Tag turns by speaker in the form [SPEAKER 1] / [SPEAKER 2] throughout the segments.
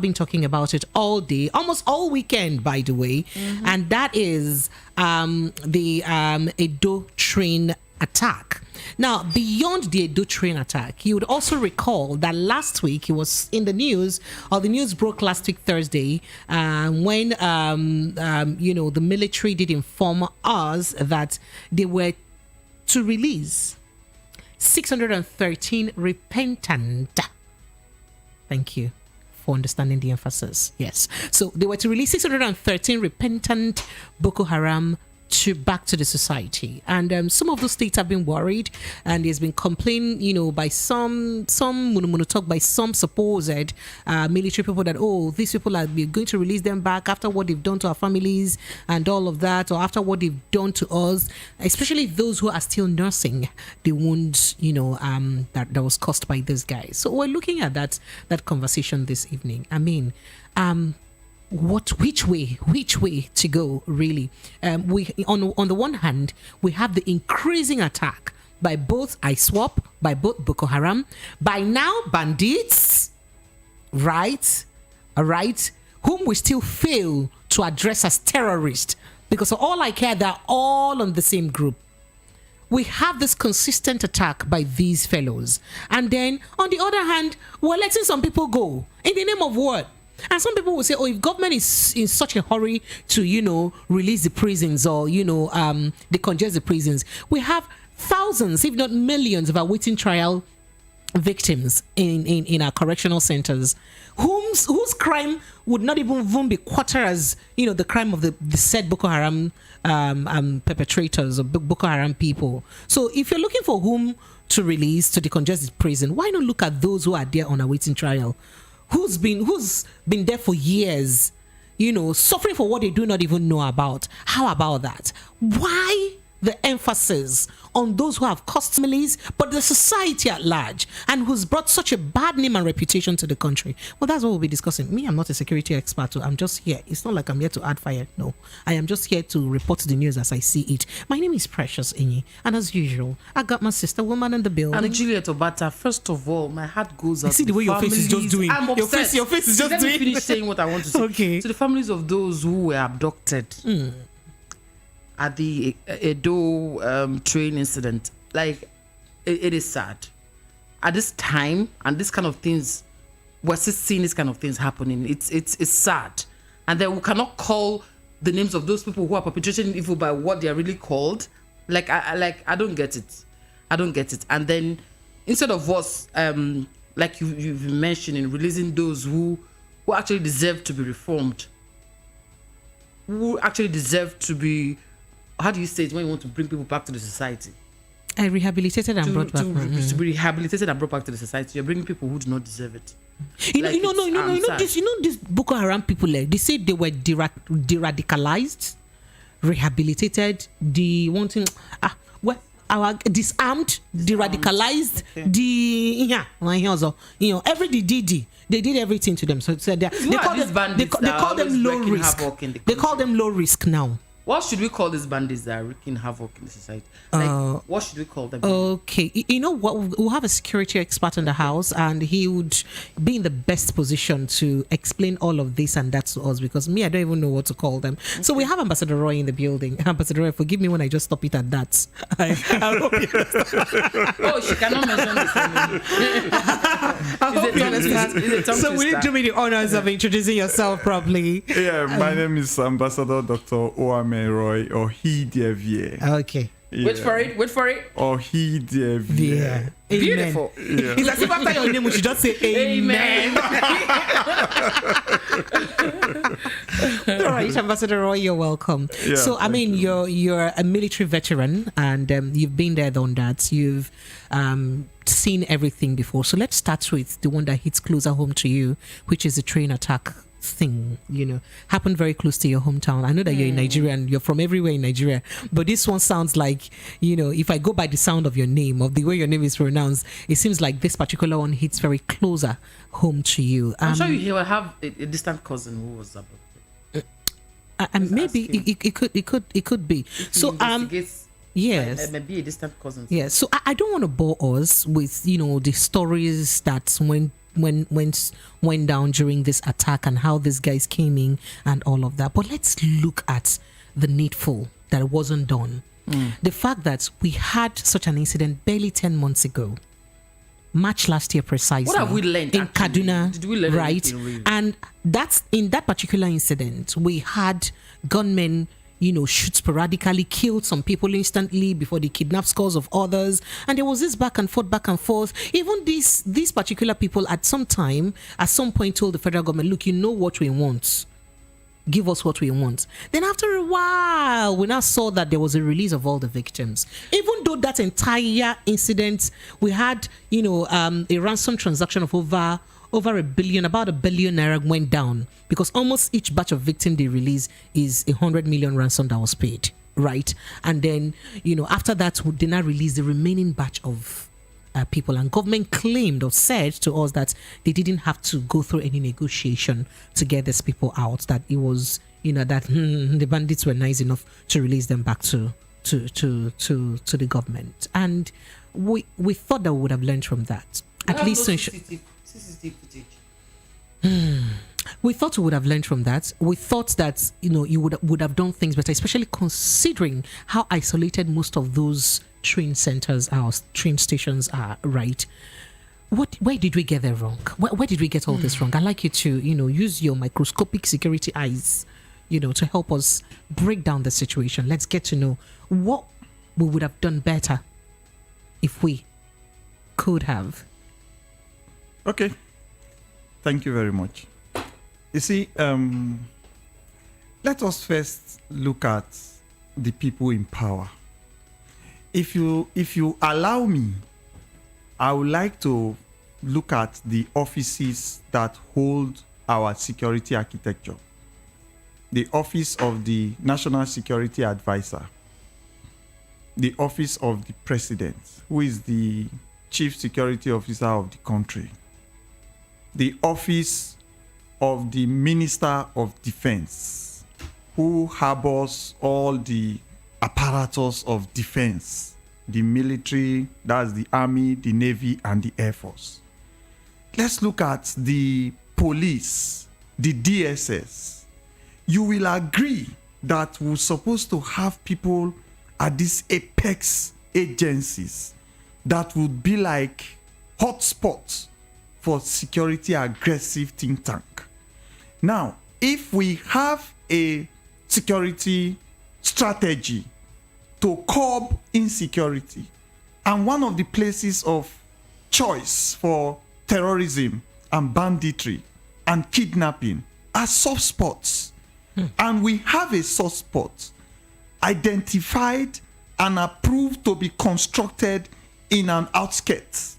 [SPEAKER 1] been talking about it all day, almost all weekend, by the way, and that is the Edo train attack. Now, beyond the Edo train attack, you would also recall that last week it was in the news, or the news broke last week Thursday, when the military did inform us that they were to release 613 repentant. Thank you for understanding the emphasis. Yes. So they were to release 613 repentant Boko Haram back to the society, and some of those states have been worried, and there's been complaint, by some talk by some supposed military people that these people are going to release them back after what they've done to our families and all of that, or after what they've done to us, especially those who are still nursing the wounds that was caused by these guys. So we're looking at that conversation this evening. I mean, which way to go, really? We on the one hand, we have the increasing attack by both ISWAP, by both Boko Haram, by now bandits, right, whom we still fail to address as terrorists, because for all I care, they're all on the same group. We have this consistent attack by these fellows, and then on the other hand, we're letting some people go in the name of what? And some people will say, if government is in such a hurry to, release the prisons, or, decongest the prisons, we have thousands, if not millions, of awaiting trial victims in our correctional centers, whose crime would not even be quarter as, the crime of the said Boko Haram perpetrators, or Boko Haram people. So if you're looking for whom to release to decongest the prison, why not look at those who are there on awaiting trial? Who's been there for years, suffering for what they do not even know about? How about that? Why the emphasis on those who have cost families, but the society at large, and who's brought such a bad name and reputation to the country? Well, that's what we'll be discussing. Me, I'm not a security expert, so I'm just here. It's not like I'm here to add fire. No, I am just here to report the news as I see it. My name is Precious Inyi, and as usual, I got my sister woman in the building.
[SPEAKER 2] And Juliet Obata, first of all, my heart goes out.
[SPEAKER 1] See the way your face is just doing.
[SPEAKER 2] I'm upset.
[SPEAKER 1] Your face is just
[SPEAKER 2] Let
[SPEAKER 1] doing.
[SPEAKER 2] me finish saying what I want to say.
[SPEAKER 1] Okay.
[SPEAKER 2] To the families of those who were abducted at the Edo train incident, it is sad. At this time, and this kind of things, we're still seeing this kind of things happening. It's sad, and then we cannot call the names of those people who are perpetrating evil by what they are really called. I don't get it. And then instead of us, like you've mentioned, in releasing those who actually deserve to be reformed, who actually deserve to be, how do you say it when you want to bring people back to the society?
[SPEAKER 1] I rehabilitated and brought back.
[SPEAKER 2] To be rehabilitated and brought back to the society. You're bringing people who do not deserve it.
[SPEAKER 1] This Boko Haram people, they say they were de-radicalized, rehabilitated, disarmed, de-radicalized, they did everything to them. So they call them low risk. They call them low risk now.
[SPEAKER 2] What should we call these bandits that are wreaking havoc in the society? What should we call them?
[SPEAKER 1] Okay, you know what? We'll have a security expert in the house, and he would be in the best position to explain all of this and that to us, because me, I don't even know what to call them. Okay. So we have Ambassador Roy in the building. Ambassador Roy, forgive me when I just stop it at that. I hope you understand.
[SPEAKER 2] Oh, she cannot mention this.
[SPEAKER 1] I hope you understand. So will you do me the honors of introducing yourself properly?
[SPEAKER 3] Yeah, my name is Ambassador Dr. Oame Roy Ohidevie.
[SPEAKER 1] Okay.
[SPEAKER 3] Yeah.
[SPEAKER 2] Wait for it.
[SPEAKER 3] Ohidevie.
[SPEAKER 1] Yeah.
[SPEAKER 2] Beautiful.
[SPEAKER 3] Yeah.
[SPEAKER 1] It's as if after your name we should just say amen. All right, Ambassador Roy, you're welcome.
[SPEAKER 3] Yeah,
[SPEAKER 1] so I mean, you're a military veteran, and you've been there, done that. You've seen everything before. So let's start with the one that hits closer home to you, which is the train attack thing, happened very close to your hometown. I know that you're in Nigeria and you're from everywhere in Nigeria, but this one sounds like, if I go by the sound of your name, of the way your name is pronounced, it seems like this particular one hits very closer home to you.
[SPEAKER 2] I'm sure you will have a distant cousin who was abducted.
[SPEAKER 1] And maybe it could be. So yes,
[SPEAKER 2] maybe a distant cousin.
[SPEAKER 1] Yes. So I don't want to bore us with the stories that went went down during this attack and how these guys came in and all of that. But let's look at the needful that wasn't done. The fact that we had such an incident barely 10 months ago, March last year precisely.
[SPEAKER 2] What have we learned
[SPEAKER 1] in
[SPEAKER 2] actually?
[SPEAKER 1] Kaduna?
[SPEAKER 2] Did we learn
[SPEAKER 1] right?
[SPEAKER 2] anything really?
[SPEAKER 1] And that's in that particular incident, we had gunmen, shoot sporadically, killed some people instantly before they kidnapped scores of others, and there was this back and forth. Even these particular people at some point told the federal government, look, you know what we want, give us what we want. Then after a while, we now saw that there was a release of all the victims. Even though that entire incident, we had, a ransom transaction of over $1 billion, about $1 billion naira went down, because almost each batch of victim they release is 100 million ransom that was paid, right? And then, after that, we did not release the remaining batch of people, and government claimed or said to us that they didn't have to go through any negotiation to get these people out, that it was that the bandits were nice enough to release them back to the government. And we thought that we would have learned from that, at least
[SPEAKER 2] CCTV footage.
[SPEAKER 1] We thought we would have learned from that. We thought that you would have done things better, especially considering how isolated most of those train centers are, train stations are, right? Where did we get that wrong? Where did we get all this wrong? I'd like you to use your microscopic security eyes to help us break down the situation. Let's get to know what we would have done better if we could have.
[SPEAKER 3] Okay. Thank you very much. You see, let us first look at the people in power. If you allow me, I would like to look at the offices that hold our security architecture. The office of the National Security Advisor, the office of the President, who is the Chief Security Officer of the country, the office of the Minister of Defense, who harbors all the apparatus of defense, the military, that's the Army, the Navy, and the Air Force. Let's look at the police, the DSS. You will agree that we're supposed to have people at these apex agencies that would be like hotspots for security aggressive think tank. Now, if we have a security strategy to curb insecurity, and one of the places of choice for terrorism and banditry and kidnapping are soft spots, and we have a soft spot identified and approved to be constructed in an outskirts,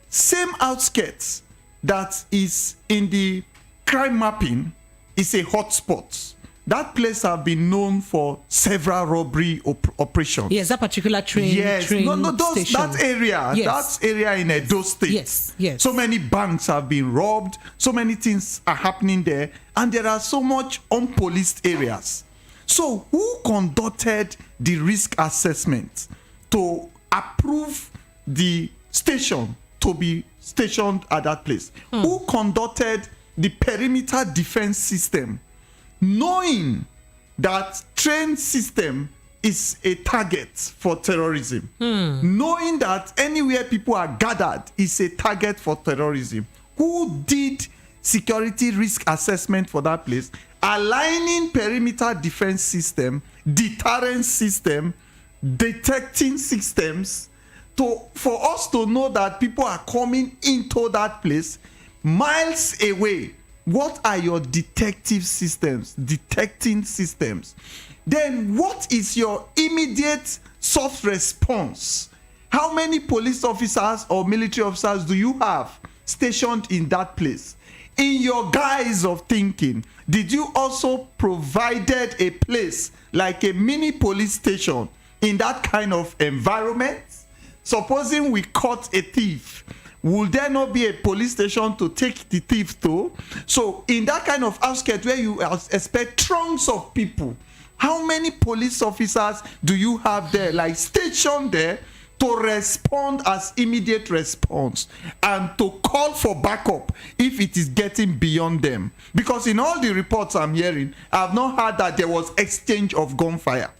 [SPEAKER 3] same outskirts that is in the crime mapping is a hotspot. That place have been known for several robbery operations.
[SPEAKER 1] Yes, that particular train.
[SPEAKER 3] Yes,
[SPEAKER 1] station.
[SPEAKER 3] that area.
[SPEAKER 1] Yes.
[SPEAKER 3] That area in Edo State.
[SPEAKER 1] Yes.
[SPEAKER 3] So many banks have been robbed. So many things are happening there, and there are so much unpoliced areas. So, who conducted the risk assessment to approve the station to be stationed at that place? Who conducted the perimeter defense system, knowing that train system is a target for terrorism, knowing that anywhere people are gathered is a target for terrorism? Who did security risk assessment for that place, aligning perimeter defense system, deterrence system, detecting systems for us to know that people are coming into that place miles away? What are your detective systems, detecting systems? Then what is your immediate soft response? How many police officers or military officers do you have stationed in that place? In your guise of thinking, did you also provided a place like a mini police station in that kind of environment? Supposing we caught a thief, will there not be a police station to take the thief to? So in that kind of outskirts where you expect throngs of people, how many police officers do you have there, like stationed there to respond as immediate response and to call for backup if it is getting beyond them. Because in all the reports I'm hearing, I've not heard that there was exchange of gunfire.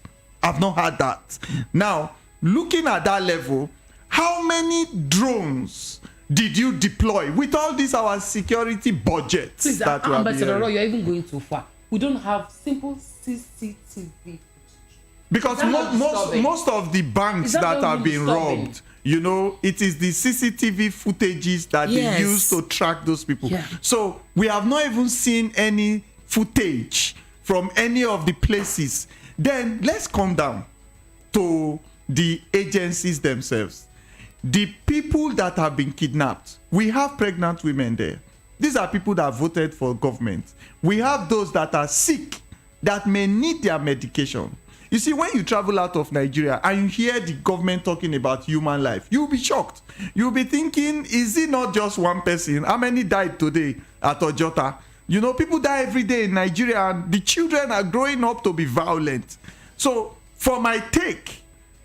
[SPEAKER 3] I've not heard that. Now, looking at that level, how many drones did you deploy with all these our security budgets?
[SPEAKER 2] Please,
[SPEAKER 3] that we have
[SPEAKER 2] Ambassador,
[SPEAKER 3] hearing?
[SPEAKER 2] you're even going too far. We don't have simple CCTV.
[SPEAKER 3] Because most of the banks that have been robbed, you know, it is the CCTV footages that
[SPEAKER 1] Yes.
[SPEAKER 3] they use to track those people.
[SPEAKER 2] Yeah.
[SPEAKER 3] So we have not even seen any footage from any of the places. Then let's come down to the agencies themselves. The people that have been kidnapped, we have pregnant women there. These are people that voted for government. We have those that are sick, that may need their medication. You see, when you travel out of Nigeria and you hear the government talking about human life, you'll be shocked. You'll be thinking, is it not just one person? How many died today at Ojota? You know, people die every day in Nigeria, and the children are growing up to be violent. So, for my take,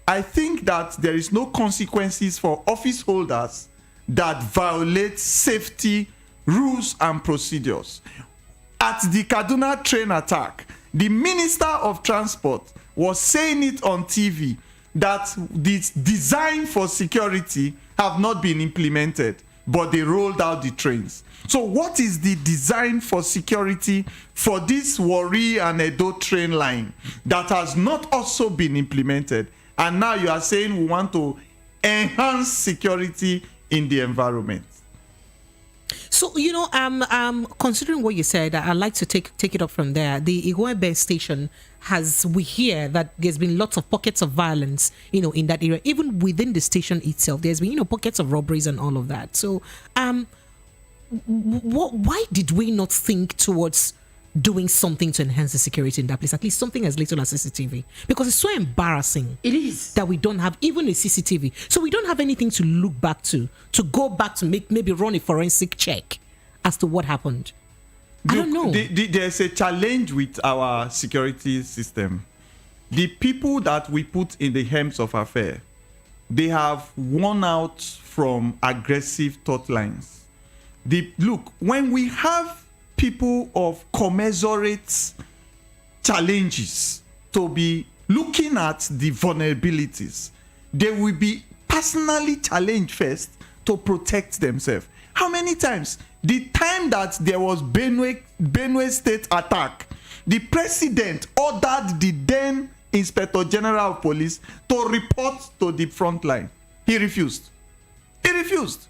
[SPEAKER 3] I think that there is no consequences for office holders that violate safety rules and procedures. At the Kaduna train attack, the Minister of Transport was saying it on TV that this design for security have not been implemented, but they rolled out the trains. So what is the design for security for this Warri and Edo train line that has not also been implemented? And now you are saying we want to enhance security in the environment.
[SPEAKER 1] So, you know, considering what you said, I'd like to take it up from there. The Igwebe station we hear that there's been lots of pockets of violence, you know, in that area. Even within the station itself, there's been, you know, pockets of robberies and all of that. So, why did we not think towards doing something to enhance the security in that place? At least something as little as CCTV. Because it's so embarrassing.
[SPEAKER 2] It is.
[SPEAKER 1] That we don't have even a CCTV. So we don't have anything to look back to go back to maybe run a forensic check as to what happened. I don't know.
[SPEAKER 3] There's a challenge with our security system. The people that we put in the helms of affair, they have worn out from aggressive thought lines. Look, when we have people of commensurate challenges to be looking at the vulnerabilities, they will be personally challenged first to protect themselves. How many times? The time that there was Benue State attack, the president ordered the then Inspector General of Police to report to the front line. He refused. He refused.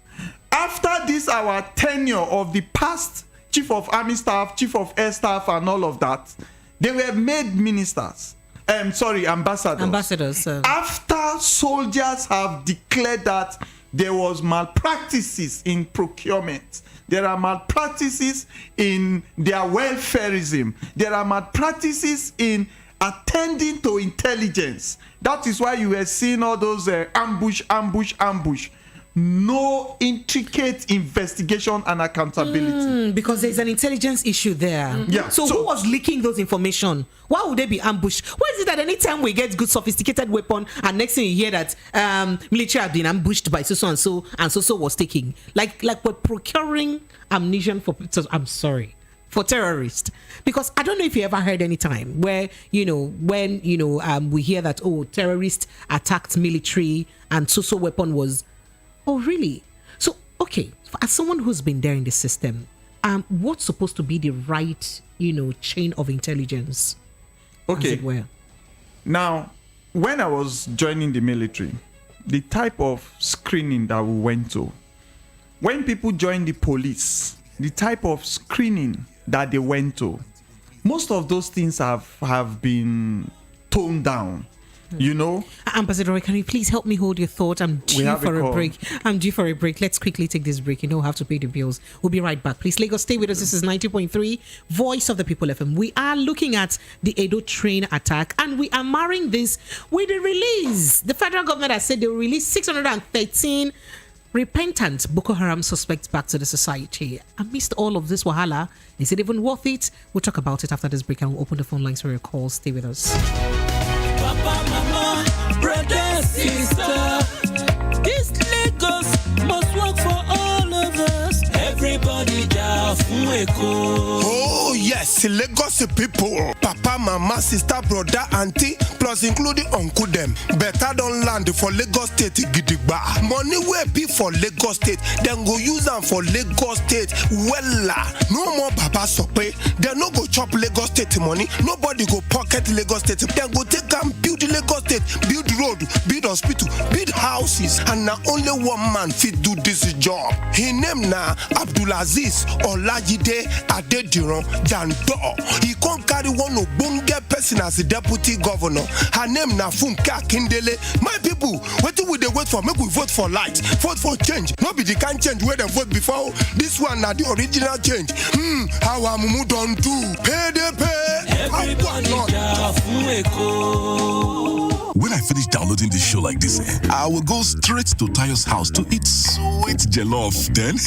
[SPEAKER 3] After this, our tenure of the past Chief of Army Staff, Chief of Air Staff, and all of that, they were made ministers. Ambassadors.
[SPEAKER 1] Ambassadors.
[SPEAKER 3] After soldiers have declared that there was malpractices in procurement, there are malpractices in their welfareism, there are malpractices in attending to intelligence. That is why you were seeing all those ambush. No intricate investigation and accountability.
[SPEAKER 1] Because there's an intelligence issue there.
[SPEAKER 3] Yeah.
[SPEAKER 1] So who was leaking those information? Why would they be ambushed? Why is it that anytime we get good sophisticated weapon and next thing you hear that military have been ambushed by so and so was taking? Like we're procuring ammunition for terrorists. Because I don't know if you ever heard any time where, when we hear that, terrorists attacked military and so weapon was. Oh, really? So, okay, as someone who's been there in the system, what's supposed to be the right, chain of intelligence?
[SPEAKER 3] Okay.
[SPEAKER 1] As it were?
[SPEAKER 3] Now, when I was joining the military, the type of screening that we went to, when people join the police, the type of screening that they went to, most of those things have been toned down.
[SPEAKER 1] Ambassador, can you please help me hold your thought? I'm due for a break. Let's quickly take this break. We have to pay the bills. We'll be right back. Please, Lagos, stay with us. This is 90.3 Voice of the People FM. We are looking at the Edo train attack, and we are marrying this with the release. The federal government has said they will release 613 repentant Boko Haram suspects back to the society. Amidst all of this wahala, is it even worth it? We'll talk about it after this break, and we'll open the phone lines for your calls. Stay with us.
[SPEAKER 4] Papa, mama, brother, sister, Oh yes, Lagos people, papa, mama, sister, brother, auntie, plus including uncle them. Better don't land for Lagos State gidigba. Money will be for Lagos State, then go use them for Lagos State. Wella, no more baba sope. They no go chop Lagos State money. Nobody go pocket Lagos State. Then go take and build Lagos State, build road, build hospital, build houses, and now only one man fit do this job. His name na Abdulaziz Olajide Adediran Jando. He can't carry one obonge person as the deputy governor. Her name na Funke Akindele. My people, what do we dey wait for? Make we vote for light, vote for change. No be the kind change where they vote before. This one na the original change. How Amumu don do? Pay they pay.
[SPEAKER 5] Everybody when I finish downloading this show like this, I will go straight to Tayo's house to eat sweet jollof. Then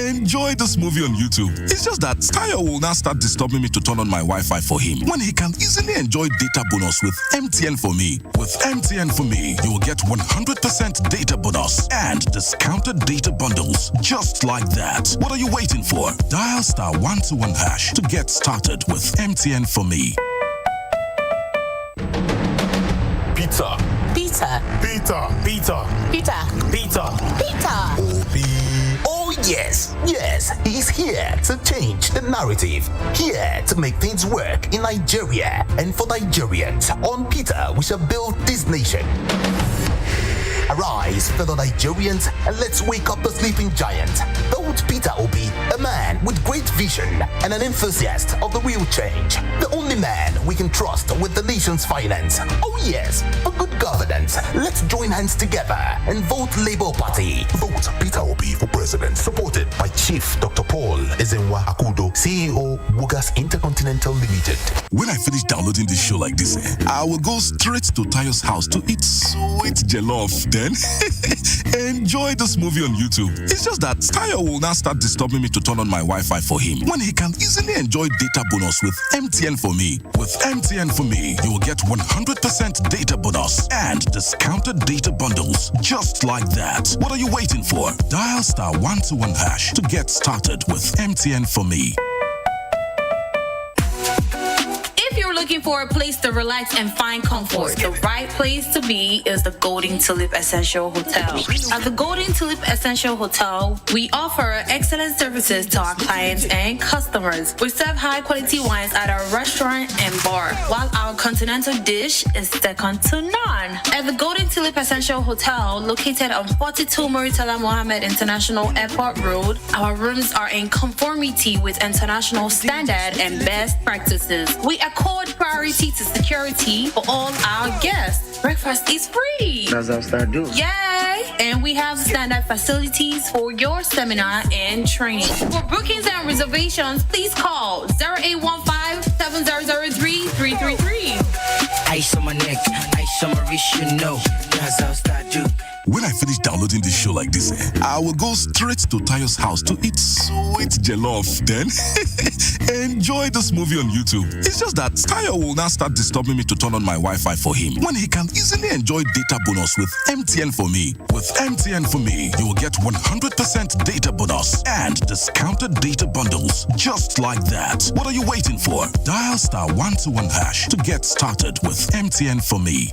[SPEAKER 5] enjoy this movie on YouTube. It's just that Tayo will now start disturbing me to turn on my Wi-Fi for him when he can easily enjoy data bonus with MTN for me. With MTN for me, you will get 100% data bonus and discounted data bundles just like that. What are you waiting for? Dial *121# to get started with MTN for me.
[SPEAKER 6] Pizza.
[SPEAKER 7] Peter.
[SPEAKER 6] Peter. Peter.
[SPEAKER 7] Peter.
[SPEAKER 6] Peter.
[SPEAKER 7] Peter.
[SPEAKER 6] Oh yes, yes, he's here to change the narrative. Here to make things work in Nigeria and for Nigerians. On Peter, we shall build this nation. Arise, fellow Nigerians, and let's wake up the sleeping giant. Vote Peter Obi, a man with great vision and an enthusiast of the real change. The only man we can trust with the nation's finance. Oh yes, for good governance. Let's join hands together and vote Labour Party. Vote Peter Obi for president. Supported by Chief Dr. Paul Ezenwa Akudo, CEO, Wugas Intercontinental Limited.
[SPEAKER 5] When I finish downloading this show like this, I will go straight to Tayo's house to eat sweet jollof. Then enjoy this movie on YouTube. It's just that Tayo will now start disturbing me to turn on my Wi-Fi for him when he can easily enjoy data bonus with MTN for me. With MTN for me, you will get 100% data bonus and discounted data bundles just like that. What are you waiting for? Dial *121# to get started with MTN for me.
[SPEAKER 8] Looking for a place to relax and find comfort, the right place to be is the Golden Tulip Essential Hotel. At the Golden Tulip Essential Hotel, we offer excellent services to our clients and customers. We serve high quality wines at our restaurant and bar, while our continental dish is second to none. At the Golden Tulip Essential Hotel, located on 42 Muritala Mohammed International Airport Road, our rooms are in conformity with international standard and best practices. We accord priority to security for all our guests. Breakfast is free.
[SPEAKER 9] That's how I do.
[SPEAKER 8] Yay! And we have standard facilities for your seminar and training. For bookings and reservations, please call 0815-7003-333.
[SPEAKER 9] Ice on my neck, ice on my wrist, you know. That's how I do.
[SPEAKER 5] When I finish downloading this show like this, I will go straight to Tayo's house to eat sweet jollof. Then enjoy this movie on YouTube. It's just that Tayo will now start disturbing me to turn on my Wi-Fi for him when he can easily enjoy data bonus with MTN for me. With MTN for me, you will get 100% data bonus and discounted data bundles just like that. What are you waiting for? Dial *121# to get started with MTN for me.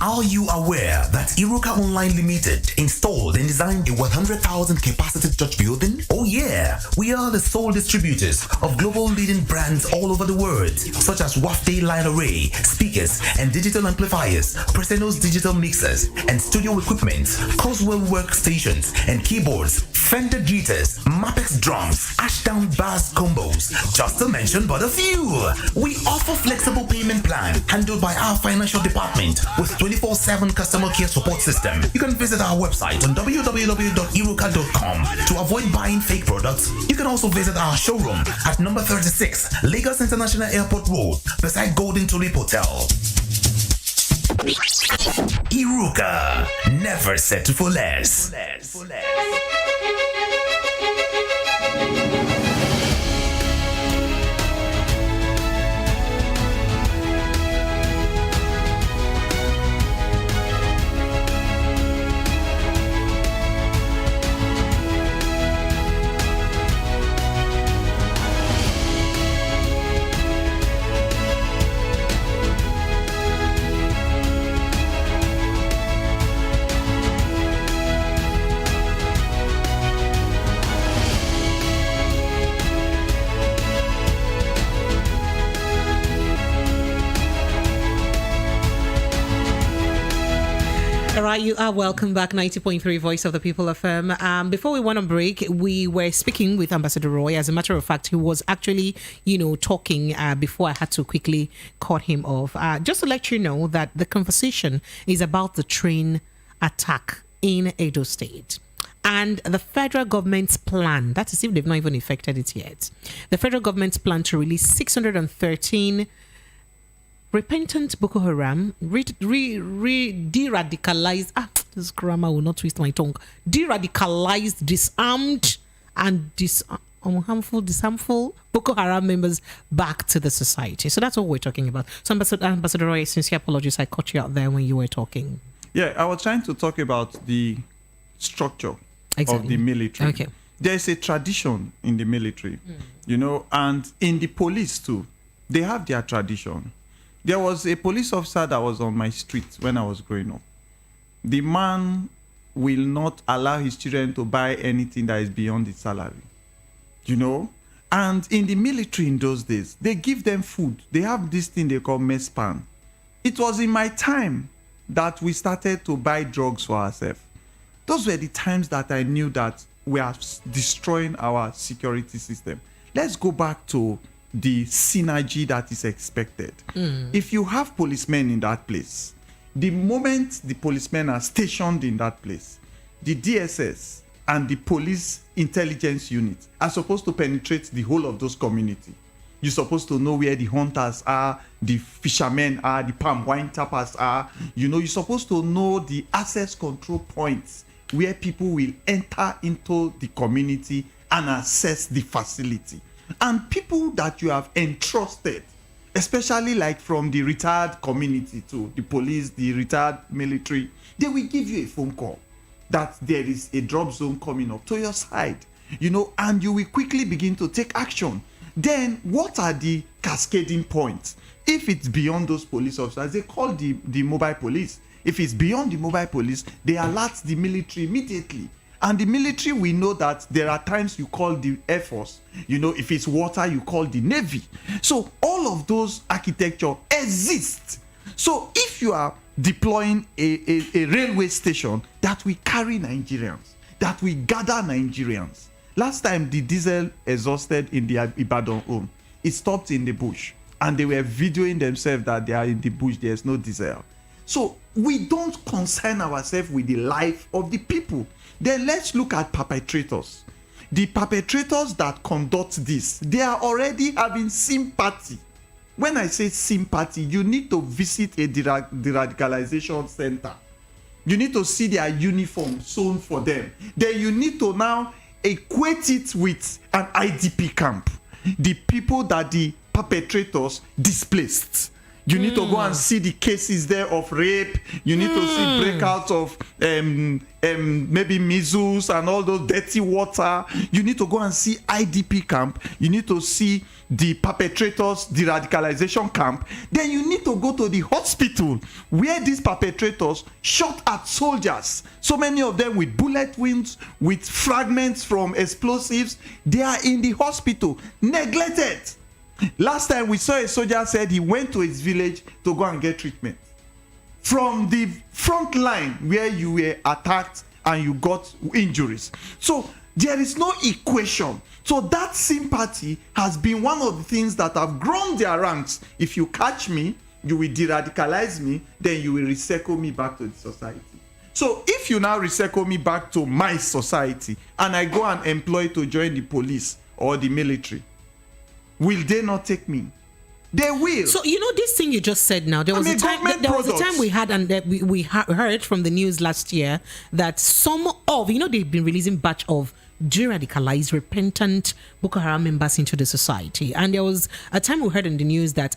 [SPEAKER 6] Are you aware that Iruka Online Limited installed and designed a 100,000 capacity church building? Oh yeah, we are the sole distributors of global leading brands all over the world, such as Wafday Line Array, speakers and digital amplifiers, Preseno's digital mixers and studio equipment, Coswell workstations and keyboards, Fender guitars, Mapex drums, Ashdown bass combos, just to mention but a few. We offer flexible payment plan handled by our financial department with 24/7 customer care support system. You can visit our website on www.iruka.com to avoid buying fake products. You can also visit our showroom at number 36 Lagos International Airport Road beside Golden Tulip Hotel. Iruka, never settle for less.
[SPEAKER 1] All right, you are welcome back. 90.3 Voice of the People FM. Before we went on break, we were speaking with Ambassador Roy. As a matter of fact, he was actually, talking before I had to quickly cut him off. Just to let you know that the conversation is about the train attack in Edo State. And the federal government's plan, that is if they've not even effected it yet, the federal government's plan to release 613 repentant Boko Haram, de-radicalized, this grammar will not twist my tongue, de-radicalized, disarmed, and harmful Boko Haram members back to the society. So that's what we're talking about. So Ambassador Roy, sincere apologies, I caught you out there when you were talking.
[SPEAKER 3] Yeah, I was trying to talk about the structure of the military.
[SPEAKER 1] Okay.
[SPEAKER 3] There's a tradition in the military, and in the police too. They have their tradition. There was a police officer that was on my street when I was growing up. The man will not allow his children to buy anything that is beyond his salary. And in the military in those days, they give them food. They have this thing they call mess pan. It was in my time that we started to buy drugs for ourselves. Those were the times that I knew that we are destroying our security system. Let's go back to the synergy that is expected. If you have policemen in that place, the moment the policemen are stationed in that place, the DSS and the police intelligence unit are supposed to penetrate the whole of those communities. You're supposed to know where the hunters are, the fishermen are, the palm wine tappers are. You're supposed to know the access control points where people will enter into the community and access the facility. And people that you have entrusted, especially like from the retired community to the police, the retired military, they will give you a phone call that there is a drop zone coming up to your side, and you will quickly begin to take action. Then what are the cascading points? If it's beyond those police officers, they call the mobile police. If it's beyond the mobile police, they alert the military immediately. And the military, we know that there are times you call the Air Force. If it's water, you call the Navy. So all of those architecture exist. So if you are deploying a railway station that will carry Nigerians, that will gather Nigerians. Last time the diesel exhausted in the Ibadan home, it stopped in the bush. And they were videoing themselves that they are in the bush, there's no diesel. So we don't concern ourselves with the life of the people. Then let's look at perpetrators. The perpetrators that conduct this, they are already having sympathy. When I say sympathy, you need to visit a de-radicalization center. You need to see their uniform sewn for them. Then you need to now equate it with an IDP camp. The people that the perpetrators displaced. You need to go and see the cases there of rape. You need to see breakouts of maybe measles and all those dirty water. You need to go and see IDP camp. You need to see the perpetrators, the radicalization camp. Then you need to go to the hospital where these perpetrators shot at soldiers. So many of them with bullet wounds, with fragments from explosives. They are in the hospital, neglected. Last time we saw a soldier said he went to his village to go and get treatment. From the front line where you were attacked and you got injuries. So there is no equation. So that sympathy has been one of the things that have grown their ranks. If you catch me, you will de-radicalize me, then you will recycle me back to the society. So if you now recycle me back to my society and I go and employ to join the police or the military, will they not take me? They will.
[SPEAKER 1] So this thing you just said now. There was a time we had, and we heard from the news last year that some of they've been releasing batch of de-radicalized, repentant Boko Haram members into the society. And there was a time we heard in the news that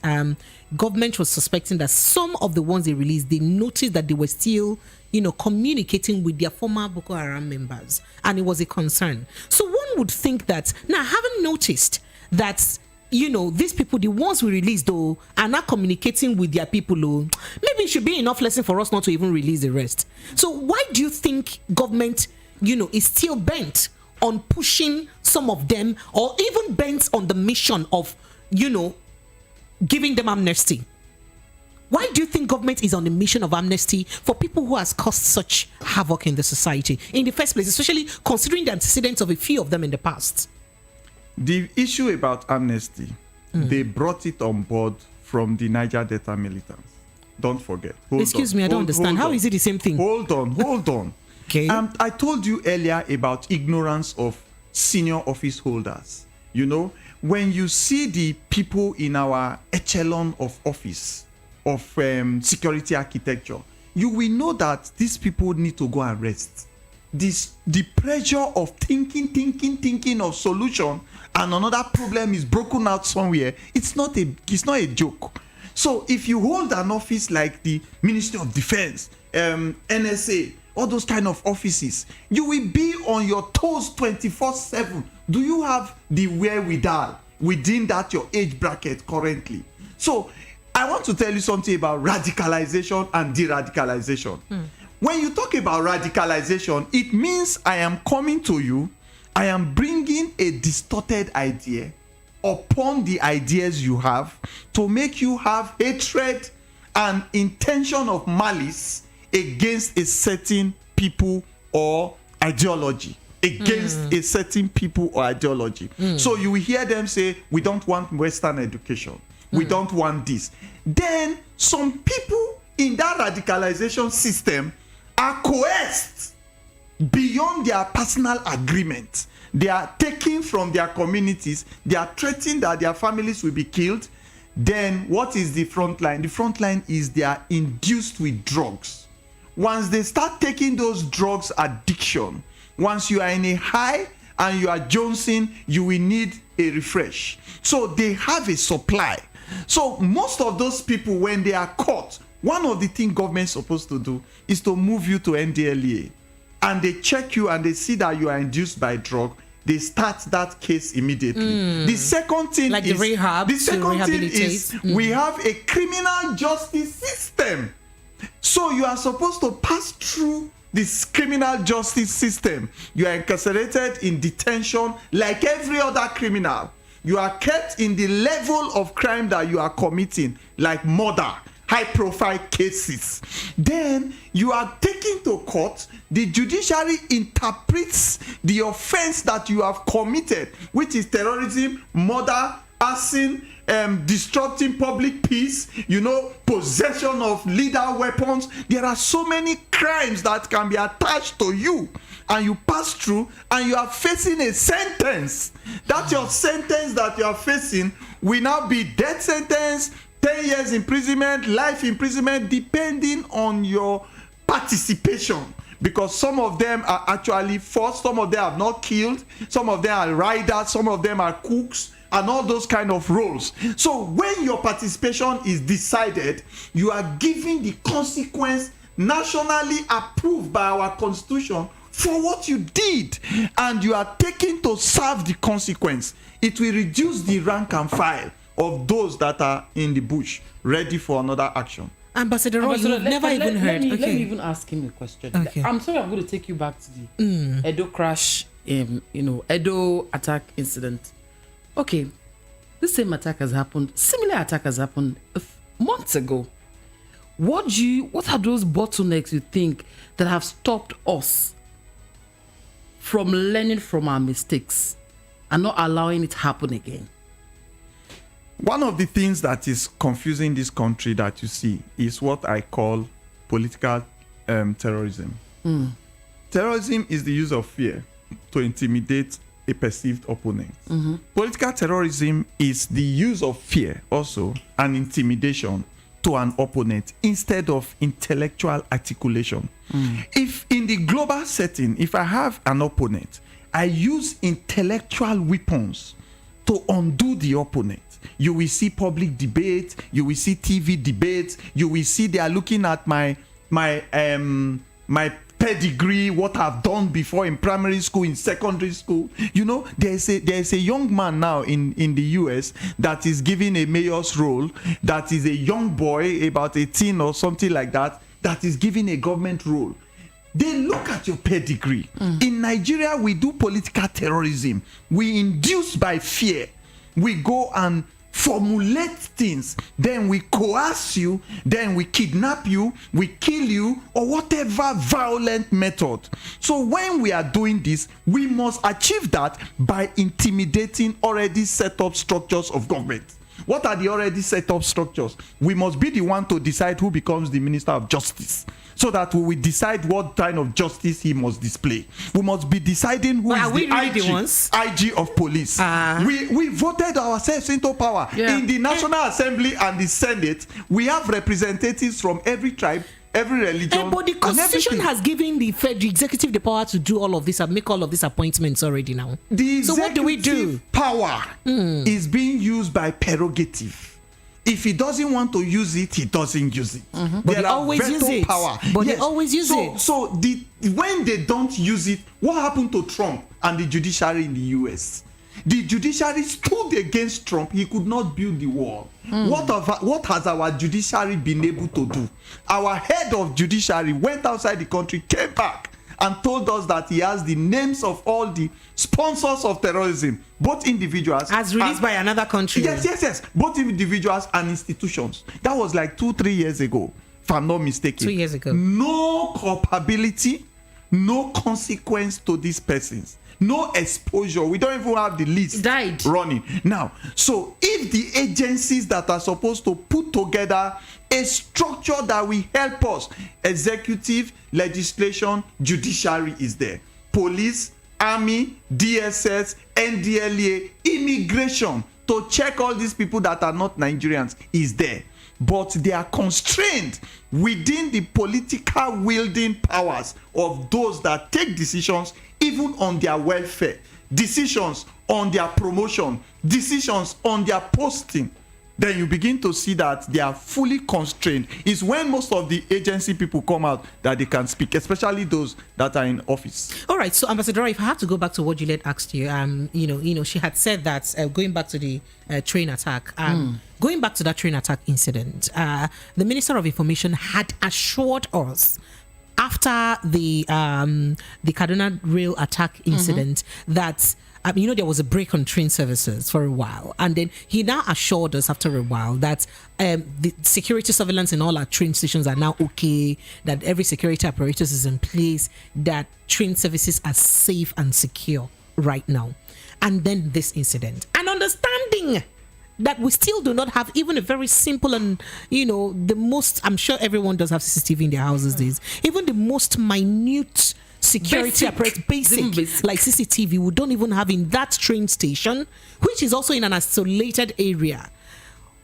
[SPEAKER 1] government was suspecting that some of the ones they released, they noticed that they were still communicating with their former Boko Haram members, and it was a concern. So one would think that now, having noticed that these people, the ones we released though, are not communicating with their people, maybe it should be enough lesson for us not to even release the rest. So why do you think government is still bent on pushing some of them, or even bent on the mission of giving them amnesty? Why do you think government is on a mission of amnesty for people who has caused such havoc in the society in the first place, especially considering the antecedents of a few of them in the past?
[SPEAKER 3] The issue about amnesty, they brought it on board from the Niger Delta militants. Don't forget.
[SPEAKER 1] Excuse me, I don't understand. How is it the same thing?
[SPEAKER 3] Hold on.
[SPEAKER 1] Okay.
[SPEAKER 3] I told you earlier about ignorance of senior office holders. You know, when you see the people in our echelon of office, of security architecture, you will know that these people need to go and rest. The pressure of thinking of solution, and another problem is broken out somewhere. It's not a joke. So if you hold an office like the Ministry of Defense, NSA, all those kind of offices, you will be on your toes 24/7. Do you have the wherewithal within that your age bracket currently? So I want to tell you something about radicalization and de-radicalization. When you talk about radicalization, it means I am coming to you, I am bringing a distorted idea upon the ideas you have to make you have hatred and intention of malice against a certain people or ideology. So you will hear them say, we don't want Western education. We don't want this. Then some people in that radicalization system are coerced beyond their personal agreement. They are taken from their communities. They are threatened that their families will be killed. Then what is the front line? The front line is they are induced with drugs. Once they start taking those drugs addiction, once you are in a high and you are jonesing, you will need a refresh. So they have a supply. So most of those people, when they are caught, one of the things government is supposed to do is to move you to NDLEA, and they check you and they see that you are induced by drug. They start that case immediately. The second thing
[SPEAKER 1] like
[SPEAKER 3] is
[SPEAKER 1] the rehab.
[SPEAKER 3] The second thing is we have a criminal justice system. So you are supposed to pass through this criminal justice system. You are incarcerated in detention like every other criminal. You are kept in the level of crime that you are committing, like murder, high profile cases. Then you are taken to court. The judiciary interprets the offense that you have committed, which is terrorism, murder, arson, disrupting public peace, possession of lethal weapons. There are so many crimes that can be attached to you, and you pass through and you are facing a sentence. That your sentence that you are facing will now be death sentence, 10 years imprisonment, life imprisonment, depending on your participation. Because some of them are actually forced, some of them have not killed, some of them are riders, some of them are cooks, and all those kind of roles. So when your participation is decided, you are given the consequence nationally approved by our constitution for what you did, and you are taken to serve the consequence. It will reduce the rank and file of those that are in the bush ready for another action.
[SPEAKER 1] Ambassador Roy, you've never even heard.
[SPEAKER 2] Let me even ask him a question.
[SPEAKER 1] Okay.
[SPEAKER 2] I'm sorry, I'm going to take you back to the Edo crash, Edo attack incident. Okay, this same attack has happened, similar attack has happened months ago. What are those bottlenecks you think that have stopped us from learning from our mistakes and not allowing it happen again?
[SPEAKER 3] One of the things that is confusing this country that you see is what I call political terrorism. Terrorism is the use of fear to intimidate a perceived opponent. Political terrorism is the use of fear also and intimidation to an opponent instead of intellectual articulation. If in the global setting, if I have an opponent, I use intellectual weapons to undo the opponent. You will see public debate, you will see TV debates, you will see they are looking at my pedigree, what I've done before in primary school, in secondary school. There's a young man now in the US that is given a mayor's role, that is a young boy, about 18 or something like that is given a government role. They look at your pedigree. In Nigeria, we do political terrorism. We induce by fear. We go and formulate things, then we coerce you, then we kidnap you, we kill you, or whatever violent method. So when we are doing this, we must achieve that by intimidating already set up structures of government. What are the already set up structures? We must be the one to decide who becomes the Minister of Justice, so that we will decide what kind of justice he must display. We must be deciding who is the IG of police. We voted ourselves into power. In the National Assembly and the Senate, we have representatives from every tribe, every religion.
[SPEAKER 1] But the Constitution has given the executive the power to do all of this and make all of these appointments already now. So what do we do?
[SPEAKER 3] Power is being used by prerogative. If he doesn't want to use it, he doesn't use it.
[SPEAKER 1] But they always use it. They always use it.
[SPEAKER 3] So when they don't use it, what happened to Trump and the judiciary in the US? The judiciary stood against Trump. He could not build the wall. What has our judiciary been able to do? Our head of judiciary went outside the country, came back, and told us that he has the names of all the sponsors of terrorism, both individuals
[SPEAKER 1] as released by another country.
[SPEAKER 3] Yes. Both individuals and institutions. That was like 2-3 years ago, if I'm not mistaken.
[SPEAKER 1] 2 years ago.
[SPEAKER 3] No culpability, no consequence to these persons. No exposure. We don't even have the list running now. So if the agencies that are supposed to put together a structure that will help us, executive, legislation, judiciary is there, police, army, DSS, NDLEA, immigration, to check all these people that are not Nigerians is there, but they are constrained within the political wielding powers of those that take decisions even on their welfare, decisions on their promotion, decisions on their posting. Then you begin to see that they are fully constrained. It's when most of the agency people come out that they can speak, especially those that are in office.
[SPEAKER 1] All right, so Ambassador, if I have to go back to what Juliet asked you, she had said that going back to the train attack, going back to that train attack incident, the Minister of Information had assured us after the Kaduna rail attack incident that there was a break on train services for a while, and then he now assured us after a while that the security surveillance in all our train stations are now okay, that every security apparatus is in place, that train services are safe and secure right now. And then this incident, and understanding that we still do not have even a very simple and the most, I'm sure everyone does have CCTV in their houses these, even the most minute security apparatus, basic like CCTV, we don't even have in that train station, which is also in an isolated area.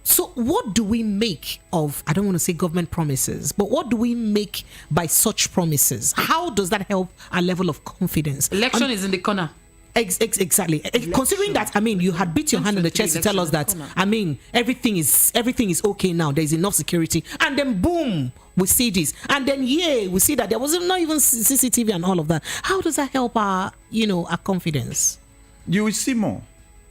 [SPEAKER 1] So what do we make of, I don't want to say government promises, but what do we make by such promises? How does that help our level of confidence?
[SPEAKER 2] Election is in the corner.
[SPEAKER 1] Exactly. Considering that, you had beat your hand on the chest to tell us that, everything is okay now. There's enough security, and then boom, we see this, and then we see that there was not even CCTV and all of that. How does that help our confidence?
[SPEAKER 3] You will see more.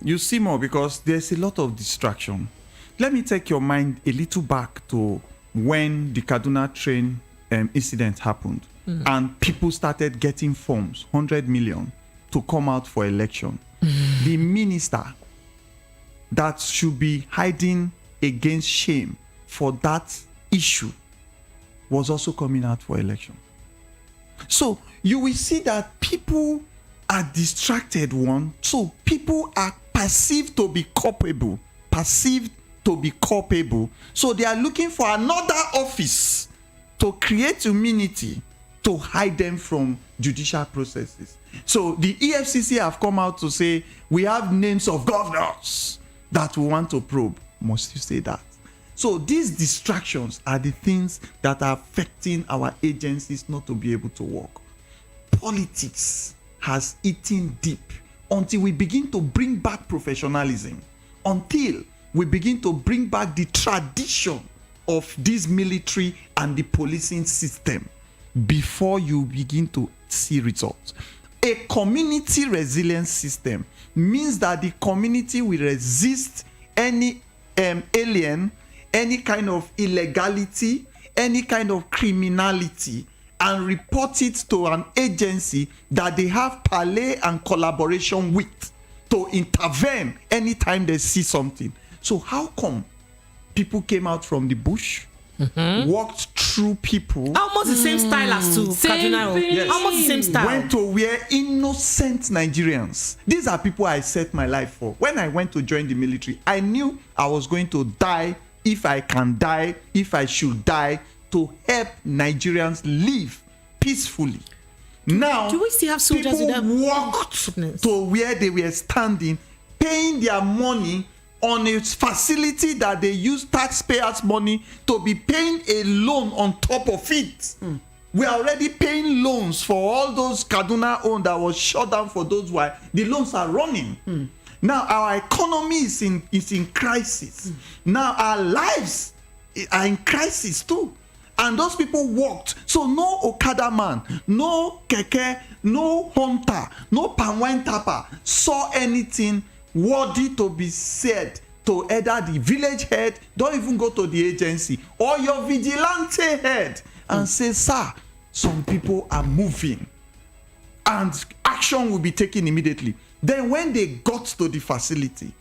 [SPEAKER 3] You see more because there's a lot of distraction. Let me take your mind a little back to when the Kaduna train incident happened, and people started getting forms, 100 million. To come out for election. The minister that should be hiding against shame for that issue was also coming out for election. So you will see that people are distracted, so people are perceived to be culpable, so they are looking for another office to create immunity to hide them from judicial processes. So the EFCC have come out to say, we have names of governors that we want to probe. Must you say that? So these distractions are the things that are affecting our agencies not to be able to work. Politics has eaten deep until we begin to bring back professionalism, until we begin to bring back the tradition of this military and the policing system. Before you begin to see results. A community resilience system means that the community will resist any alien, any kind of illegality, any kind of criminality, and report it to an agency that they have parley and collaboration with to intervene anytime they see something. So how come people came out from the bush, walked through people,
[SPEAKER 1] Almost the same style as to
[SPEAKER 2] Same
[SPEAKER 1] Kaduna.
[SPEAKER 2] thing.
[SPEAKER 3] Yes.
[SPEAKER 1] Almost the same style.
[SPEAKER 3] went to where innocent Nigerians. These are people I set my life for. When I went to join the military, I knew I was going to die, if I can die, if I should die, to help Nigerians live peacefully. Now,
[SPEAKER 1] Do we still have soldiers
[SPEAKER 3] people
[SPEAKER 1] without
[SPEAKER 3] walked
[SPEAKER 1] goodness?
[SPEAKER 3] to where they were standing, paying their money on a facility that they use taxpayers' money to be paying a loan on top of it. We are already paying loans for all those Kaduna owned that was shut down for those why the loans are running. Now our economy is in crisis. Now our lives are in crisis too. And those people walked. So no Okada man, no keke, no hunter, no palm wine tapper saw anything worthy to be said to either the village head, don't even go to the agency, or your vigilante head and say, sir, some people are moving and action will be taken immediately. Then when they got to the facility,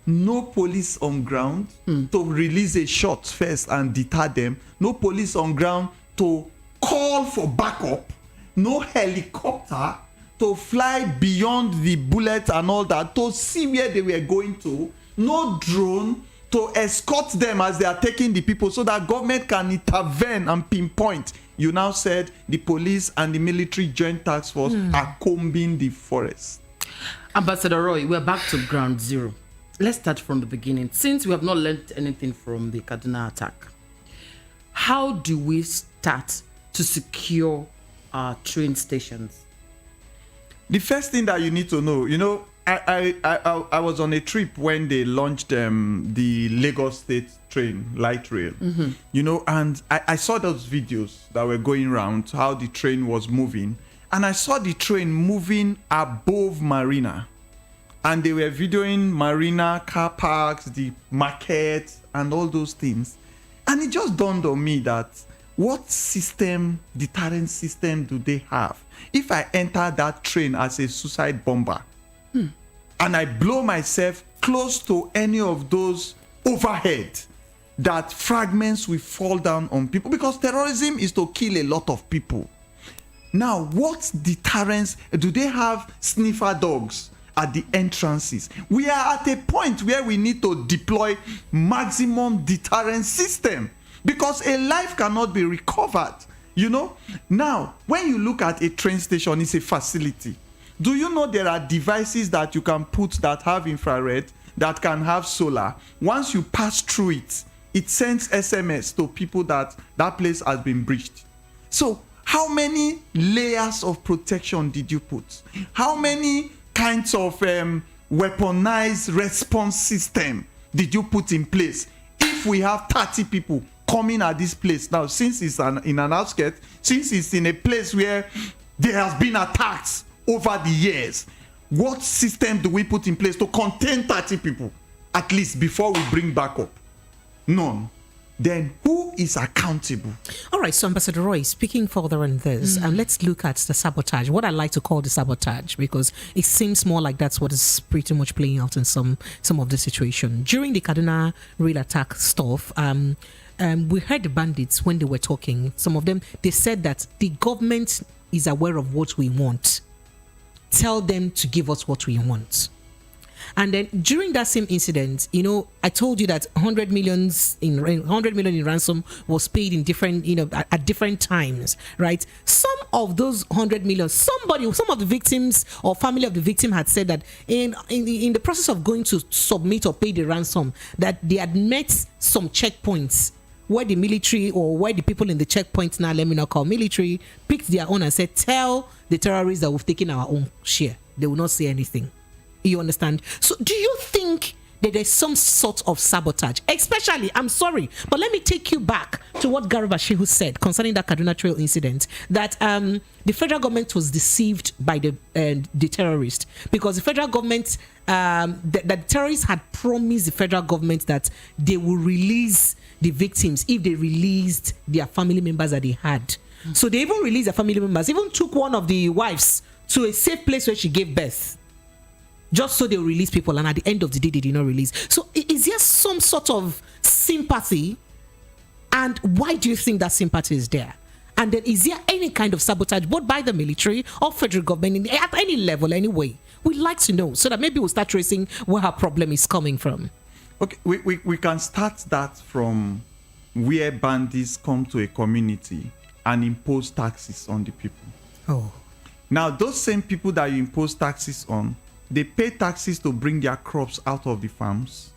[SPEAKER 3] no police on ground to release a shot first and deter them, no police on ground to call for backup, no helicopter to fly beyond the bullet and all that to see where they were going to, no drone to escort them as they are taking the people so that government can intervene and pinpoint. You now said the police and the military joint task force are combing the forest.
[SPEAKER 2] Ambassador Roy, we're back to ground zero. Let's start from the beginning. Since we have not learned anything from the Kaduna attack, how do we start to secure our train stations?
[SPEAKER 3] The first thing that you need to know, I was on a trip when they launched the Lagos State train, light rail, and I saw those videos that were going around, how the train was moving, and I saw the train moving above Marina, and they were videoing Marina, car parks, the market, and all those things, and it just dawned on me that what deterrent system do they have? If I enter that train as a suicide bomber and I blow myself close to any of those overhead, that fragments will fall down on people, because terrorism is to kill a lot of people. Now, what deterrence do they have? Sniffer dogs at the entrances. We are at a point where we need to deploy maximum deterrence system, because a life cannot be recovered. Now when you look at a train station, it's a facility. Do you know there are devices that you can put that have infrared, that can have solar? Once you pass through it, it sends SMS to people that place has been breached. So how many layers of protection did you put? How many kinds of weaponized response system did you put in place? If we have 30 people coming at this place now, since it's in an outskirt, since it's in a place where there has been attacks over the years, what system do we put in place to contain 30 people at least before we bring backup? None. Then who is accountable?
[SPEAKER 1] All right, so Ambassador Roy, speaking further on this, and let's look at the sabotage, what I like to call the sabotage, because it seems more like that's what is pretty much playing out in some of the situation. During the Kaduna rail attack stuff, we heard the bandits when they were talking. Some of them, they said that the government is aware of what we want. Tell them to give us what we want. And then during that same incident, I told you that 100 million in ransom was paid in different, at different times, right? Some of those 100 million, some of the victims or family of the victim had said that in the process of going to submit or pay the ransom, that they had met some checkpoints where the military, or where the people in the checkpoint, now let me not call military, picked their own and said, tell the terrorists that we've taken our own share. They will not say anything. You understand? So do you think that there's some sort of sabotage? Especially, I'm sorry, but let me take you back to what Garba Shehu said concerning that Kaduna Trail incident, that the federal government was deceived by the terrorists, because the federal government, the terrorists had promised the federal government that they will release the victims if they released their family members that they had. So they even released their family members, even took one of the wives to a safe place where she gave birth. just so they'll release people, and at the end of the day they did not release. So is there some sort of sympathy, and why do you think that sympathy is there? And then is there any kind of sabotage both by the military or federal government at any level anyway? We'd like to know so that maybe we'll start tracing where our problem is coming from.
[SPEAKER 3] Okay, we can start that from where bandits come to a community and impose taxes on the people.
[SPEAKER 1] Oh.
[SPEAKER 3] Now, those same people that you impose taxes on, they pay taxes to bring their crops out of the farms.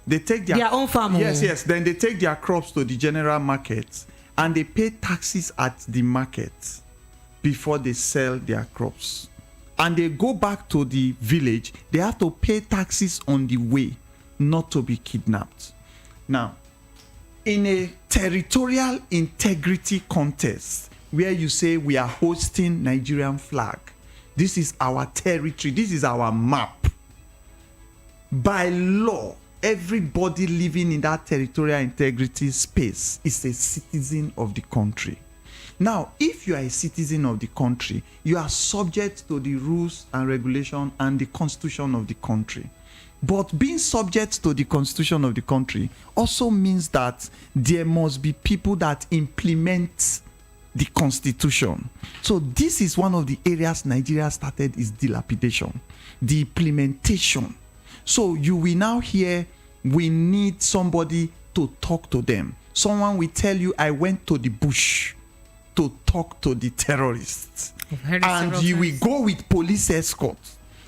[SPEAKER 3] They take their
[SPEAKER 1] own farm.
[SPEAKER 3] Yes. Then they take their crops to the general market and they pay taxes at the market before they sell their crops. And they go back to the village. They have to pay taxes on the way, not to be kidnapped. Now, in a territorial integrity contest where you say we are hosting Nigerian flag, this is our territory, this is our map. By law, everybody living in that territorial integrity space is a citizen of the country. Now, if you are a citizen of the country, you are subject to the rules and regulations and the constitution of the country. But being subject to the constitution of the country also means that there must be people that implement the constitution. So this is one of the areas Nigeria started is dilapidation, the implementation. So you will now hear we need somebody to talk to them. Someone will tell you, I went to the bush to talk to the terrorists. And you will go with police escort.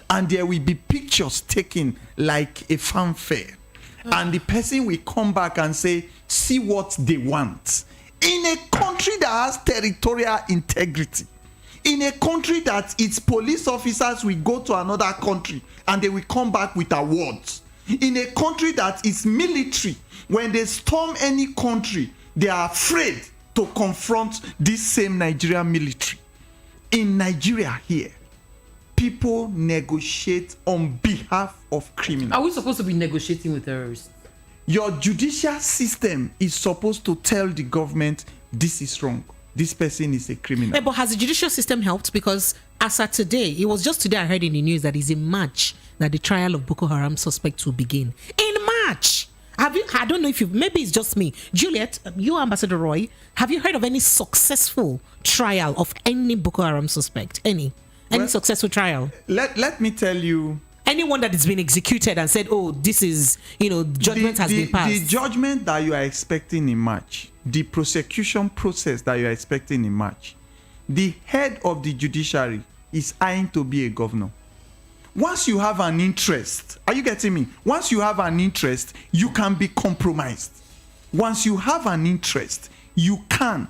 [SPEAKER 3] And there will be pictures taken like a fanfare. And the person will come back and say, see what they want. In a country that has territorial integrity, in a country that its police officers will go to another country and they will come back with awards, in a country that is military, when they storm any country, they are afraid to confront this same Nigerian military. In Nigeria here, people negotiate on behalf of criminals.
[SPEAKER 2] Are we supposed to be negotiating with terrorists?
[SPEAKER 3] Your judicial system is supposed to tell the government this is wrong. This person is a criminal.
[SPEAKER 1] But has the judicial system helped? Because as of today, it was just today I heard in the news that it's in March that the trial of Boko Haram suspects will begin. In March! I don't know if maybe it's just me. Juliet, you, Ambassador Roy, have you heard of any successful trial of any Boko Haram suspect? Any successful trial?
[SPEAKER 3] Let me tell you.
[SPEAKER 1] Anyone that has been executed and said, oh, this is, judgment has been passed.
[SPEAKER 3] The judgment that you are expecting in March, the prosecution process that you are expecting in March, the head of the judiciary is eyeing to be a governor. Once you have an interest, are you getting me? Once you have an interest, you can be compromised. Once you have an interest, you can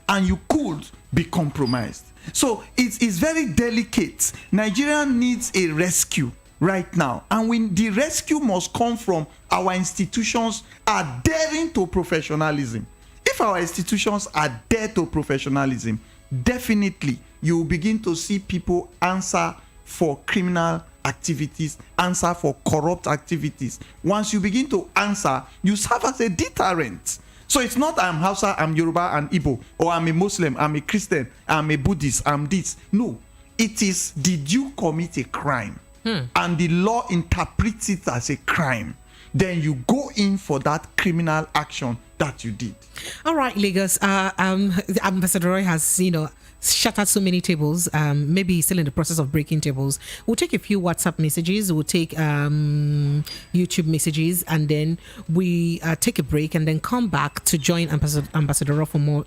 [SPEAKER 3] and you could be compromised. So it's very delicate. Nigeria needs a rescue right now, and the rescue must come from our institutions adhering to professionalism. If our institutions adhere to professionalism, definitely you will begin to see people answer for criminal activities, answer for corrupt activities. Once you begin to answer, you serve as a deterrent. So it's not I'm Hausa, I'm Yoruba, I'm Igbo, or I'm a Muslim, I'm a Christian, I'm a Buddhist, I'm this. No, it is, did you commit a crime? And the law interprets it as a crime. Then you go in for that criminal action that you did.
[SPEAKER 1] All right, Lagos. Ambassador Roy has, shattered so many tables. Maybe he's still in the process of breaking tables. We'll take a few WhatsApp messages. We'll take YouTube messages, and then we take a break and then come back to join Ambassador Roy for more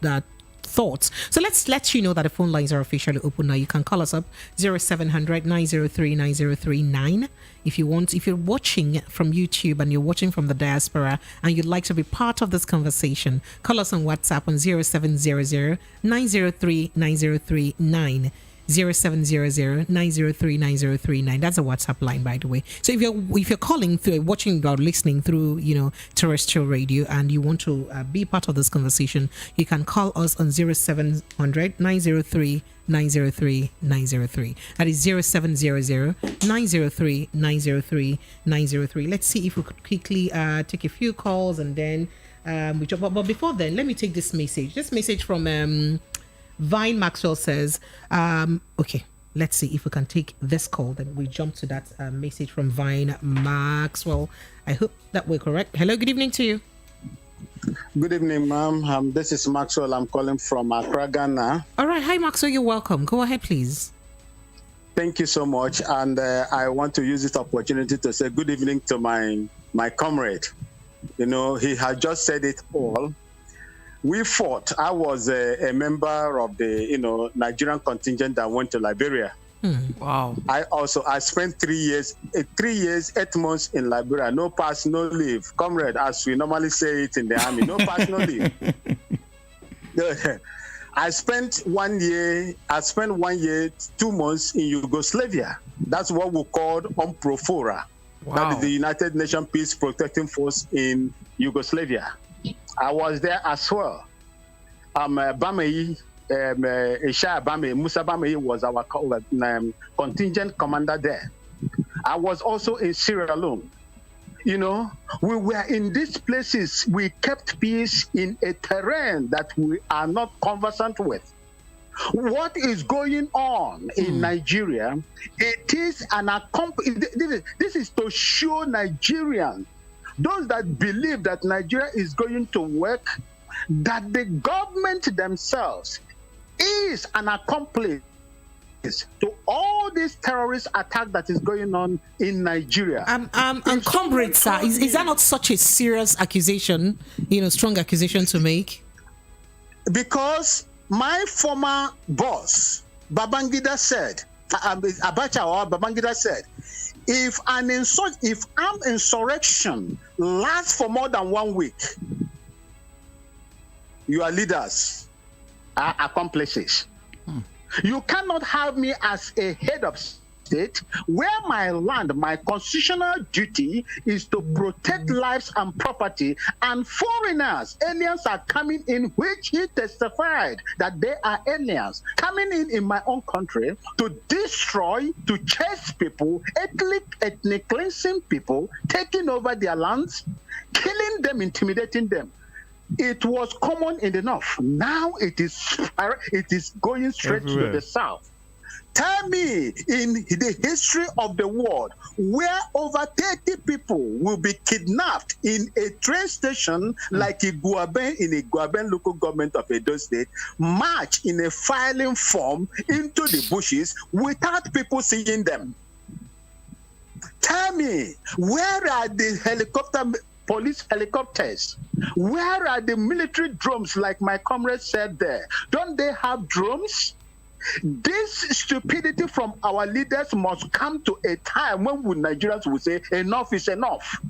[SPEAKER 1] thoughts. So let's let you know that the phone lines are officially open now. You can call us up 0700 903 9039 if you want. If you're watching from YouTube and you're watching from the diaspora and you'd like to be part of this conversation, call us on WhatsApp on 0700 903 9039. 0700 903 9039. That's a WhatsApp line, by the way. So if you're calling through, watching or listening through, terrestrial radio, and you want to be part of this conversation, you can call us on 0700 903 903 903. That is 0700 903 903 903. Let's see if we could quickly take a few calls and then but before then, let me take this message. This message from Vine Maxwell says, okay, let's see if we can take this call. Then we jump to that message from Vine Maxwell. I hope that we're correct. Hello, good evening to you.
[SPEAKER 7] Good evening, ma'am. This is Maxwell. I'm calling from Accra, Ghana.
[SPEAKER 1] All right. Hi, Maxwell. You're welcome. Go ahead, please.
[SPEAKER 7] Thank you so much. And I want to use this opportunity to say good evening to my comrade. You know, he had just said it all. We fought. I was a member of the, Nigerian contingent that went to Liberia.
[SPEAKER 2] Wow.
[SPEAKER 7] I spent 3 years, 8 months in Liberia. No pass, no leave. Comrade, as we normally say it in the army, no pass, no leave. I spent 1 year, 2 months in Yugoslavia. That's what we called UNPROFORA.
[SPEAKER 2] Wow.
[SPEAKER 7] That is the United Nations Peace Protecting Force in Yugoslavia. I was there as well. Bamei, Isha Bamei, Musa Bamei was our contingent commander there. I was also in Sierra Leone. You know, we were in these places. We kept peace in a terrain that we are not conversant with. What is going on in Nigeria? It is this is to show Nigerians, those that believe that Nigeria is going to work, that the government themselves is an accomplice to all this terrorist attack that is going on in Nigeria.
[SPEAKER 1] Comrade, sir, is that not such a serious accusation, strong accusation to make?
[SPEAKER 7] Because my former boss, Babangida said, Abacha or Babangida said, if armed insurrection lasts for more than 1 week, your leaders are accomplices. You cannot have me as a head of state where my land, my constitutional duty is to protect lives and property, and foreigners, aliens are coming in, which he testified that they are aliens, coming in my own country to destroy, to chase people, ethnic cleansing people, taking over their lands, killing them, intimidating them. It was common in the north. Now it is going straight to the south. Tell me, in the history of the world, where over 30 people will be kidnapped in a train station like Iguaben, in Iguaben local government of Edo State, march in a filing form into the bushes without people seeing them? Tell me, where are the police helicopters? Where are the military drones, like my comrade said there? Don't they have drones? This stupidity from our leaders must come to a time when Nigerians will say enough is enough.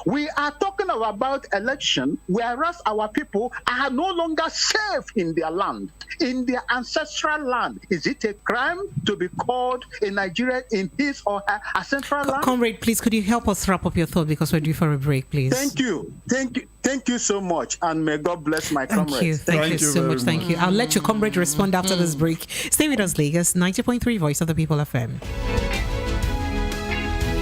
[SPEAKER 7] We are talking about election, whereas our people are no longer safe in their land, in their ancestral land. Is it a crime to be called a Nigerian in his or her ancestral land?
[SPEAKER 1] Comrade, please, could you help us wrap up your thought, because we're due for a break, please?
[SPEAKER 7] Thank you so much, and may God bless my comrades.
[SPEAKER 1] Thank you so much. Thank you. I'll let your comrade respond after this break. Stay with us, Lagos 90.3 Voice of the People FM.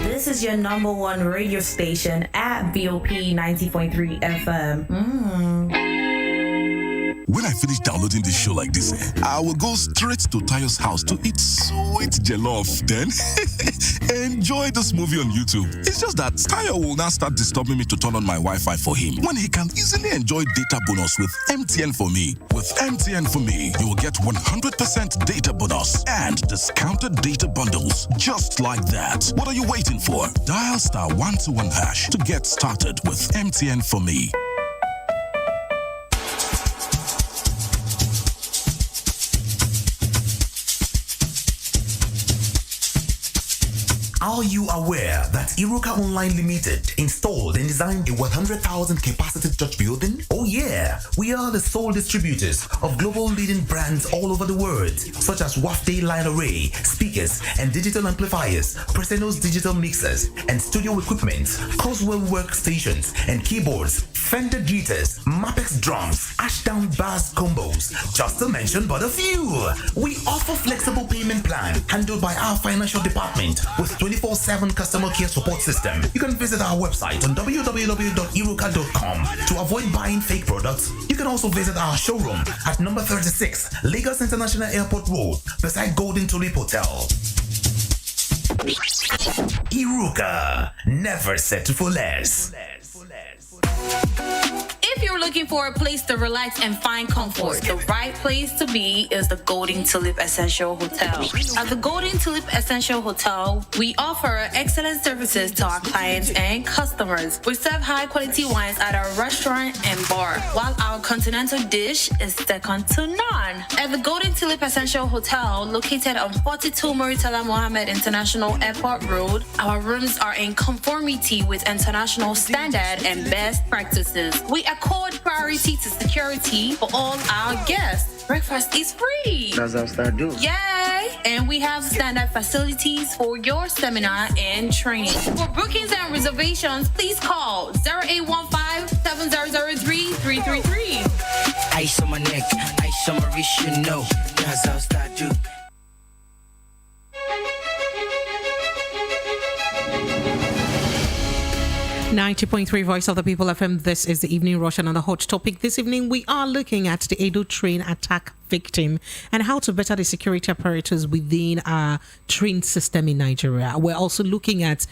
[SPEAKER 10] This is your number one radio station at VOP 90.3 FM.
[SPEAKER 5] When I finish downloading this show like this, I will go straight to Tayo's house to eat sweet jollof. Then enjoy this movie on YouTube. It's just that Tayo will now start disturbing me to turn on my Wi-Fi for him when he can easily enjoy data bonus with MTN for me. With MTN for me, you will get 100% data bonus and discounted data bundles just like that. What are you waiting for? Dial *121# to get started with MTN for me.
[SPEAKER 6] Are you aware that Iruka Online Limited installed and designed a 100,000 capacity church building? Oh yeah, we are the sole distributors of global leading brands all over the world, such as Wafday Line Array, speakers and digital amplifiers, Preseno's digital mixers and studio equipment, Coswell workstations and keyboards, Fender guitars, Mapex drums, Ashdown bass combos, just to mention but a few. We offer flexible payment plan handled by our financial department with 24/7 customer care support system. You can visit our website on www.iruka.com to avoid buying fake products. You can also visit our showroom at number 36 Lagos International Airport Road beside Golden Tulip Hotel. Iruka, never settle for less.
[SPEAKER 8] If you're looking for a place to relax and find comfort, the right place to be is the Golden Tulip Essential Hotel. At the Golden Tulip Essential Hotel, we offer excellent services to our clients and customers. We serve high quality wines at our restaurant and bar, while our continental dish is second to none. At the Golden Tulip Essential Hotel, located on 42 Muritala Mohammed International Airport Road, our rooms are in conformity with international standard and best practices. We accord priority to security for all our guests. Breakfast is free.
[SPEAKER 7] That's how I do.
[SPEAKER 8] Yay! And we have standard facilities for your seminar and training. For bookings and reservations, please call 0815-7003-333.
[SPEAKER 9] Ice on my neck, ice on my wrist, you know. That's how I do.
[SPEAKER 1] 90.3 Voice of the People FM. This is the Evening Rush, and on the hot topic this evening, we are looking at the Edo train attack victim and how to better the security apparatus within our train system in Nigeria. We're also looking at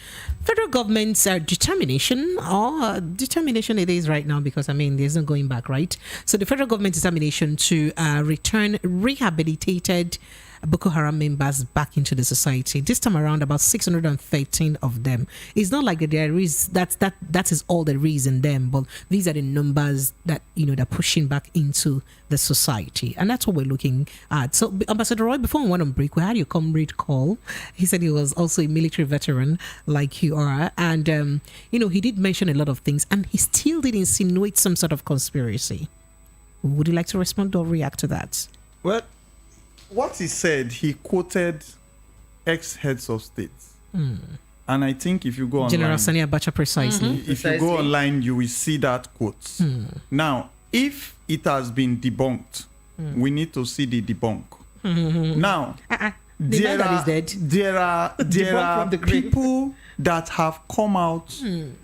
[SPEAKER 1] federal government's determination it is right now, because there's no going back, right? So the federal government's determination to return rehabilitated Boko Haram members back into the society. This time around, about 613 of them. It's not like there is that is all there is in them, but these are the numbers that they're pushing back into the society, and that's what we're looking at. So, Ambassador Roy, before we went on break, we had your comrade call. He said he was also a military veteran like you are, and he did mention a lot of things, and he still did insinuate some sort of conspiracy. Would you like to respond or react to that?
[SPEAKER 3] Well, what he said, he quoted ex-heads of states. And I think if you go online...
[SPEAKER 1] General Sani Abacha, precisely.
[SPEAKER 3] If you go online, you will see that quote. Now, if it has been debunked, we need to see the debunk. Now, there are people that have come out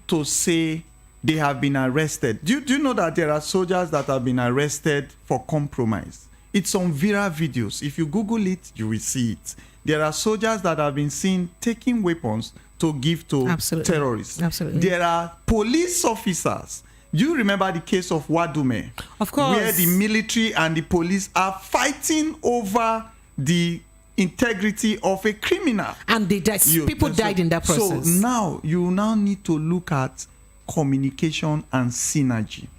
[SPEAKER 3] to say they have been arrested. Do you know that there are soldiers that have been arrested for compromise? It's on viral videos. If you Google it, you will see it. There are soldiers that have been seen taking weapons to give to terrorists.
[SPEAKER 1] Absolutely.
[SPEAKER 3] There are police officers. Do you remember the case of Wadume?
[SPEAKER 1] Of course.
[SPEAKER 3] Where the military and the police are fighting over the integrity of a criminal.
[SPEAKER 1] And people died in that process.
[SPEAKER 3] So now, you now need to look at communication and synergy.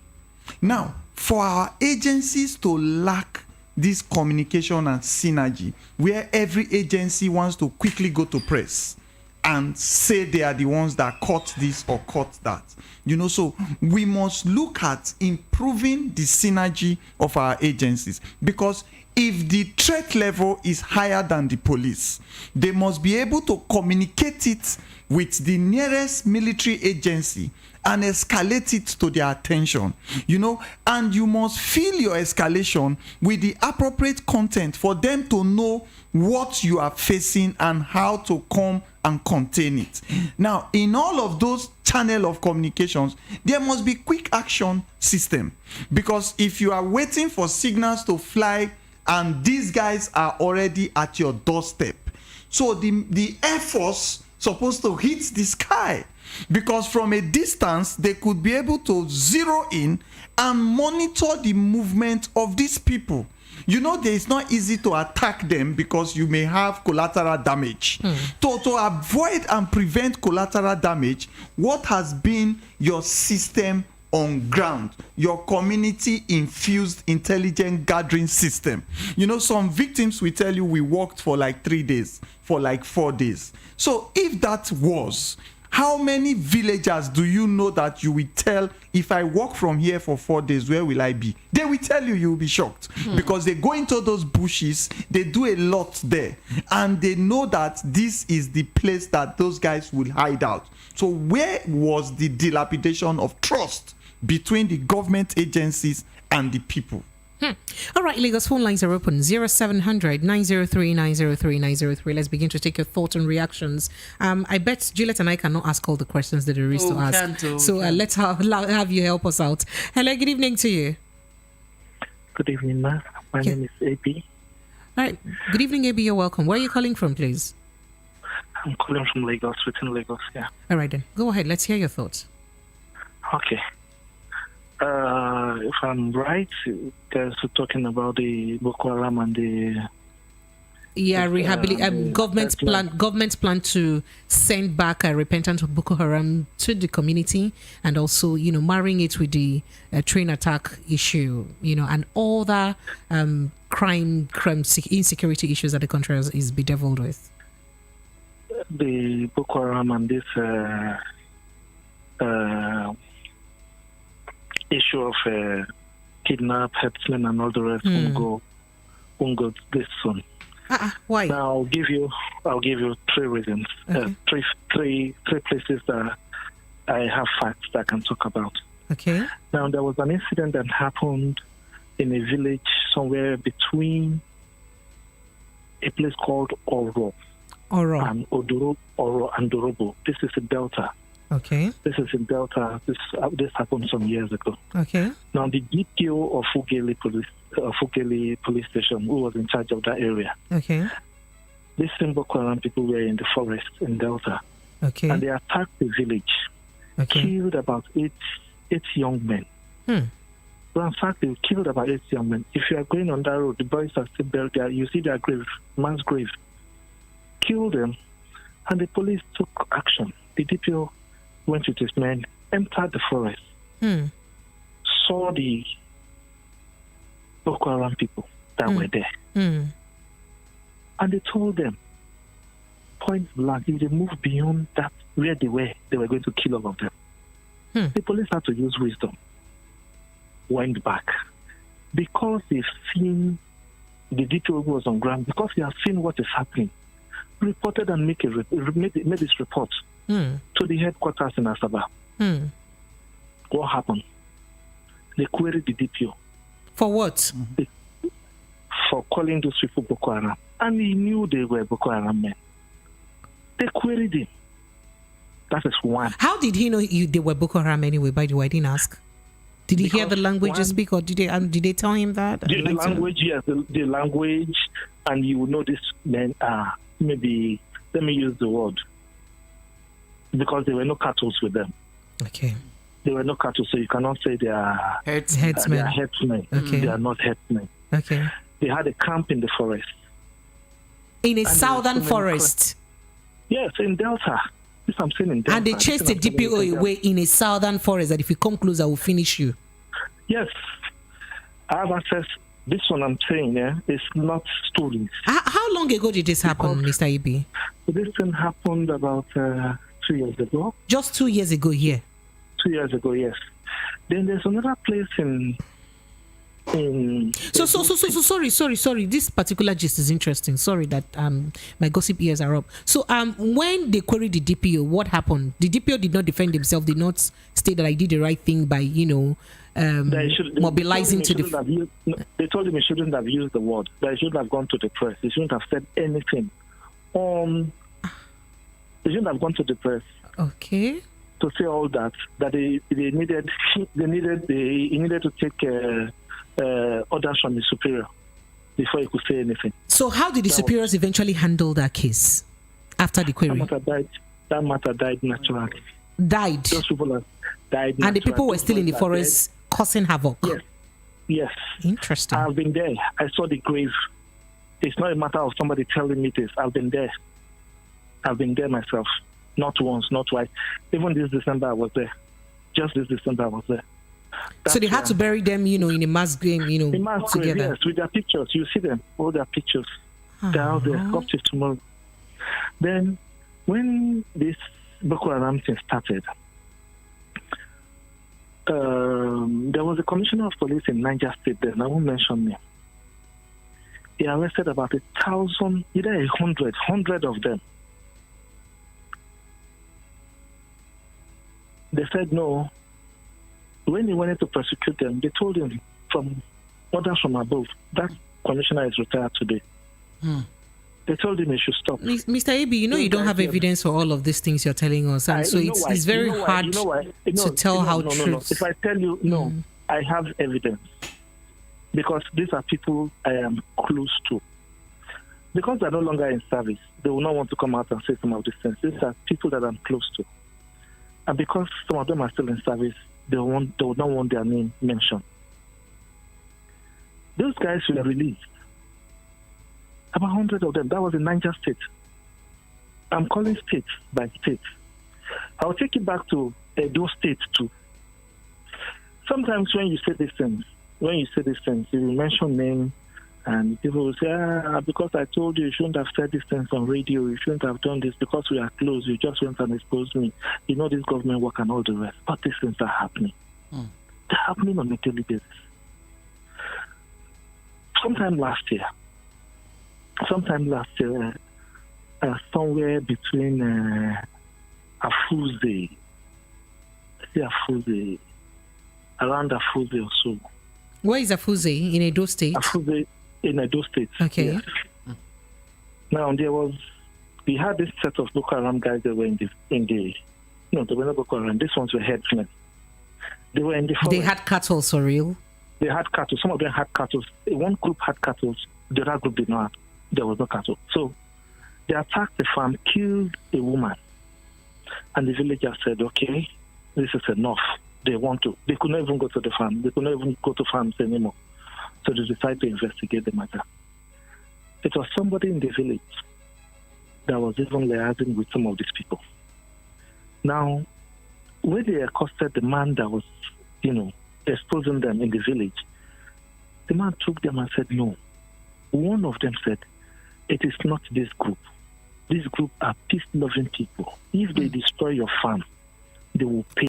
[SPEAKER 3] Now, for our agencies to lack this communication and synergy, where every agency wants to quickly go to press and say they are the ones that caught this or caught that, so we must look at improving the synergy of our agencies, because if the threat level is higher than the police, they must be able to communicate it with the nearest military agency and escalate it to their attention, and you must fill your escalation with the appropriate content for them to know what you are facing and how to come and contain it. Now, in all of those channel of communications, there must be quick action system, because if you are waiting for signals to fly and these guys are already at your doorstep, so the Air Force supposed to hit the sky, because from a distance they could be able to zero in and monitor the movement of these people. It's not easy to attack them because you may have collateral damage. To avoid and prevent collateral damage, what has been your system on ground, your community infused intelligent gathering system? Some victims will tell you we worked for like 3 days, for like 4 days. So if that was, how many villagers do you know that you will tell, if I walk from here for 4 days, where will I be? They will tell you, you will be shocked, because they go into those bushes, they do a lot there, and they know that this is the place that those guys will hide out. So where was the dilapidation of trust between the government agencies and the people?
[SPEAKER 1] All right, Lagos phone lines are open 0700 903 903 903. Let's begin to take your thoughts and reactions. I bet Juliet and I cannot ask all the questions that there is to
[SPEAKER 2] we
[SPEAKER 1] ask.
[SPEAKER 2] can't, we
[SPEAKER 1] So
[SPEAKER 2] can't.
[SPEAKER 1] let's have you help us out. Hello, good evening to you.
[SPEAKER 11] Good evening, ma'am. My name is AB.
[SPEAKER 1] All right, good evening, AB. You're welcome. Where are you calling from, please?
[SPEAKER 11] I'm calling from Lagos, within Lagos, yeah.
[SPEAKER 1] All right, then. Go ahead. Let's hear your thoughts.
[SPEAKER 11] Okay. If I'm right, guys are talking about the Boko Haram and the...
[SPEAKER 1] Yeah,
[SPEAKER 11] the
[SPEAKER 1] government's plan to send back a repentant Boko Haram to the community, and also marrying it with the train attack issue, and all the crime, insecurity issues that the country is bedeviled with.
[SPEAKER 11] The Boko Haram and this issue of kidnap, herdsmen, and all the rest won't go this soon.
[SPEAKER 1] Why?
[SPEAKER 11] Now I'll give you 3 reasons.
[SPEAKER 1] Okay.
[SPEAKER 11] Three places that I have facts that I can talk about.
[SPEAKER 1] Okay.
[SPEAKER 11] Now there was an incident that happened in a village somewhere between a place called Oro and Dorobo. This is in Delta.
[SPEAKER 1] Okay.
[SPEAKER 11] This is in Delta. This happened some years ago.
[SPEAKER 1] Okay.
[SPEAKER 11] Now the DPO of Fugeli police station, who was in charge of that area,
[SPEAKER 1] Okay.
[SPEAKER 11] these same Boko Haram people were in the forest in Delta,
[SPEAKER 1] Okay.
[SPEAKER 11] and they attacked the village,
[SPEAKER 1] Okay.
[SPEAKER 11] killed about eight young men. So in fact, they killed about 8 young men. If you are going on that road, the boys are still buried there. You see their grave, mass grave. Killed them, and the police took action. The DPO went with his men, entered the forest, saw the Boko Haram people that were there, and they told them, point blank, if they move beyond that where they were going to kill all of them. The police had to use wisdom. Went back because they've seen the DPO who was on ground, because they have seen what is happening, reported and made this report to the headquarters in Asaba. What happened? They queried the DPO.
[SPEAKER 1] For what?
[SPEAKER 11] For calling those people Boko Haram. And he knew they were Boko Haram men. They queried him. That is one.
[SPEAKER 1] How did he know they were Boko Haram anyway? By the way, I didn't ask. Did he hear the language you speak, or did they tell him that?
[SPEAKER 11] The language, yes, the language, and you will know this men are, maybe, let me use the word, because there were no cattle with them.
[SPEAKER 1] Okay.
[SPEAKER 11] There were no cattle, so you cannot say they are
[SPEAKER 1] headsmen.
[SPEAKER 11] They are headsmen.
[SPEAKER 1] Okay.
[SPEAKER 11] They are not headsmen.
[SPEAKER 1] Okay.
[SPEAKER 11] They had a camp in the forest.
[SPEAKER 1] In a southern forest?
[SPEAKER 11] Yes, in Delta. This I'm saying in Delta.
[SPEAKER 1] And they chased the DPO away in a southern forest that if you come close, I will finish you.
[SPEAKER 11] Yes. I have access. This one I'm saying, is not stories.
[SPEAKER 1] How long ago did this happen, Mr. Ibi?
[SPEAKER 11] This thing happened about 2 years ago.
[SPEAKER 1] Just 2 years ago here?
[SPEAKER 11] 2 years ago, yes. Then there's another place in
[SPEAKER 1] sorry. This particular gist is interesting. Sorry that my gossip ears are up. So when they queried the DPO, what happened? The DPO did not defend himself, did not state that I did the right thing by mobilizing to the.
[SPEAKER 11] They told him he shouldn't have used the word. That he shouldn't have gone to the press. He shouldn't have said anything. He shouldn't have gone to the press.
[SPEAKER 1] Okay.
[SPEAKER 11] To say all that he needed to take orders from the superior before he could say anything.
[SPEAKER 1] So how did the superiors eventually handle that case after the query?
[SPEAKER 11] That matter died naturally.
[SPEAKER 1] Died?
[SPEAKER 11] Those people have died naturally.
[SPEAKER 1] And the people were still in the forest causing havoc?
[SPEAKER 11] Yes.
[SPEAKER 1] Interesting.
[SPEAKER 11] I've been there. I saw the grave. It's not a matter of somebody telling me this. I've been there. I've been there myself. Not once, not twice. Even this December I was there. Just this December I was there.
[SPEAKER 1] So they had to bury them, in a mass grave,
[SPEAKER 11] in mass
[SPEAKER 1] together.
[SPEAKER 11] Grave, yes, with their pictures. You see them, all their pictures. They're out there, up to tomorrow. Then, when this Boko Haram thing started, there was a commissioner of police in Niger State then, I won't mention him. He arrested about 1,000, either 100 of them. They said no. When he wanted to prosecute them, they told him from orders from above. That commissioner is retired today. They told him he should stop.
[SPEAKER 1] Mr. AB, you don't have evidence for all of these things you're telling us, and so it's very hard to tell how true.
[SPEAKER 11] No. If I tell you, no, I have evidence because these are people I am close to. Because they're no longer in service, they will not want to come out and say some of these things. These are people that I'm close to, and because some of them are still in service, they will not want their name mentioned. Those guys were released. About 100 of them. That was in Niger State. I'm calling state by state. I'll take you back to Edo State too. Sometimes when you say these things, you mention name, and people will say, because I told you shouldn't have said these things on radio, you shouldn't have done this because we are close, you just went and exposed me. This government work and all the rest. But these things are happening. They're happening on a daily basis. Sometime last year, somewhere between Afuze, around Afuze or so.
[SPEAKER 1] Where is Afuze? In Edo State?
[SPEAKER 11] Afuze in Edo State.
[SPEAKER 1] Okay.
[SPEAKER 11] Yes. Now, we had this set of Boko Haram guys that were they were not Boko Haram. These ones were headsmen. They were in the forest.
[SPEAKER 1] They had cattle, so real?
[SPEAKER 11] They had cattle. Some of them had cattle. One group had cattle. The other group did not. There was no cattle. So they attacked the farm, killed a woman. And the villagers said, okay, this is enough. They could not even go to the farm. They could not even go to farms anymore. So they decided to investigate the matter. It was somebody in the village that was even liaising with some of these people. Now, when they accosted the man that was, exposing them in the village, the man took them and said, no. One of them said, it is not this group. This group are peace-loving people. If they destroy your farm, they will pay.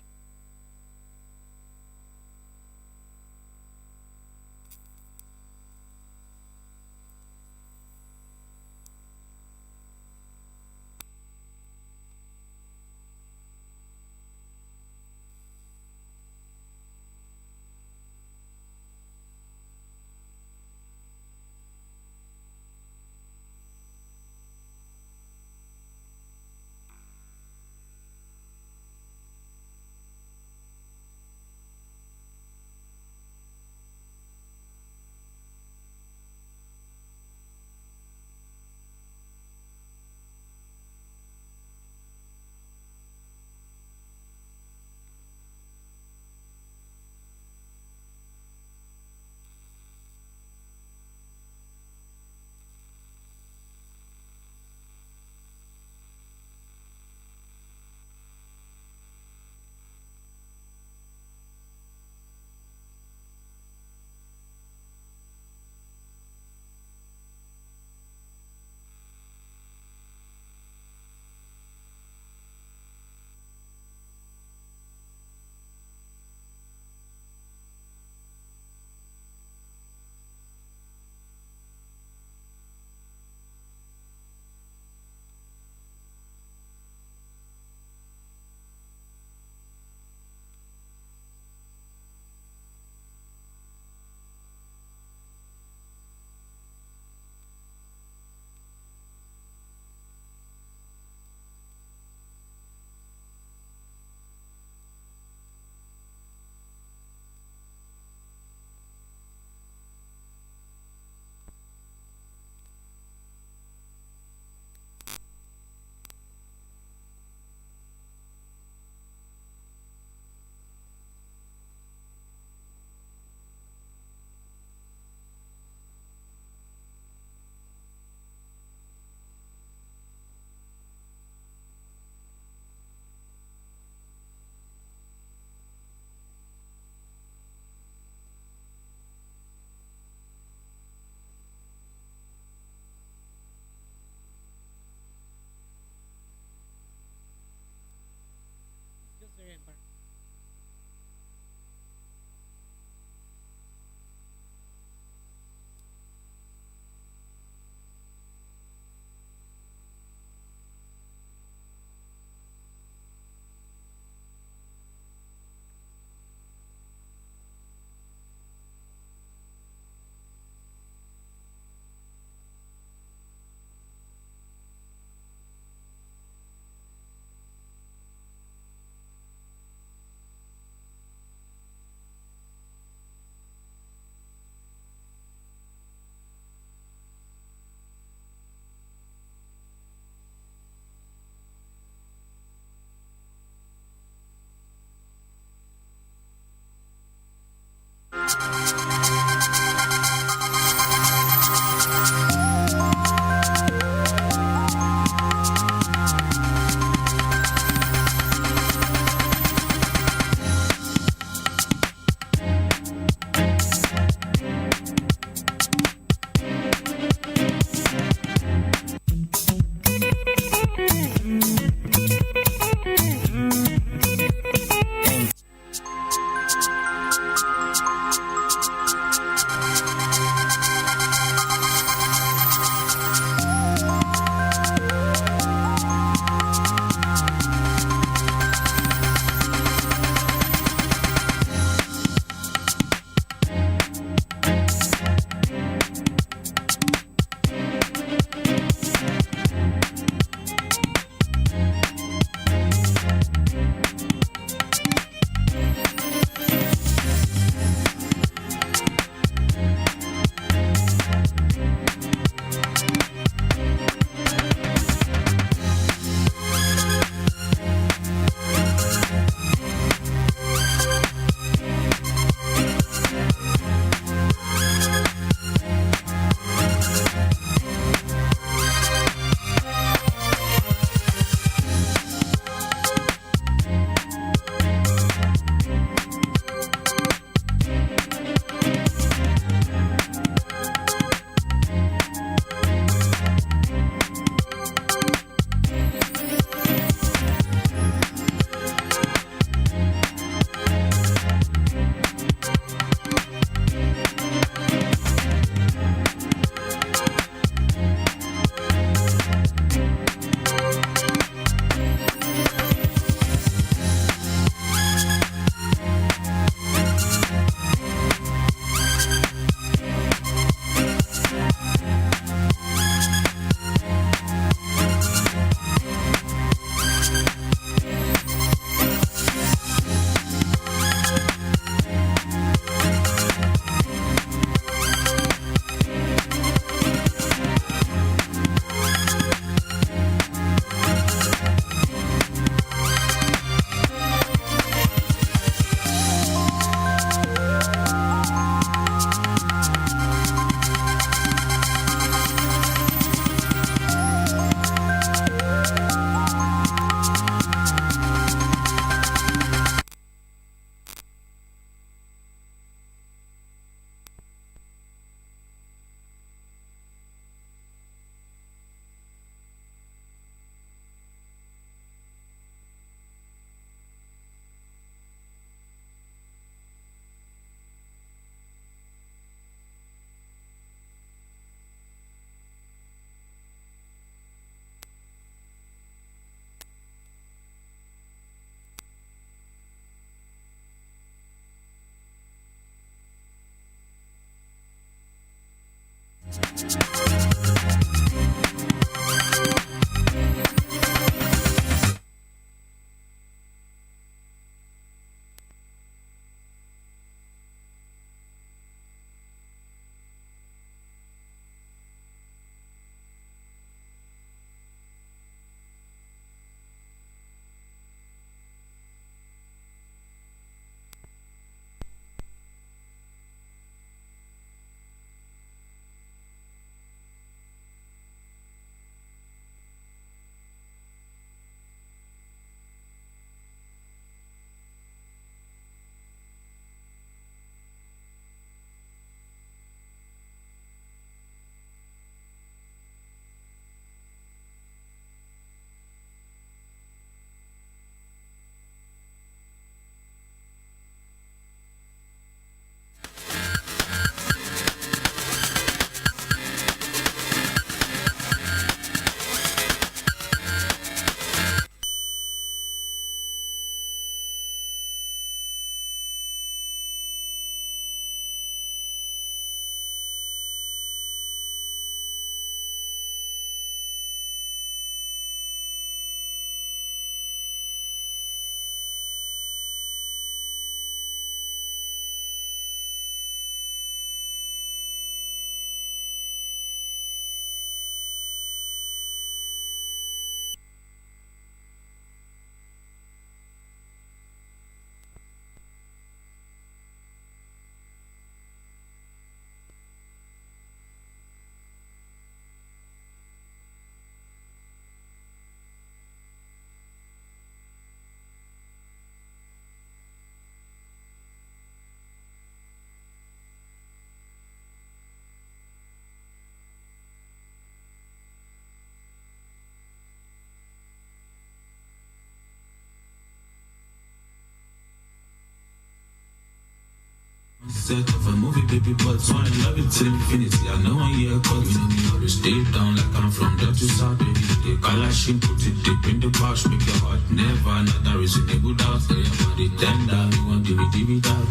[SPEAKER 12] Set of a movie, baby, but so I love it till infinity. I know I'm here, cause you know me always stay down like I'm from down to south, baby. The Kalash, put it deep in the pouch, make your heart never another reasonable doubt. Say your body tender, me want to give it out.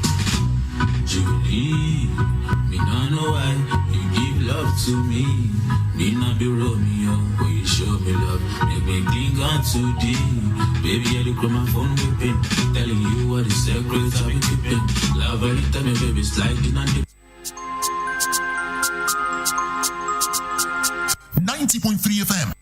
[SPEAKER 12] Julie, me not know why you give love to me. Need not be Romeo, but you show me love. Make me cling on too deep. Baby, I do my phone whipping, telling you what the secrets I've been keeping. Love every time, baby, sliding on the
[SPEAKER 13] 90.3 FM.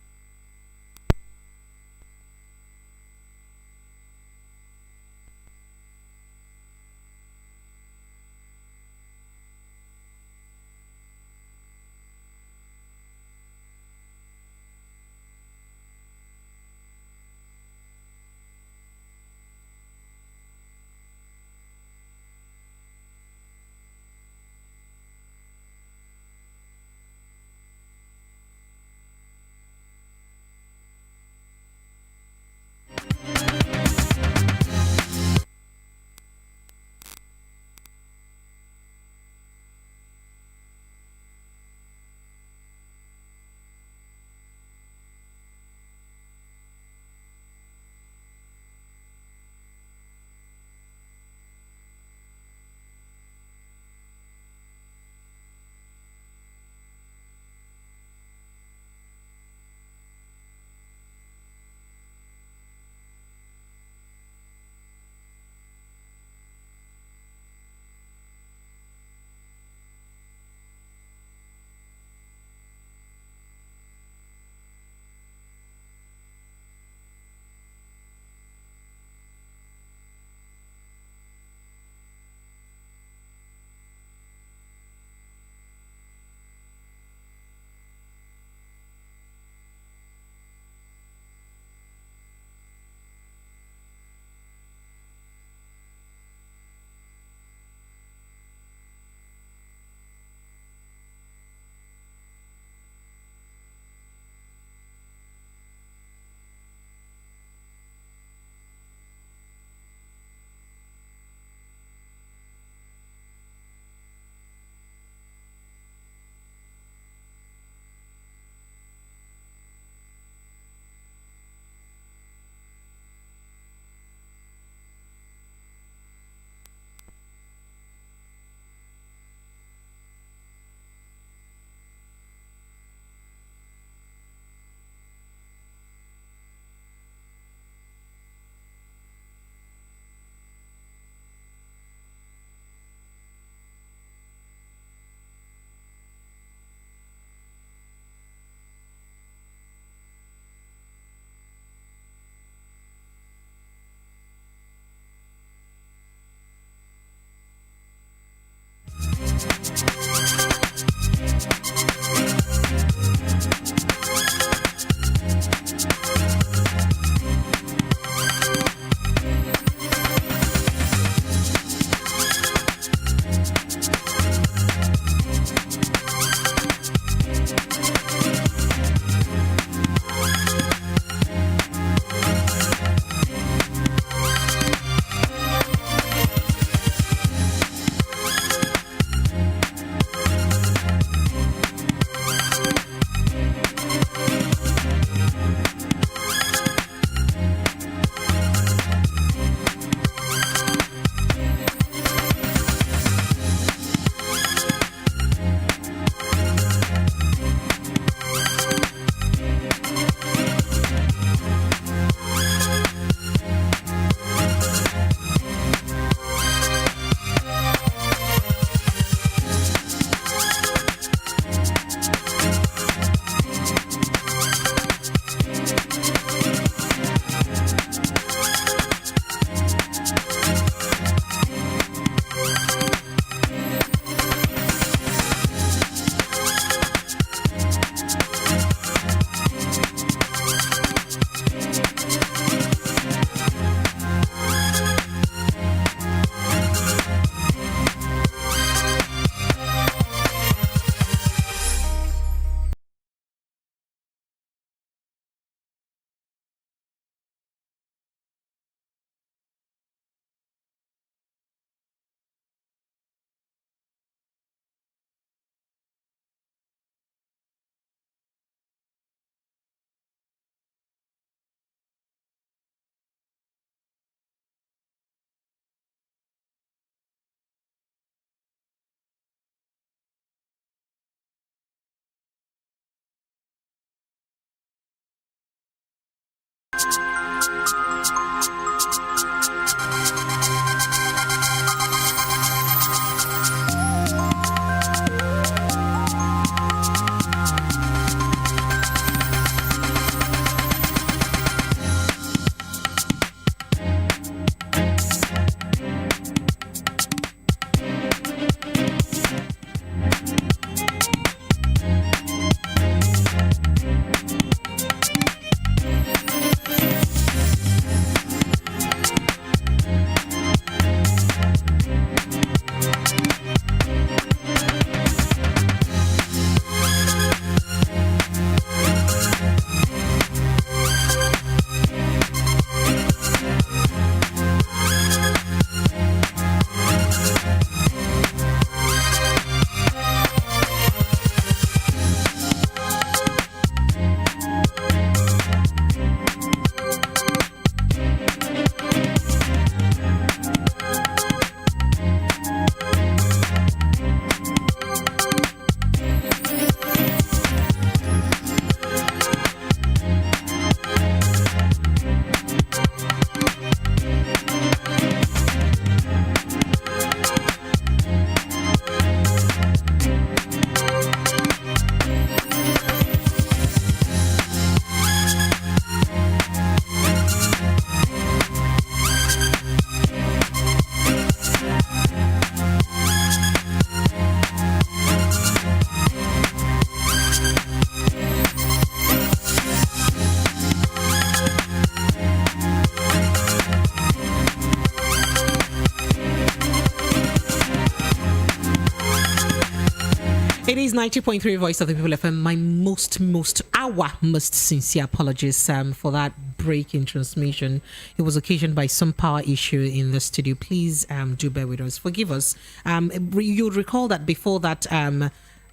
[SPEAKER 1] It is 90.3 Voice of the People FM. My most sincere apologies for that break in transmission. It was occasioned by some power issue in the studio. Please do bear with us. Forgive us. You'll recall that before that,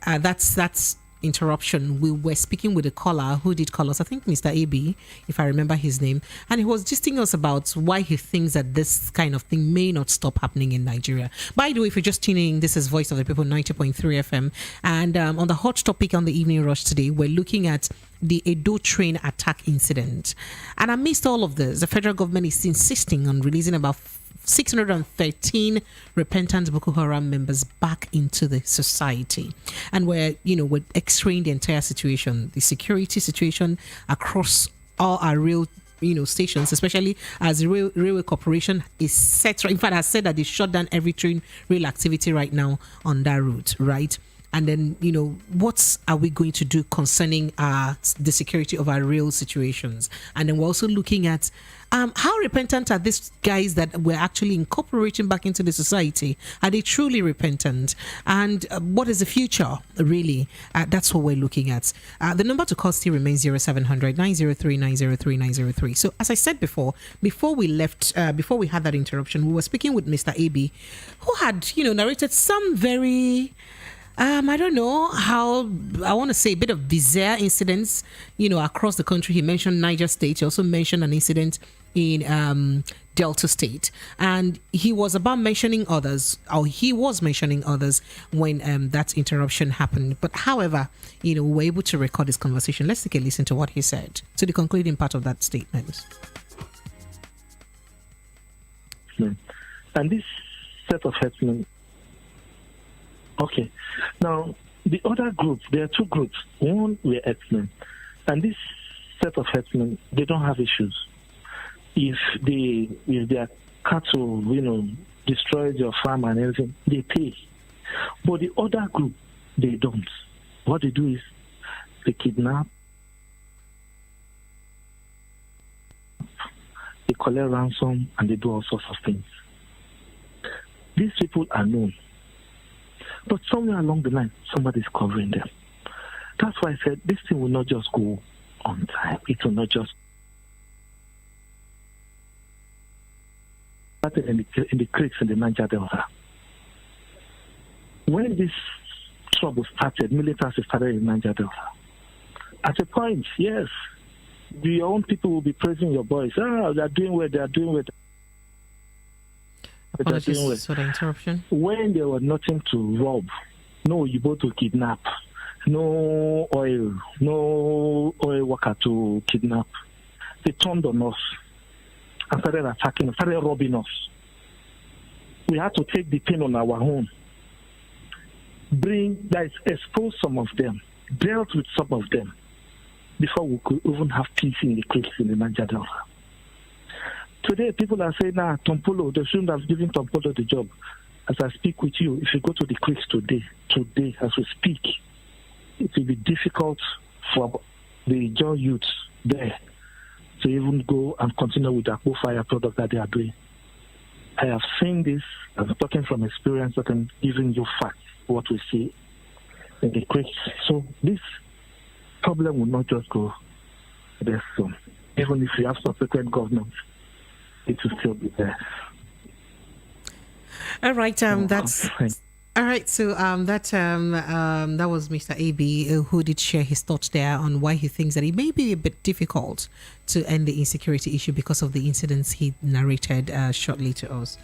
[SPEAKER 1] that's interruption, we were speaking with a caller who did call us, I think Mr. AB, if I remember his name, and he was just telling us about why he thinks that this kind of thing may not stop happening in Nigeria. By the way, if you're just tuning in, this is Voice of the People 90.3 FM, and on the hot topic on the evening rush today, we're looking at the Edo train attack incident. And amidst all of this, the federal government is insisting on releasing about 613 repentant Boko Haram members back into the society. And we're x-raying the entire situation, the security situation across all our rail stations, especially as the railway corporation is set, in fact, has said that they shut down every train rail activity right now on that route, right? And then, what are we going to do concerning the security of our rail situations? And then we're also looking at how repentant are these guys that we're actually incorporating back into the society? Are they truly repentant? And what is the future, really? That's what we're looking at. The number to call still remains 0700 903 903 903. So as I said before we left, before we had that interruption, we were speaking with Mr. AB, who had, narrated some very... I don't know how, I want to say a bit of bizarre incidents, across the country. He mentioned Niger State. He also mentioned an incident in Delta State. And he was mentioning others when that interruption happened. But however, we were able to record this conversation. Let's take a listen to what he said, to the concluding part of that statement.
[SPEAKER 11] And this set of herdsmen. Okay. Now, the other group, there are two groups. One were herdsmen. And this set of herdsmen, they don't have issues. If their cattle, destroy your farm and everything, they pay. But the other group, they don't. What they do is they kidnap, they collect ransom, and they do all sorts of things. These people are known. But somewhere along the line, somebody's covering them. That's why I said this thing will not just go on time. It will not just started in the creeks in the Niger Delta. When this trouble started, militancy started in Niger Delta. At a point, yes, your own people will be praising your boys. They are doing well, they are doing well.
[SPEAKER 1] Apologies for the interruption.
[SPEAKER 11] When there was nothing to rob, no Yibo to kidnap, no oil worker to kidnap, they turned on us. and started attacking us, started robbing us. We had to take the pain on our own. Expose some of them, dealt with some of them, before we could even have peace in the creeks in the Niger Delta. Today, people are saying, Tompolo, they shouldn't have given Tompolo the job. As I speak with you, if you go to the creeks today, as we speak, it will be difficult for the young youths there to even go and continue with the fire product that they are doing. I have seen this. I'm talking from experience. I'm giving you facts, what we see in the creeks. So this problem will not just go there soon. Even if you have subsequent governments, it will still be there.
[SPEAKER 1] All right, that's all right. So that was Mr. AB who did share his thoughts there on why he thinks that it may be a bit difficult to end the insecurity issue because of the incidents he narrated shortly to us.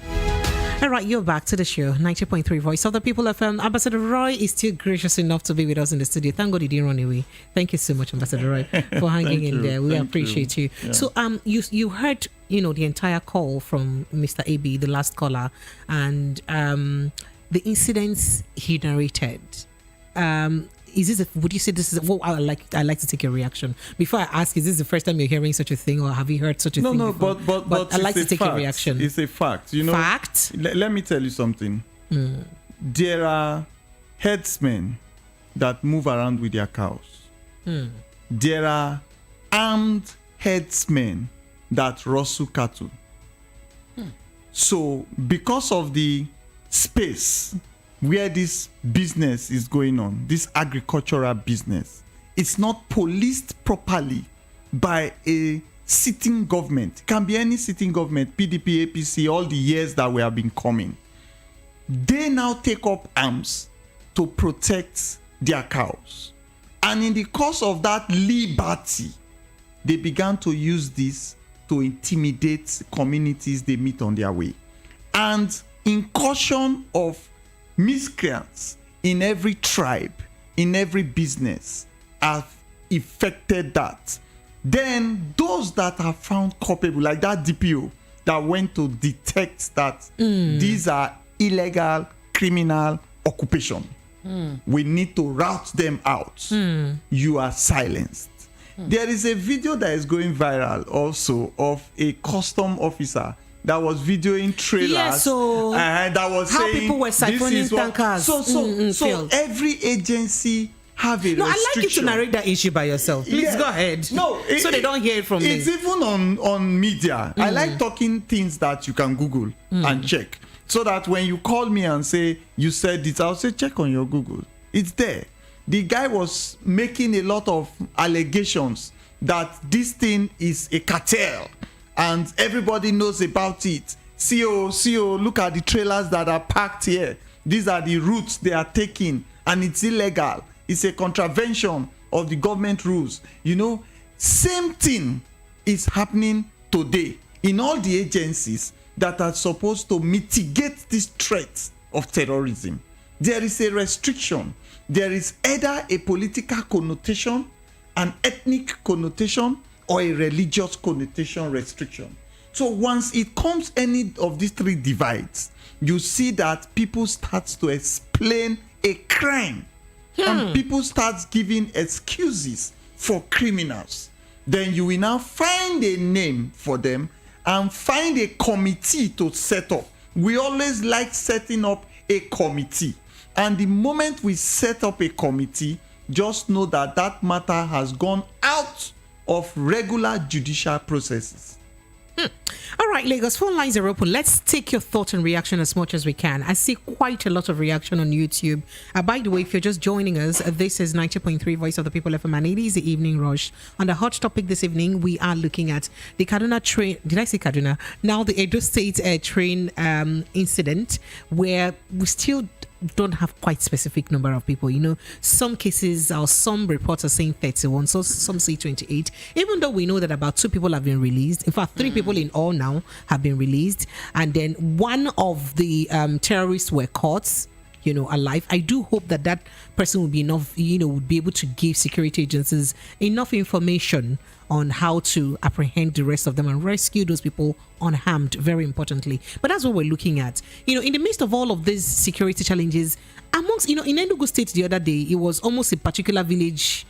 [SPEAKER 1] All right, you're back to the show, 90.3 Voice of the People FM. Ambassador Roy is still gracious enough to be with us in the studio. Thank God he didn't run away. Thank you so much, Ambassador Roy, for hanging in there. We appreciate you.
[SPEAKER 3] Yeah.
[SPEAKER 1] So you heard the entire call from Mr. AB, the last caller, and the incidents he narrated. Would you say this is I'd like to take your reaction before I ask, is this the first time you're hearing such a thing, or have you heard such a thing before? But I'd like to take your reaction.
[SPEAKER 3] It's a fact.
[SPEAKER 1] Fact?
[SPEAKER 3] Let me tell you something. There are herdsmen that move around with their cows. There are armed herdsmen that rustle cattle. So because of the space where this business is going on, this agricultural business, it's not policed properly by a sitting government. It can be any sitting government, PDP, APC, all the years that we have been coming. They now take up arms to protect their cows. And in the course of that liberty, they began to use this to intimidate communities they meet on their way. And incursion of miscreants in every tribe, in every business, have affected that. Then those that are found culpable, like that DPO that went to detect that these are illegal criminal occupation, we need to rout them out. You are silenced. There is a video that is going viral also of a custom officer that was videoing trailers.
[SPEAKER 1] Yeah, so
[SPEAKER 3] that was
[SPEAKER 1] how
[SPEAKER 3] saying
[SPEAKER 1] people were siphoning tankers.
[SPEAKER 3] So every agency have a restriction.
[SPEAKER 1] I'd like you to narrate that issue by yourself. Please go ahead.
[SPEAKER 3] No,
[SPEAKER 1] so they don't hear it from me.
[SPEAKER 3] It's even on media. I like talking things that you can Google and check, so that when you call me and say you said it, I'll say check on your Google. It's there. The guy was making a lot of allegations that this thing is a cartel and everybody knows about it. CO, look at the trailers that are parked here. These are the routes they are taking, and it's illegal. It's a contravention of the government rules. Same thing is happening today in all the agencies that are supposed to mitigate these threats of terrorism. There is a restriction. There is either a political connotation, an ethnic connotation, or a religious connotation restriction. So once it comes any of these three divides, you see that people start to explain a crime and people start giving excuses for criminals. Then you will now find a name for them and find a committee to set up. We always like setting up a committee. And the moment we set up a committee, just know that that matter has gone out of regular judicial processes.
[SPEAKER 1] All right, Lagos, phone lines are open. Let's take your thought and reaction as much as we can. I see quite a lot of reaction on YouTube. By the way, if you're just joining us, this is 90.3 Voice of the People FM, and it is the Evening Rush. On the hot topic this evening, we are looking at the Kaduna train. Did I say Kaduna? Now the Edo State train incident, where we still don't have quite specific number of people. Some cases or some reports are saying 31, so some say 28, even though we know that about 2 people have been released. In fact, 3 people in all now have been released, and then one of the terrorists were caught alive. I do hope that that person will be enough, would be able to give security agencies enough information on how to apprehend the rest of them and rescue those people unharmed, very importantly. But that's what we're looking at. In the midst of all of these security challenges, amongst, in Enugu State the other day, it was almost a particular village,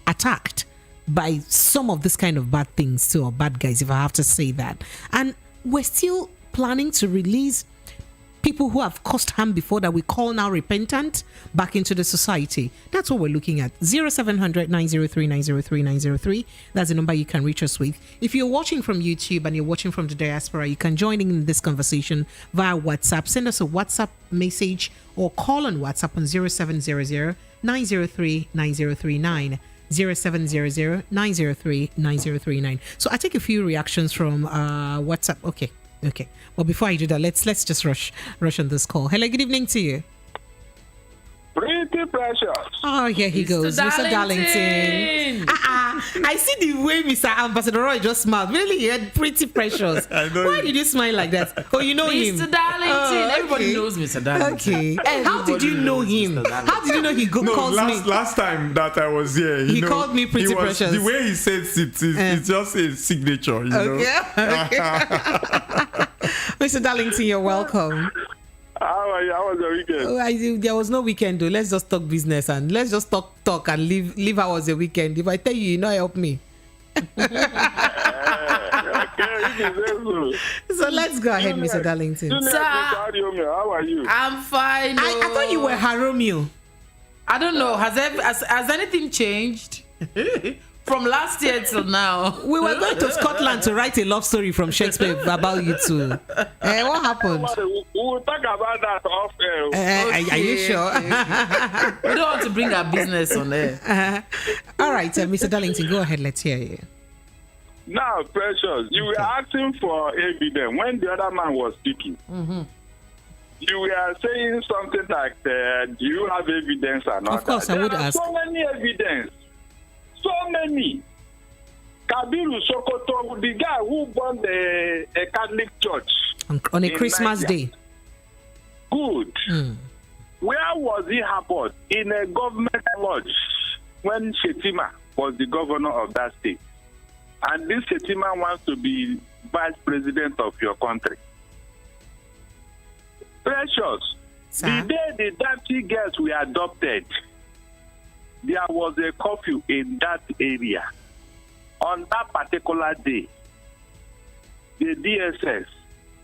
[SPEAKER 1] attacked by some of this kind of bad things too, or bad guys, if I have to say that. And we're still planning to release people who have caused harm before that we call now repentant back into the society. That's what we're looking at. 0700 903 903 903. That's the number you can reach us with. If you're watching from YouTube and you're watching from the diaspora, you can join in this conversation via WhatsApp. Send us a WhatsApp message or call on WhatsApp on 0700 903 9039. 0700 903 9039. So I take a few reactions from WhatsApp. Okay. Well, before I do that, let's just rush on this call. Hello, good evening to you.
[SPEAKER 14] Pretty precious.
[SPEAKER 1] Oh, here he goes, Mr. Darlington. I see the way Mr. Ambassador Roy just smiled. Really, he had pretty precious. Why did you smile like that? Oh, you know him,
[SPEAKER 2] Mr. Darlington. Everybody knows Mr. Darlington.
[SPEAKER 1] Okay. How did you know him? How did you know he calls me?
[SPEAKER 3] Last time that I was here,
[SPEAKER 1] he called me pretty precious.
[SPEAKER 3] The way he says it's just a signature,
[SPEAKER 1] Okay. Mr. Darlington, you're welcome.
[SPEAKER 14] How are you? How was your weekend?
[SPEAKER 1] There was no weekend, though. Let's just talk business and let's just talk and leave how was the weekend. If I tell you, help me. So let's go ahead, Mr. Darlington.
[SPEAKER 14] Sir, how are you?
[SPEAKER 2] I'm fine.
[SPEAKER 1] I thought you were Haram.
[SPEAKER 2] I don't know. Has anything changed? From last year till now.
[SPEAKER 1] We were going to Scotland to write a love story from Shakespeare about you two. What happened?
[SPEAKER 14] We'll talk about that off air.
[SPEAKER 1] Are you sure?
[SPEAKER 2] We don't want to bring our business on there.
[SPEAKER 1] All right, Mr. Darlington, go ahead. Let's hear you.
[SPEAKER 14] Now, Precious, you were asking for evidence when the other man was speaking.
[SPEAKER 1] Mm-hmm.
[SPEAKER 14] You were saying something like, do you have evidence or not?
[SPEAKER 1] Of course, I would ask.
[SPEAKER 14] So many evidence. So many. Kabiru Sokoto, the guy who burned a Catholic church
[SPEAKER 1] on a Christmas day.
[SPEAKER 14] Good. Where was it happened? In a government lodge when Shetima was the governor of that state. And this Shetima wants to be vice president of your country. Precious, the day the dirty girls were adopted, there was a curfew in that area. On that particular day, the DSS,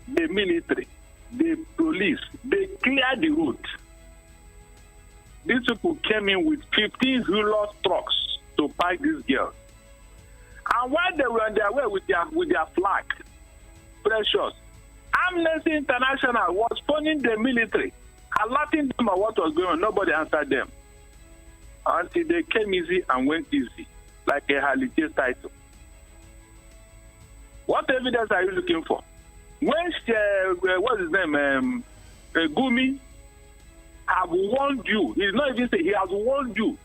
[SPEAKER 14] the military, the police, they cleared the road. These people came in with 15 Hilux trucks to park these girls. And while they were on their way with their flag, Precious, Amnesty International was phoning the military, alerting them on what was going on. Nobody answered them. Until they came easy and went easy, like a Harley Chase title. What evidence are you looking for? When, what's his name, Gumi, have warned you, he's not even saying, he has warned you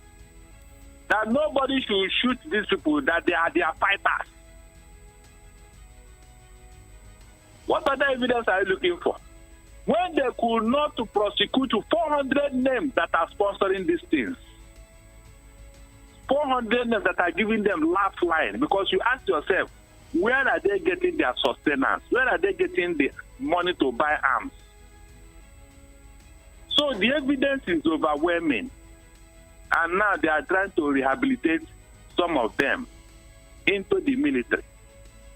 [SPEAKER 14] that nobody should shoot these people, that they are fighters. What other evidence are you looking for? When they could not prosecute 400 names that are sponsoring these things, 400 names that are giving them lifeline, because you ask yourself, where are they getting their sustenance? Where are they getting the money to buy arms? So the evidence is overwhelming. And now they are trying to rehabilitate some of them into the military,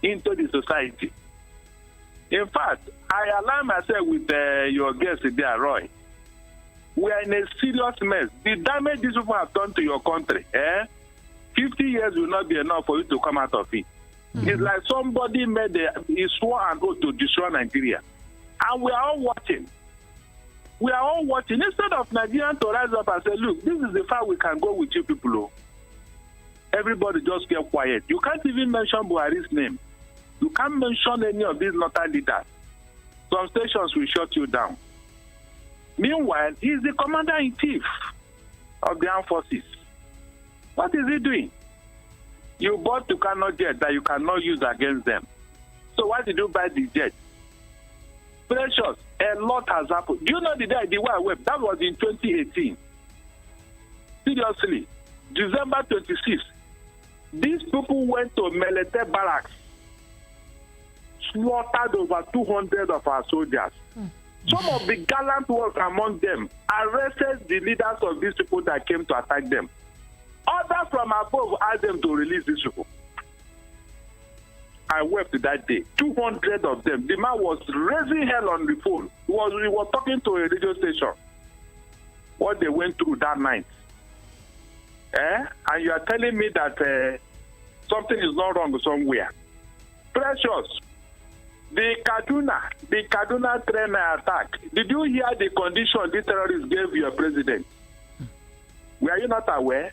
[SPEAKER 14] into the society. In fact, I align myself with your guest there, Roy. We are in a serious mess. The damage these people have done to your country, 50 years will not be enough for you to come out of it. Mm-hmm. It's like somebody he swore an oath to destroy Nigeria. And we are all watching. We are all watching. Instead of Nigerians to rise up and say, look, this is the far we can go with you people. Everybody just get quiet. You can't even mention Buhari's name. You can't mention any of these northern leaders. Some stations will shut you down. Meanwhile, he's the commander-in-chief of the armed forces. What is he doing? You bought Tucano jet that you cannot use against them. So why did you buy the jet? Precious, a lot has happened. Do you know the day I wept? That was in 2018. Seriously, December 26th. These people went to Melete Barracks, slaughtered over 200 of our soldiers. Some of the gallant ones among them arrested the leaders of these people that came to attack them. Others from above asked them to release these people. I wept that day. 200 of them. The man was raising hell on the phone. He was talking to a radio station. What they went through that night. And you are telling me that something is not wrong somewhere. Precious. The Kaduna train attack. Did you hear the condition the terrorists gave your president? Were you not aware?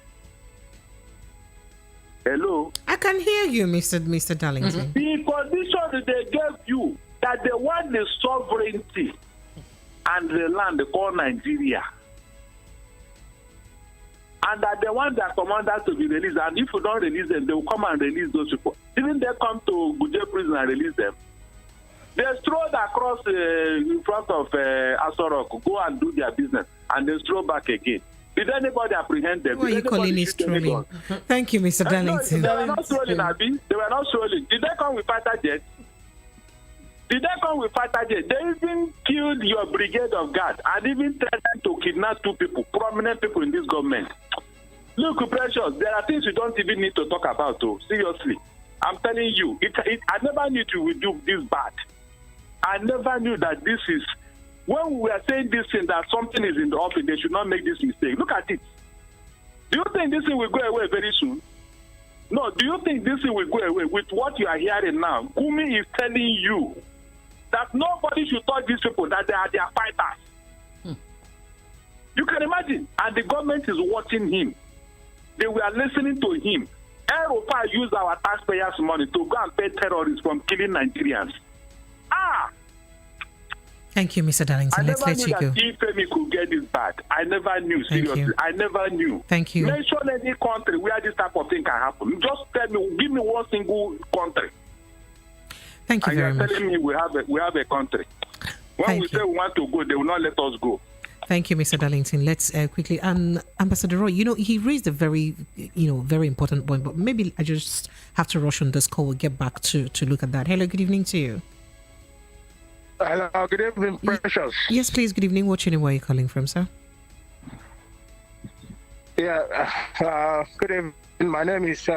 [SPEAKER 14] Hello?
[SPEAKER 1] I can hear you, Mr. Darlington.
[SPEAKER 14] The condition they gave you, that they want the sovereignty and the land called Nigeria. And that they want their commanders to be released. And if you don't release them, they will come and release those people. Didn't they come to Guje prison and release them? They strolled across in front of Asorok, go and do their business, and then stroll back again. Did anybody apprehend them?
[SPEAKER 1] Why are you calling it strolling? Thank you, Mr. Darlington.
[SPEAKER 14] They were not strolling, Abi. They were not strolling. Did they come with fighter jets? Did they come with fighter jets? They even killed your brigade of guards and even threatened to kidnap 2 people, prominent people in this government. Look, Precious, there are things you don't even need to talk about, though. Seriously. I'm telling you, I never knew you would do this bad. I never knew that this is... When we are saying this thing, that something is in the offing, they should not make this mistake. Look at it. Do you think this thing will go away very soon? No, do you think this thing will go away with what you are hearing now? Kumi is telling you that nobody should touch these people, that they are their fighters. You can imagine. And the government is watching him. They were listening to him. Europa used our taxpayers' money to go and pay terrorists from killing Nigerians.
[SPEAKER 1] Thank you, Mr. Darlington. Let's let you go.
[SPEAKER 14] I never knew that Ifemi could get this bad. I never knew, seriously. I never knew.
[SPEAKER 1] Thank you.
[SPEAKER 14] Mention any country where this type of thing can happen. Just tell me, give me one single country.
[SPEAKER 1] Thank you very much.
[SPEAKER 14] You're telling me we have a country. When we say we want to go, they will not let us go.
[SPEAKER 1] Thank you, Mr. Darlington. Let's quickly, Ambassador Roy, he raised a very, very important point, but maybe I just have to rush on this call. We'll get back to look at that. Hello, good evening to you.
[SPEAKER 15] Hello, good evening, Precious.
[SPEAKER 1] Yes, please, good evening. What's your name? Where are you calling from, sir?
[SPEAKER 15] Yeah, good evening. My name is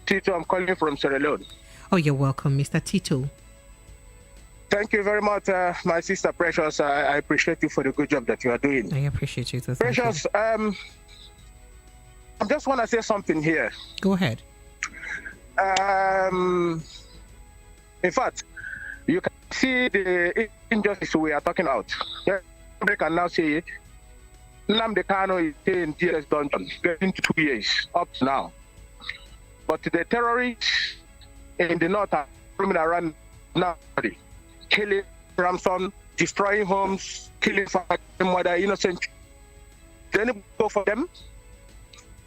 [SPEAKER 15] Tito. I'm calling from Sierra Leone.
[SPEAKER 1] Oh, you're welcome, Mr. Tito.
[SPEAKER 15] Thank you very much, my sister Precious. I appreciate you for the good job that you are doing.
[SPEAKER 1] I appreciate you too.
[SPEAKER 15] Precious, I just want to say something here.
[SPEAKER 1] Go ahead.
[SPEAKER 15] In fact, you can see the injustice we are talking about. Everybody can now see it. Nnamdi Kanu is in DSS dungeon, getting 2 years up to now. But the terrorists in the north are roaming around now, killing ransom, destroying homes, killing mother, innocent. Did anybody go for them?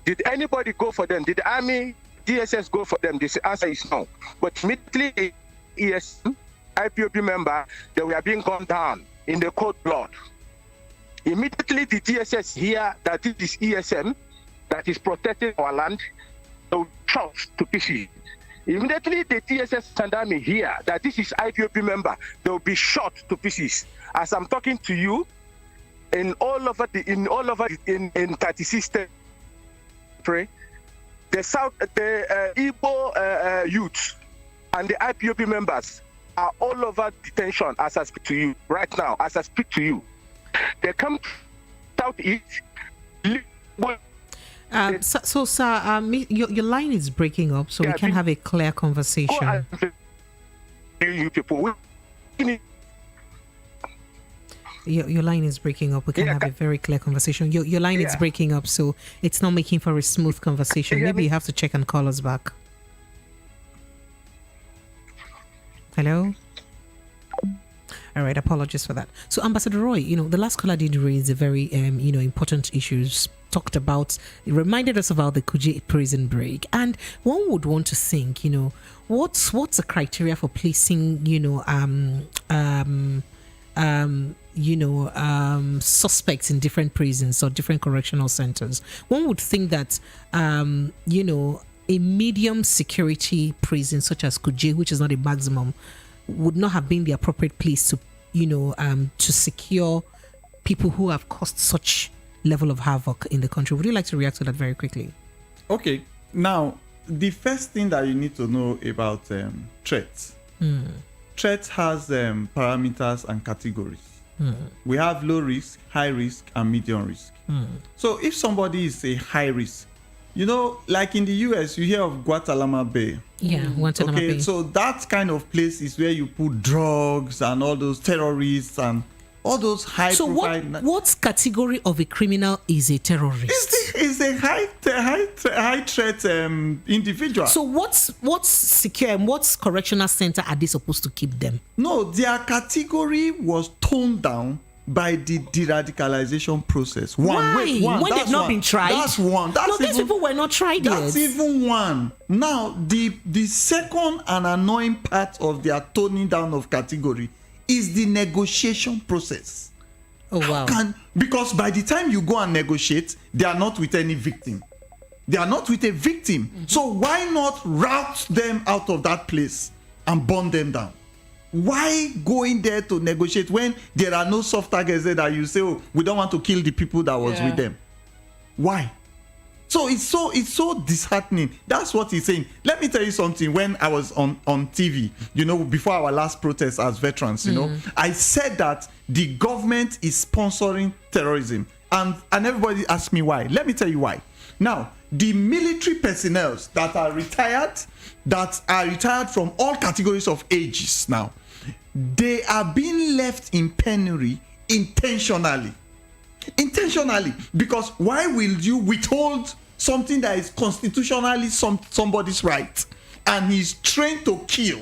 [SPEAKER 15] Did anybody go for them? Did the army, DSS go for them? The answer is no. But immediately, ESM, IPOB member, they were being gunned down in the cold blood. Immediately, the DSS hear that it is ESM that is protecting our land, they will shot to pieces. Immediately, the DSS and army hear that this is IPOB member, they will be shot to pieces. As I'm talking to you, in 36 states, the Igbo youth and the IPOB members are all over detention as I speak to you right now. As I speak to you, they come southeast.
[SPEAKER 1] Sir, your line is breaking up, so we can have a clear conversation.
[SPEAKER 15] You people,
[SPEAKER 1] your line is breaking up. We can have a very clear conversation. Your line is breaking up, so it's not making for a smooth conversation. Maybe you have to check and call us back. Hello? All right, apologies for that. So, Ambassador Roy, the last caller did raise a very, important issues, talked about, reminded us about the Kuje prison break. And one would want to think, what's the criteria for placing, suspects in different prisons or different correctional centers, one would think that, a medium security prison such as Kuje, which is not a maximum, would not have been the appropriate place to, to secure people who have caused such level of havoc in the country. Would you like to react to that very quickly?
[SPEAKER 3] Okay. Now, the first thing that you need to know about threats. Threats has parameters and categories. We have low risk, high risk, and medium risk. So if somebody is a high risk, like in the US, you hear of Guantanamo Bay.
[SPEAKER 1] Yeah, Guantanamo Bay.
[SPEAKER 3] So that kind of place is where you put drugs and all those terrorists and all those high profile.
[SPEAKER 1] So what category of a criminal is a terrorist?
[SPEAKER 3] Is a high threat individual.
[SPEAKER 1] So what's secure and what's correctional center are they supposed to keep them?
[SPEAKER 3] No, their category was toned down by the de-radicalization process.
[SPEAKER 1] Why? When they've not been tried?
[SPEAKER 3] That's one.
[SPEAKER 1] These people were not tried yet.
[SPEAKER 3] That's even one. Now, the second and annoying part of their toning down of category is the negotiation process.
[SPEAKER 1] Oh, wow.
[SPEAKER 3] Because by the time you go and negotiate, they are not with any victim. They are not with a victim. So why not rout them out of that place and burn them down? Why going there to negotiate when there are no soft targets there that you say, oh, we don't want to kill the people that was with them? Why? So it's so disheartening. That's what he's saying. Let me tell you something. When I was on TV, before our last protest as veterans, I said that the government is sponsoring terrorism, and everybody asked me why. Let me tell you why. Now, the military personnel that are retired from all categories of ages now, they are being left in penury intentionally, because why will you withhold something that is constitutionally somebody's right, and he's trained to kill?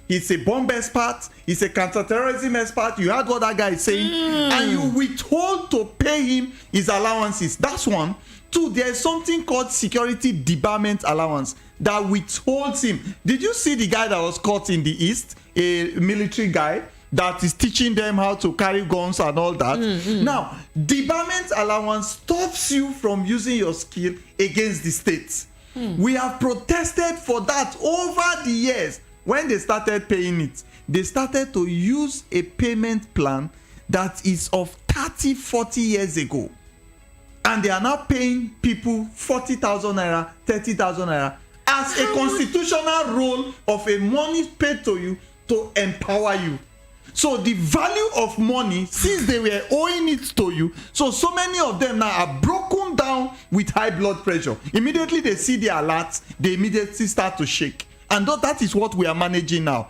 [SPEAKER 3] He's a bomb expert, he's a counterterrorism expert. You heard what that guy is saying, and you withhold to pay him his allowances. That's one. Two, there's something called security debarment allowance that withholds him. Did you see the guy that was caught in the East, a military guy that is teaching them how to carry guns and all that? Now, debarment allowance stops you from using your skill against the state. We have protested for that over the years. When they started paying it, they started to use a payment plan that is of 30-40 years ago. And they are now paying people 40,000 naira, 30,000 naira as a constitutional role of a money paid to you to empower you. So the value of money, since they were owing it to you, so many of them now are broken down with high blood pressure. Immediately they see the alerts, they immediately start to shake. And that is what we are managing now.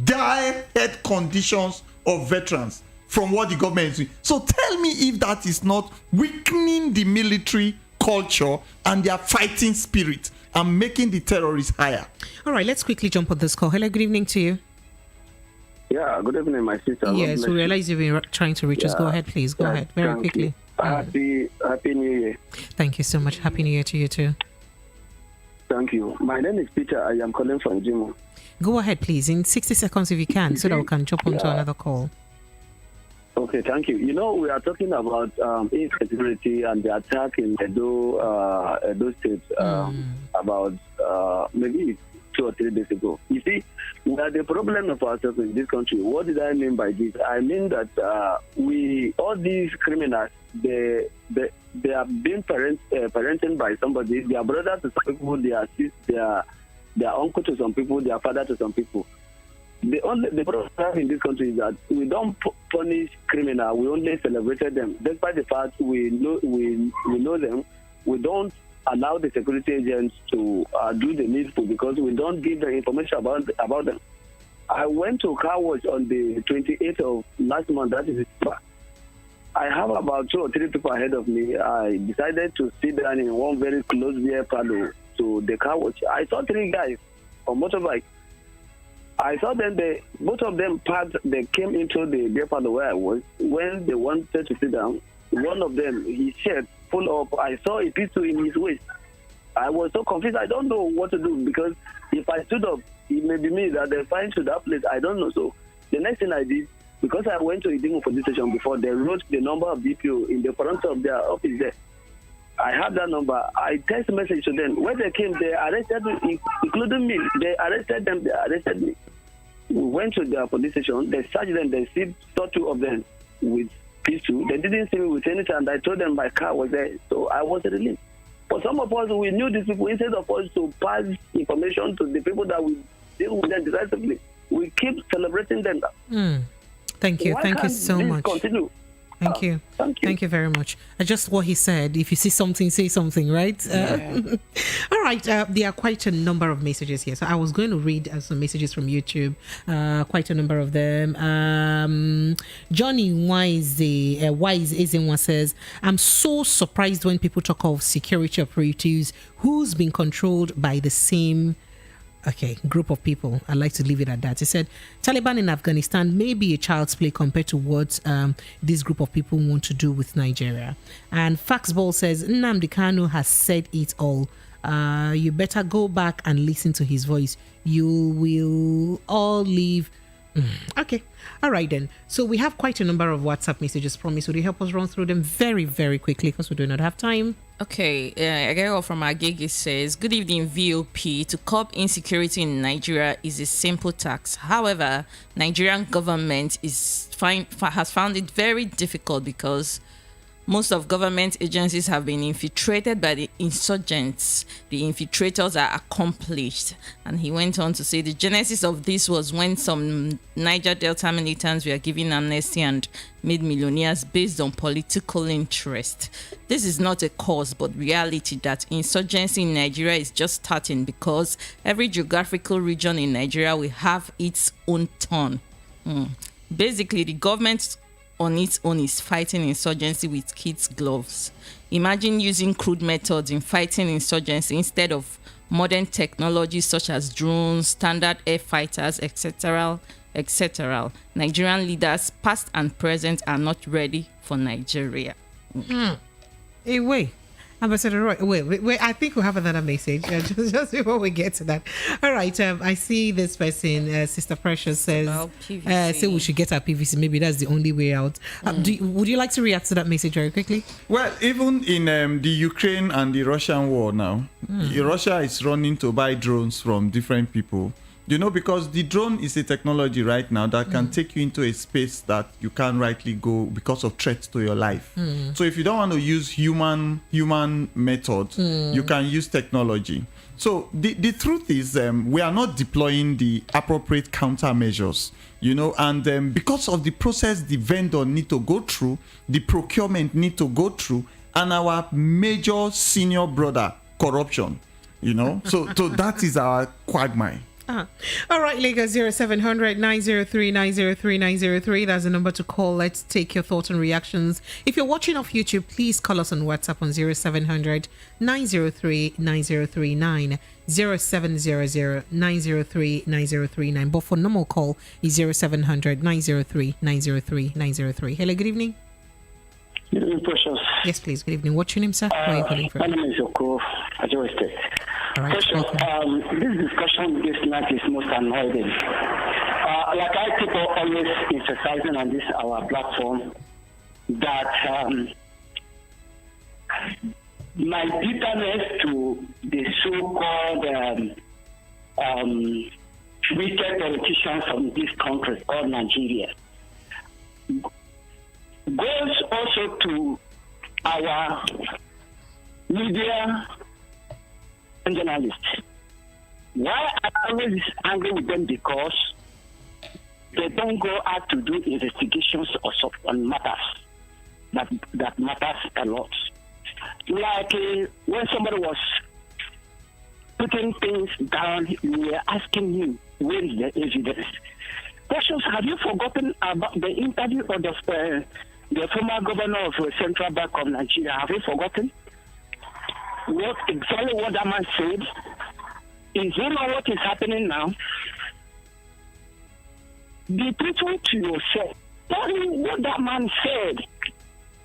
[SPEAKER 3] Dire health conditions of veterans from what the government is doing. So tell me if that is not weakening the military culture and their fighting spirit and making the terrorists higher.
[SPEAKER 1] All right, let's quickly jump on this call. Hello, good evening to you.
[SPEAKER 16] Yeah, good evening, my sister.
[SPEAKER 1] Yes, we realize you've been trying to reach us. Go ahead, please. Go ahead, very quickly.
[SPEAKER 16] Happy New Year.
[SPEAKER 1] Thank you so much. Happy New Year to you too.
[SPEAKER 16] Thank you. My name is Peter. I am calling from Jimo.
[SPEAKER 1] Go ahead, please, in 60 seconds if you can, so that we can jump onto another call.
[SPEAKER 16] Okay, thank you. We are talking about insecurity and the attack in Edo State about maybe 2 or 3 days ago. You see, we are the problem of ourselves in this country. What did I mean by this? I mean that all these criminals, they are being parented by somebody. Their brother to some people, their sister, their uncle to some people, their father to some people. The problem in this country is that we don't punish criminals. We only celebrate them. Despite the fact we know them, we don't allow the security agents to do the needful because we don't give the information about them. I went to car wash on the 28th of last month. That is December. I have about 2 or 3 people ahead of me. I decided to sit down in one very close beer parlor to the car wash. I saw 3 guys on motorbike. I saw them, both of them parked, they came into the beer parlor where I was. When they wanted to sit down, one of them, his shirt pulled up. I saw a pistol in his waist. I was so confused. I don't know what to do because if I stood up, it may be me that they find to that place. I don't know. So the next thing I did, Because I went to Idimu police station before, they wrote the number of DPO in the front of their office there. I have that number. I text message to them. When they came, they arrested me, including me. They arrested them. They arrested me. We went to their police station. They searched them. They saw 2 of them with pistol. They didn't see me with anything. And I told them my car was there. So I was released. For some of us, we knew these people. Instead of us to pass information to the people that we deal with them decisively, we keep celebrating them.
[SPEAKER 1] Thank you.
[SPEAKER 16] Why
[SPEAKER 1] Thank you
[SPEAKER 16] can't
[SPEAKER 1] so
[SPEAKER 16] this
[SPEAKER 1] much.
[SPEAKER 16] Continue?
[SPEAKER 1] Thank you. Thank you very much. Just what he said. If you see something, say something, right? All right. There are quite a number of messages here. So I was going to read some messages from YouTube. Quite a number of them. Johnny Wise Ezenwa says, I'm so surprised when people talk of security operatives who's been controlled by the same group of people. I'd like to leave it at that. He said, Taliban in Afghanistan may be a child's play compared to what this group of people want to do with Nigeria. And Faxball says, Nnamdi Kanu has said it all. You better go back and listen to his voice. You will all leave. Okay. All right then. So we have quite a number of WhatsApp messages. Promise, would you help us run through them very, very quickly because we do not have time?
[SPEAKER 17] Okay, a girl from Agege says, good evening, VOP. To curb insecurity in Nigeria is a simple task. However, Nigerian government has found it very difficult because most of government agencies have been infiltrated by the insurgents. The infiltrators are accomplished. And he went on to say the genesis of this was when some Niger Delta militants were given amnesty and made millionaires based on political interest. This is not a cause but reality that insurgency in Nigeria is just starting because every geographical region in Nigeria will have its own turn. Basically, the government on its own is fighting insurgency with kids' gloves. Imagine using crude methods in fighting insurgency instead of modern technologies such as drones, standard air fighters, etc., etc. Nigerian leaders, past and present, are not ready for Nigeria.
[SPEAKER 1] Hey, wait. Ambassador Roy, wait. I think we have another message just before we get to that. All right. I see this person, Sister Precious says, say we should get our PVC. Maybe that's the only way out. Would you like to react to that message very quickly?
[SPEAKER 3] Well, even in the Ukraine and the Russian war now, Russia is running to buy drones from different people. You know, because the drone is a technology right now that can take you into a space that you can't rightly go because of threats to your life. So if you don't want to use human methods, you can use technology. So the truth is we are not deploying the appropriate countermeasures, you know, and because of the process the vendor need to go through, the procurement need to go through, and our major senior brother, corruption, you know. So that is our quagmire.
[SPEAKER 1] All right, Lagos 0700 903 903 903. That's the number to call. Let's take your thoughts and reactions. If you're watching off YouTube, please call us on WhatsApp on 0700 903 9039 0700 903 9039. But for normal call is 0700 903 903 903. Hello, good evening.
[SPEAKER 18] Good evening, Precious.
[SPEAKER 1] Yes, please. Good evening. What's your name, sir? Where are you calling from?
[SPEAKER 18] My name is Boko.
[SPEAKER 1] All right,
[SPEAKER 18] this discussion this night is most annoying. Like I keep always emphasizing on this our platform that my bitterness to the so-called wicked politicians from this country called Nigeria goes also to our media and journalists. Why I'm always angry with them? Because they don't go out to do investigations on matters that matters a lot. Like when somebody was putting things down, we were asking him, where is the evidence? Questions, have you forgotten about the interview of the former governor of Central Bank of Nigeria? Have you forgotten? Exactly what that man said? Is you know what is happening now? Be truthful to yourself. Tell me what that man said.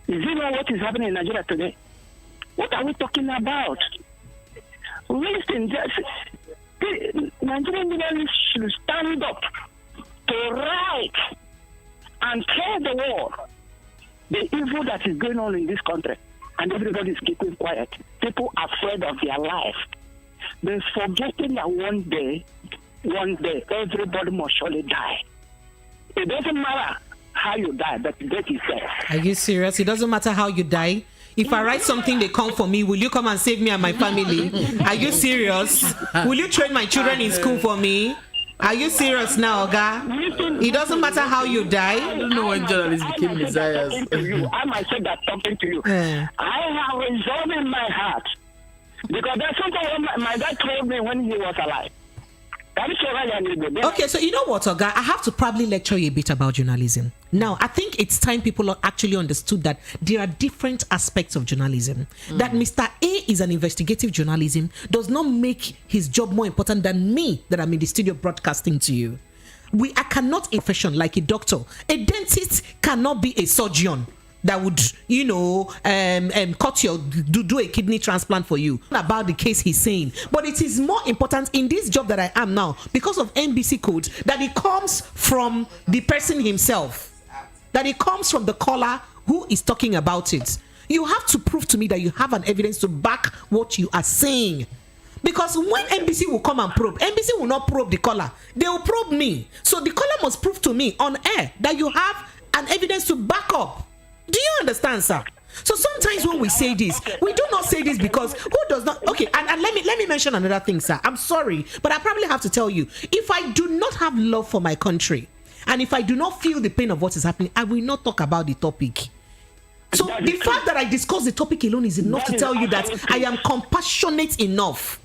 [SPEAKER 18] Is you know what is happening in Nigeria today? What are we talking about? Listen, Nigerian leaders should stand up to write and tell the world the evil that is going on in this country, and everybody is keeping quiet. People are afraid of their life. They're forgetting that one day, everybody must surely die. It doesn't matter how you die, but death is death.
[SPEAKER 1] Are you serious? It doesn't matter how you die. If I write something, they come for me. Will you come and save me and my family? Are you serious? Will you train my children in school for me? Are you serious now, Oga? It doesn't matter how you die.
[SPEAKER 2] I don't know when journalists became messiahs.
[SPEAKER 18] I myself that talking to you. I have resolved in my heart. Because that's something my dad told me when he was alive.
[SPEAKER 1] Okay, so you know what, Oga? I have to probably lecture you a bit about journalism. Now, I think it's time people actually understood that there are different aspects of journalism. That Mr. A is an investigative journalism does not make his job more important than me that I'm in the studio broadcasting to you. I cannot a profession like a doctor. A dentist cannot be a surgeon that would, cut your do a kidney transplant for you. About the case he's saying, but it is more important in this job that I am now because of NBC codes that it comes from the person himself, that it comes from the caller who is talking about it. You have to prove to me that you have an evidence to back what you are saying. Because when NBC will come and probe, NBC will not probe the caller. They will probe me. So the caller must prove to me on air that you have an evidence to back up. Do you understand, sir? So sometimes when we say this, we do not say this because who does not? Okay, and let me mention another thing, sir. I'm sorry, but I probably have to tell you, if I do not have love for my country, and if I do not feel the pain of what is happening, I will not talk about the topic. So the fact that I discuss the topic alone is enough to tell you that I am compassionate enough.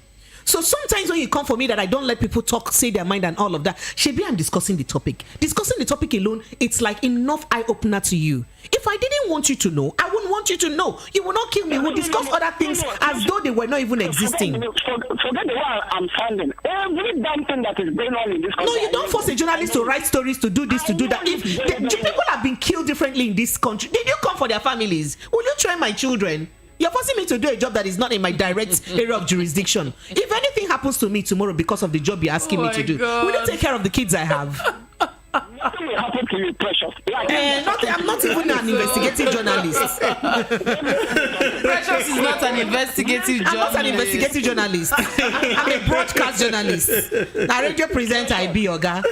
[SPEAKER 1] So sometimes when you come for me that I don't let people talk, say their mind and all of that, Shebi, I'm discussing the topic. Discussing the topic alone, it's like enough eye-opener to you. If I didn't want you to know, I wouldn't want you to know. You will not kill me. We'll discuss other things as though they were not even existing.
[SPEAKER 18] Forget the way I'm sounding. Every damn thing that is going on in this country.
[SPEAKER 1] No, you don't force a journalist to write stories, to do this, to do that. If people have been killed differently in this country, did you come for their families? Will you train my children? You're forcing me to do a job that is not in my direct area of jurisdiction. If anything happens to me tomorrow because of the job you're asking me to do, will you take care of the kids I have?
[SPEAKER 18] Nothing will happen to you, Precious.
[SPEAKER 1] I'm not even an investigative journalist.
[SPEAKER 2] Precious is not an investigative journalist.
[SPEAKER 1] I'm not an investigative journalist. I'm a broadcast journalist. A radio presenter, I be, Oga.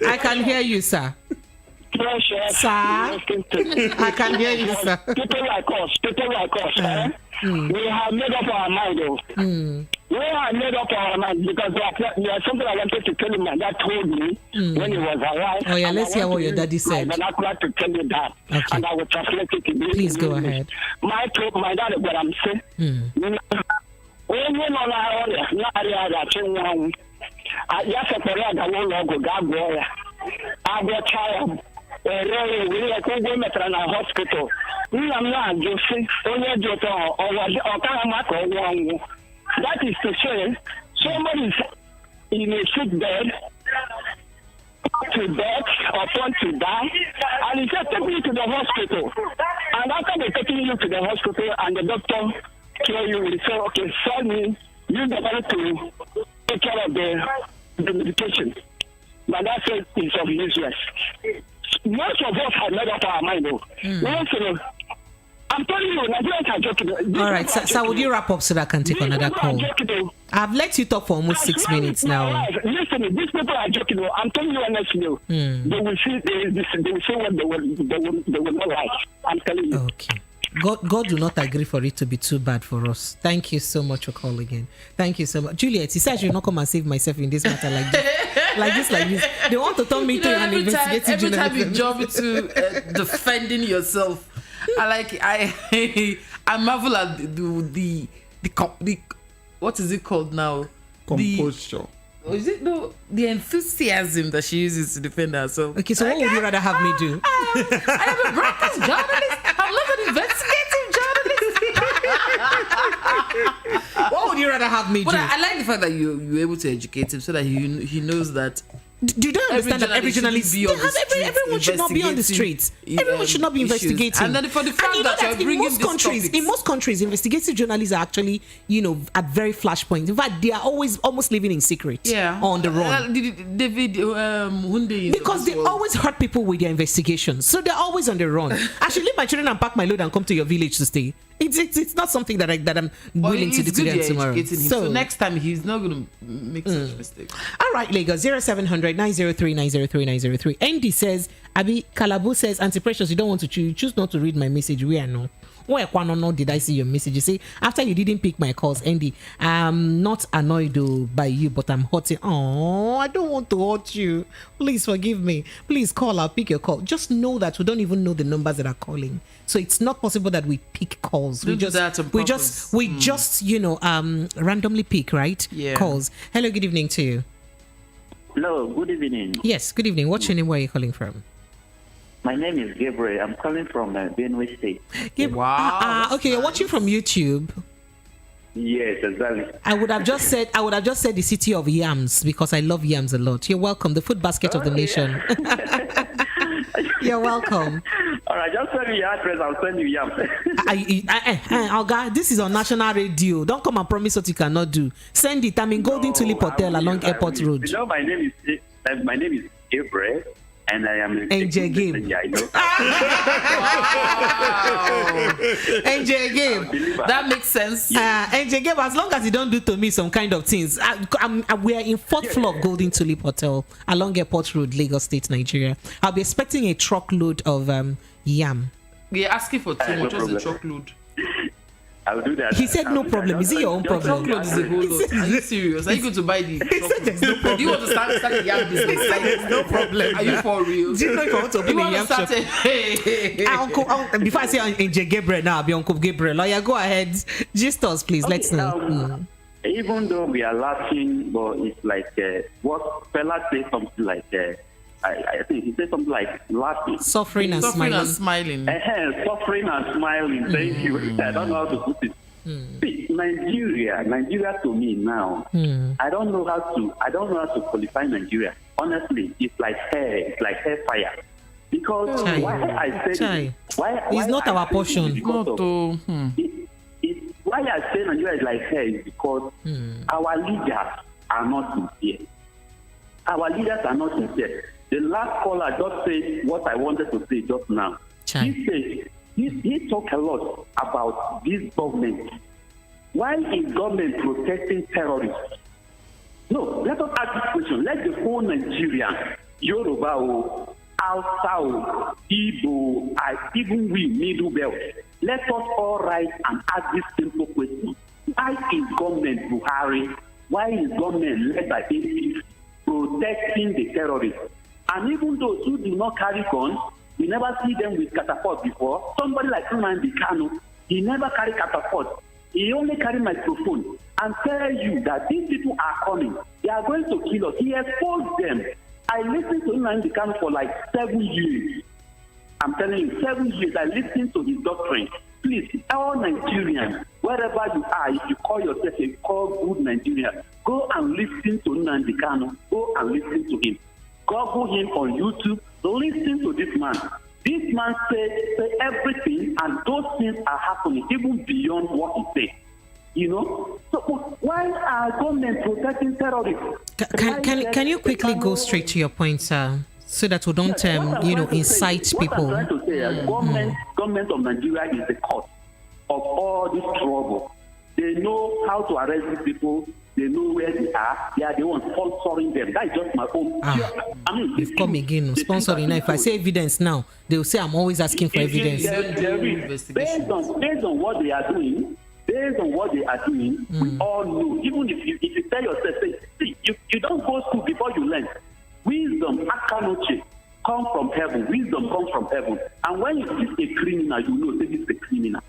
[SPEAKER 1] I can hear you, sir.
[SPEAKER 18] Precious.
[SPEAKER 1] Sir, I can hear you, sir.
[SPEAKER 18] People like us, we have made up our mind, though. We have made up our mind because there's something I wanted to tell you. My dad told me when he was alive.
[SPEAKER 1] Oh yeah, let's hear what your daddy said.
[SPEAKER 18] I'm not glad to tell you that, and I will translate it in English.
[SPEAKER 1] Please go ahead.
[SPEAKER 18] My dad, what I'm saying. When you know hospital. That is to say, somebody is in a sick bed, to death or want to die, and he said, take me to the hospital. And after they taking you to the hospital and the doctor tell you, he say, okay, send me, use the money to take care of the medication. But that says it's of useless. Most of us have made up our mind, though. I'm telling you, Nigerians are joking.
[SPEAKER 1] All right, so would you wrap up so that I can take another call? I've let you talk for almost 6 minutes now.
[SPEAKER 18] Listen, these people are joking. I'm telling you honestly. They will see. They will say what they will not like. I'm telling you.
[SPEAKER 1] Okay. God do not agree for it to be too bad for us. Thank you so much for calling in. Thank you so much. Juliet, he said I should not come and save myself in this matter like this. like this. They want to turn me to an investigative journalist.
[SPEAKER 2] Every time you jump into defending yourself, I marvel at the what is it called now?
[SPEAKER 3] Composure.
[SPEAKER 2] Is it the enthusiasm that she uses to defend herself?
[SPEAKER 1] Okay, so what would you rather have me do?
[SPEAKER 2] I am a broadcast journalist. I'm not an investigative journalist.
[SPEAKER 1] What would you rather have me do?
[SPEAKER 2] But I like the fact that you're able to educate him so that he knows that
[SPEAKER 1] You don't understand that every journalist, everyone should not be on the streets. Everyone should not be investigating.
[SPEAKER 2] And then for the fact that you're bringing
[SPEAKER 1] in most countries, investigative journalists are actually, at very flashpoints. In fact, they are always almost living in secret.
[SPEAKER 2] Yeah.
[SPEAKER 1] On the run.
[SPEAKER 2] David Hunde.
[SPEAKER 1] Because they always hurt people with their investigations, so they're always on the run. I should leave my children and pack my load and come to your village to stay. It's not something that I'm willing to do today and tomorrow.
[SPEAKER 2] So next time he's not going to make such mistakes.
[SPEAKER 1] All right, Lagos 0700 903 903 903. Andy says, Abi Kalabu says, Auntie Precious, you don't want to choose not to read my message. We are no. Where did I see your message? You say, after you didn't pick my calls, Andy, I'm not annoyed by you, but I'm hurting. Oh, I don't want to hurt you. Please forgive me. Please call. I'll pick your call. Just know that we don't even know the numbers that are calling. So it's not possible that we pick calls. We just randomly pick, right?
[SPEAKER 2] Yeah.
[SPEAKER 1] Calls. Hello, good evening to you.
[SPEAKER 19] Hello, good evening.
[SPEAKER 1] Yes, good evening. What's your name? Where are you calling from?
[SPEAKER 19] My name is Gabriel. I'm calling from Benue State.
[SPEAKER 1] Wow. Okay, you're watching from YouTube.
[SPEAKER 19] Yes, exactly.
[SPEAKER 1] I would have just said the city of yams because I love yams a lot. You're welcome. The food basket of the nation. You're welcome.
[SPEAKER 19] All right, just send me your address. I'll send you yams.
[SPEAKER 1] Oga, this is on national radio. Don't come and promise what you cannot do. Send it. I'm in Golden Tulip Hotel along Airport Road.
[SPEAKER 19] You know, my name is Gabriel. And I am
[SPEAKER 1] NJ Game. NJ Game.
[SPEAKER 2] That makes sense.
[SPEAKER 1] NJ Game, as long as you don't do to me some kind of things. We are in fourth floor of Golden Tulip Hotel along Airport Road, Lagos State, Nigeria. I'll be expecting a truckload of yam.
[SPEAKER 2] We're asking for too much. What's the truckload?
[SPEAKER 19] I'll do that.
[SPEAKER 1] He said no problem. Is it your own problem?
[SPEAKER 2] Truckload is a whole lot. Are you serious? Are you going to buy the truckload? Do you want to start a yam business?
[SPEAKER 1] There's no problem.
[SPEAKER 2] Are you for real?
[SPEAKER 1] Do you know if I want to open a yam shop? Uncle, before I say NJ Gabriel now, I'll be Uncle Gabriel. Lawyer, go ahead. Gist us, please. Okay, let's know.
[SPEAKER 19] Even though we are laughing, but it's like what Fela said something like I think he said something like laughing.
[SPEAKER 1] Suffering and smiling.
[SPEAKER 19] Suffering and smiling. Thank you. I don't know how to put it. See, Nigeria to me now, I don't know how to qualify Nigeria. Honestly, it's like hair fire. Because why I say
[SPEAKER 1] it's not our portion.
[SPEAKER 19] Why I say Nigeria is like hair is because our leaders are not sincere. Our leaders are not sincere. The last caller just said what I wanted to say just now. He said he talked a lot about this government. Why is government protecting terrorists? No, let us ask this question. Let the whole Nigerian, Yoruba, Hausa, Igbo, even we, Middle Belt, let us all rise and ask this simple question. Why is government Buhari, why is government led by APC protecting the terrorists? And even those who do not carry guns, we never see them with catapult before. Somebody like Nnamdi Kanu, he never carry catapult. He only carry microphone and tell you that these people are coming. They are going to kill us. He exposed them. I listened to Nnamdi Kanu for like 7 years. I'm telling you, 7 years I listened to his doctrine. Please, all Nigerians, wherever you are, if you call yourself a good Nigerian, go and listen to Nnamdi Kanu. Go and listen to him. Google him on YouTube. Listen to this man. This man say everything, and those things are happening even beyond what he said. You know? So why are government protecting terrorists?
[SPEAKER 1] Can you quickly go straight to your point, sir? So that we don't, incite people.
[SPEAKER 19] What I'm trying to say is government of Nigeria is the cause of all this trouble. They know how to arrest these people. They know where they are. They are the ones sponsoring them. That is just my own. I mean,
[SPEAKER 1] you've come again. Sponsoring. Now, if I say evidence now, they will say I'm always asking for evidence.
[SPEAKER 19] Based on what they are doing, we all know. Even if you tell yourself, see, you don't go to school before you learn. Wisdom, akanoche, come from heaven. Wisdom comes from heaven. And when you see a criminal, you know that it's a criminal.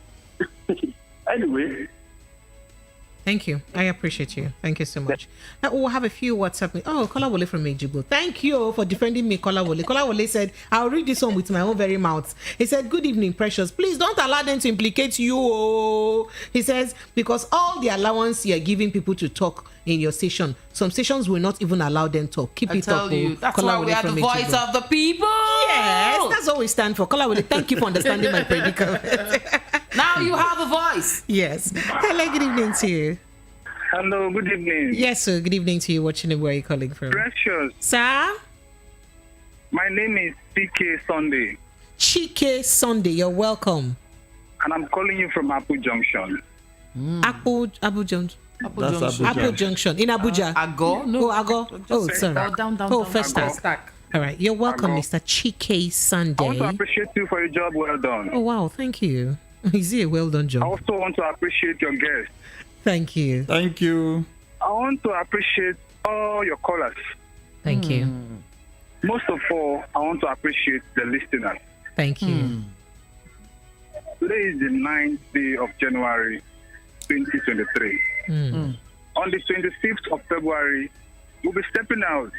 [SPEAKER 19] Anyway.
[SPEAKER 1] Thank you. I appreciate you. Thank you so much. We'll have a few WhatsApp. Kolawole from Ejibo. Thank you for defending me, Kolawole. Kolawole said, I'll read this one with my own very mouth. He said, good evening, Precious. Please don't allow them to implicate you. He says, because all the allowance you're giving people to talk in your station. Some stations will not even allow them to keep it up.
[SPEAKER 2] That's why we are the voice of the people.
[SPEAKER 1] Yes, that's what we stand for. Kolawole, thank you for understanding my predicament.
[SPEAKER 2] Now you have a voice.
[SPEAKER 1] Yes. Hello, good evening to you.
[SPEAKER 20] Hello, good evening.
[SPEAKER 1] Yes, sir. Good evening to you. What's your name? Where are you calling from?
[SPEAKER 20] Precious.
[SPEAKER 1] Sir?
[SPEAKER 20] My name is CK Sunday.
[SPEAKER 1] Chike Sunday, you're welcome.
[SPEAKER 20] And I'm calling you from Apu Junction.
[SPEAKER 1] Apu Junction. Apu Junction. In Abuja.
[SPEAKER 2] Ago? No.
[SPEAKER 1] Oh, Ago. Oh, sorry.
[SPEAKER 2] Down.
[SPEAKER 1] First stack. All right. You're welcome, Mr. Chike Sunday.
[SPEAKER 20] I want to appreciate you for your job well done.
[SPEAKER 1] Oh, wow. Thank you. Is it a well done job?
[SPEAKER 20] I also want to appreciate your guests.
[SPEAKER 1] Thank you.
[SPEAKER 3] Thank you.
[SPEAKER 20] I want to appreciate all your callers.
[SPEAKER 1] Thank you.
[SPEAKER 20] Most of all, I want to appreciate the listeners.
[SPEAKER 1] Thank you.
[SPEAKER 20] Today is the 9th day of January 2023. On the 25th of February, we'll be stepping out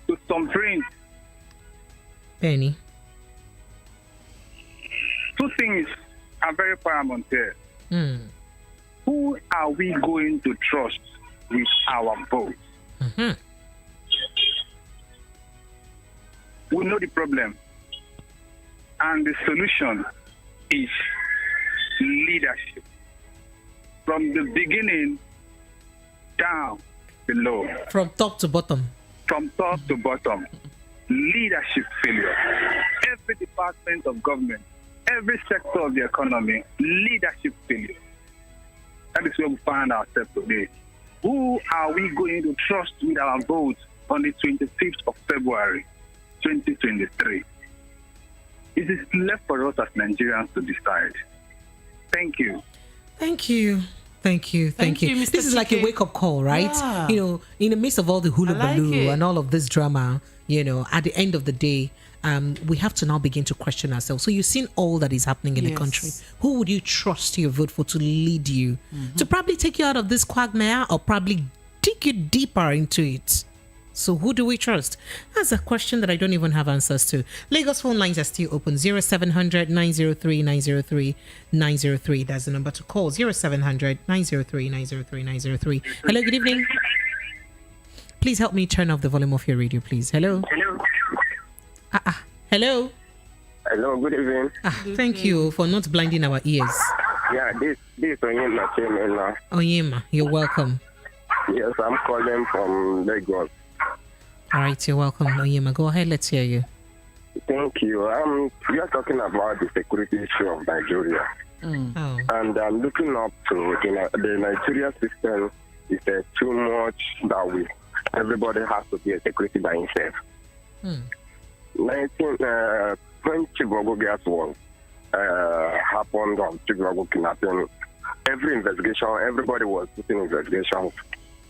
[SPEAKER 20] to some drinks.
[SPEAKER 1] Penny.
[SPEAKER 20] Two things are very paramount here. Who are we going to trust with our vote? We know the problem, and the solution is leadership. From the beginning down below.
[SPEAKER 1] From top to bottom.
[SPEAKER 20] From top to bottom. Leadership failure. Every department of government, every sector of the economy, leadership failure. That is where we find ourselves today. Who are we going to trust with our vote on the 25th of February, 2023? It is left for us as Nigerians to decide. Thank you.
[SPEAKER 1] Thank you. Thank you.
[SPEAKER 2] Mr.
[SPEAKER 1] This is like a wake-up call, right?
[SPEAKER 2] Yeah.
[SPEAKER 1] You know, in the midst of all the hula
[SPEAKER 2] I like
[SPEAKER 1] baloo
[SPEAKER 2] it.
[SPEAKER 1] and all of this drama, you know, at the end of the day, we have to now begin to question ourselves. So you've seen all that is happening in the country. Who would you trust your vote for to lead you? To probably take you out of this quagmire or probably dig you deeper into it? So who do we trust? That's a question that I don't even have answers to. Lagos phone lines are still open. 0700 903 903 903. That's the number to call. 0700 903 903 903. Hello, good evening. Please help me turn off the volume of your radio, please. Hello. Hello.
[SPEAKER 21] Hello, good evening.
[SPEAKER 1] Thank you for not blinding our ears.
[SPEAKER 21] Yeah, this is Onyema.
[SPEAKER 1] Onyema, you're welcome.
[SPEAKER 21] Yes, I'm calling from Lagos.
[SPEAKER 1] All right, you're welcome, Onyema. Go ahead, let's hear you.
[SPEAKER 21] Thank you. We are talking about the security issue of Nigeria.
[SPEAKER 1] Oh.
[SPEAKER 21] And I'm looking up to the Nigeria system. Is too much that everybody has to be a security by himself. When Chigogo gas was happened on Chigogo kidnapping, everybody was putting investigations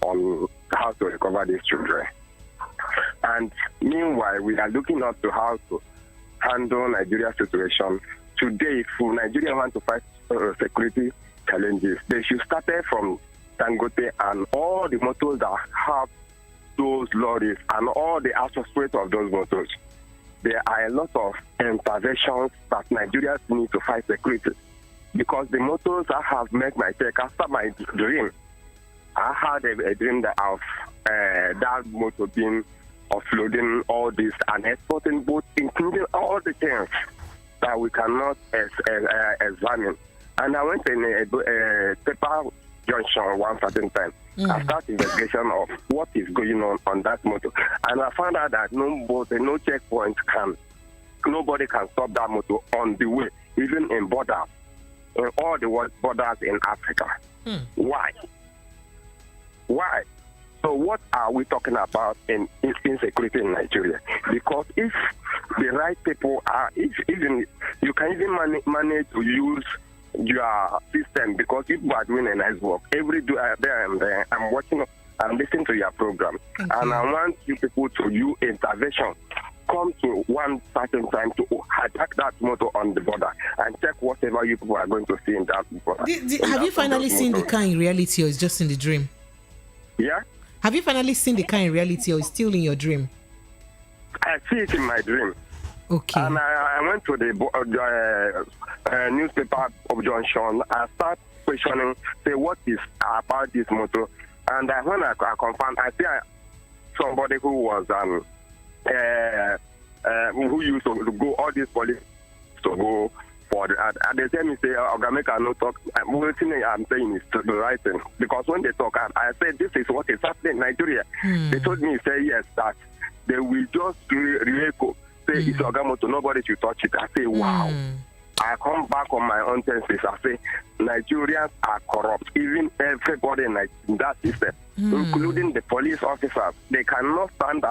[SPEAKER 21] on how to recover these children. And meanwhile, we are looking up to how to handle Nigeria's situation. Today, if Nigeria want to fight security challenges, they should start from Dangote and all the motors that have those lorries and all the associates of those motors. There are a lot of interventions that Nigerians need to fight security. Because the motors I have made my take after my dream. I had a dream that of that motor being offloading all this and exporting both, including all the things that we cannot examine. And I went in a paper junction one certain time. I started investigation of what is going on that motor. And I found out that no checkpoint nobody can stop that motor on the way, even in borders, in all the borders in Africa. Why? So what are we talking about in insecurity in Nigeria? Because if the right people are, even you can even manage to use your system, because people are doing a nice work. Every day I'm watching, I'm listening to your program, and I want you people to use intervention. Come to one certain time to hijack that motor on the border and check whatever you people are going to see in that border.
[SPEAKER 1] Have you finally seen the car in reality, or it's just in the dream?
[SPEAKER 21] Yeah.
[SPEAKER 1] Have you finally seen the car in reality, or it's still in your dream?
[SPEAKER 21] I see it in my dream.
[SPEAKER 1] Okay.
[SPEAKER 21] And I went to the newspaper of Junction. I start questioning, say, what is about this motor? And when I confirmed, I see somebody who was who used to go all these police to go for the and they tell me say Ogameka no talk. One thing I'm saying is the right thing, because when they talk, I said this is what is happening in Nigeria. They told me say yes, that they will just re-echo, say it's Ogamoto, nobody should touch it. I say wow. I come back on my own senses. I say Nigerians are corrupt. Even everybody in that system, including the police officers, they cannot stand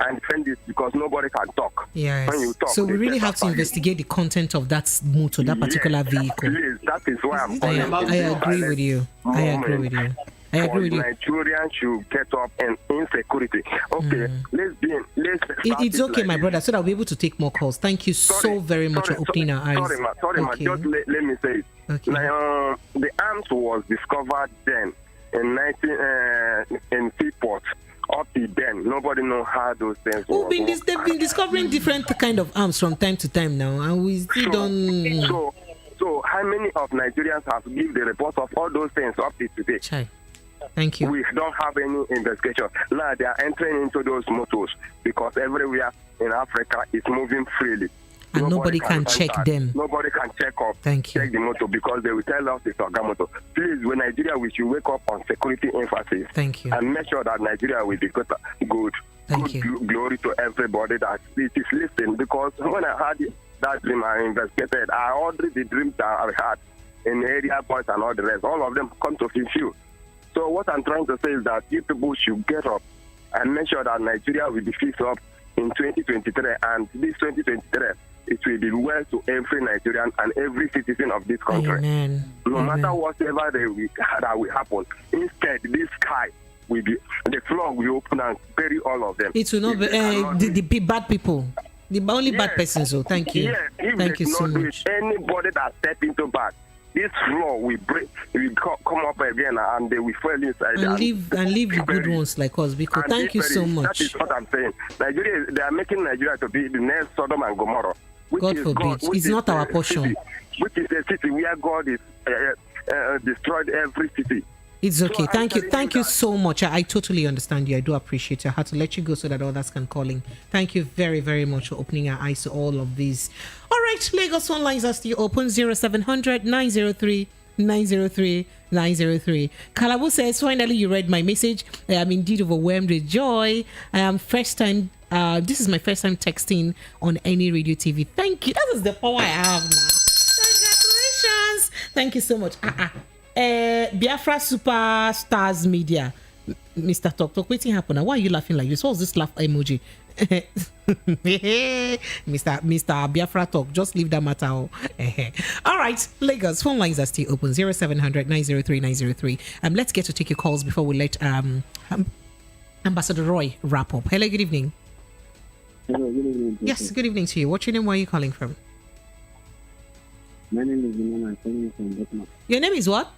[SPEAKER 21] and defend this because nobody can talk.
[SPEAKER 1] Yes.
[SPEAKER 21] When you talk,
[SPEAKER 1] so we really have to investigate the content of that motor, that particular vehicle.
[SPEAKER 21] Please, that is why I'm calling.
[SPEAKER 1] I agree with you. I agree with you. I agree with you.
[SPEAKER 21] Nigerians should get up and insecurity. Okay,
[SPEAKER 1] It's okay, my brother, so that we'll be able to take more calls. Thank you so very much for opening our eyes.
[SPEAKER 21] Sorry, just let me say it.
[SPEAKER 1] Okay.
[SPEAKER 21] Now, the arms was discovered then in Seaport. Up to then, nobody know how those things work.
[SPEAKER 1] They've been discovering different kind of arms from time to time now, and we still don't.
[SPEAKER 21] So how many of Nigerians have given the report of all those things up to today?
[SPEAKER 1] Chai. Thank you.
[SPEAKER 21] We don't have any investigation. Now they are entering into those motors because everywhere in Africa is moving freely.
[SPEAKER 1] And nobody can check them.
[SPEAKER 21] Nobody can check the motor because they will tell us it's Ogamoto. Please, when Nigeria, we should wake up on security emphasis.
[SPEAKER 1] Thank you.
[SPEAKER 21] And make sure that Nigeria will be good.
[SPEAKER 1] Thank you.
[SPEAKER 21] Glory to everybody that it is listening. Because when I had that dream, I investigated. I ordered the dreams that I had in the area boys and all the rest. All of them come to fulfill. So what I'm trying to say is that you people should get up and make sure that Nigeria will be fixed up in 2023. And this 2023, it will be well to every Nigerian and every citizen of this country.
[SPEAKER 1] Amen.
[SPEAKER 21] No matter whatever that will happen, instead, this sky will be, the floor will open and bury all of them.
[SPEAKER 1] It will not be the bad people. The only bad persons. So thank you.
[SPEAKER 21] Yes,
[SPEAKER 1] thank you so much.
[SPEAKER 21] Anybody that step into bad, this floor will break, will come up again, and they will fall inside.
[SPEAKER 1] And leave the good ones like us. Because thank you so much.
[SPEAKER 21] That is what I'm saying. Nigeria, they are making Nigeria to be the next Sodom and Gomorrah.
[SPEAKER 1] God forbid. It's not our portion.
[SPEAKER 21] Which is a city where God is destroyed every city.
[SPEAKER 1] It's okay. Thank you so much. I totally understand you. I do appreciate you. I had to let you go so that others can call in. Thank you very, very much for opening our eyes to all of these. All right, Lagos phone lines are still open. 0700 903 903 903. Kalabu says, finally you read my message. I am indeed overwhelmed with joy. I am first time. This is my first time texting on any radio TV. Thank you. That is the power I have now. Congratulations. Thank you so much. Biafra Superstars Media. Mr. Talk, waiting happen. Why are you laughing like this? What's this laugh emoji? Mr. Biafra Talk, just leave that matter. All right, Lagos phone lines are still open. 0700 903 903. Let's get to take your calls before we let Ambassador Roy wrap up. Hello, good evening.
[SPEAKER 4] Hello, good evening.
[SPEAKER 1] Yes, good evening to you. What's your name? Where are you calling from?
[SPEAKER 4] My name is Emmanuel. Calling from Boko.
[SPEAKER 1] Your name is what?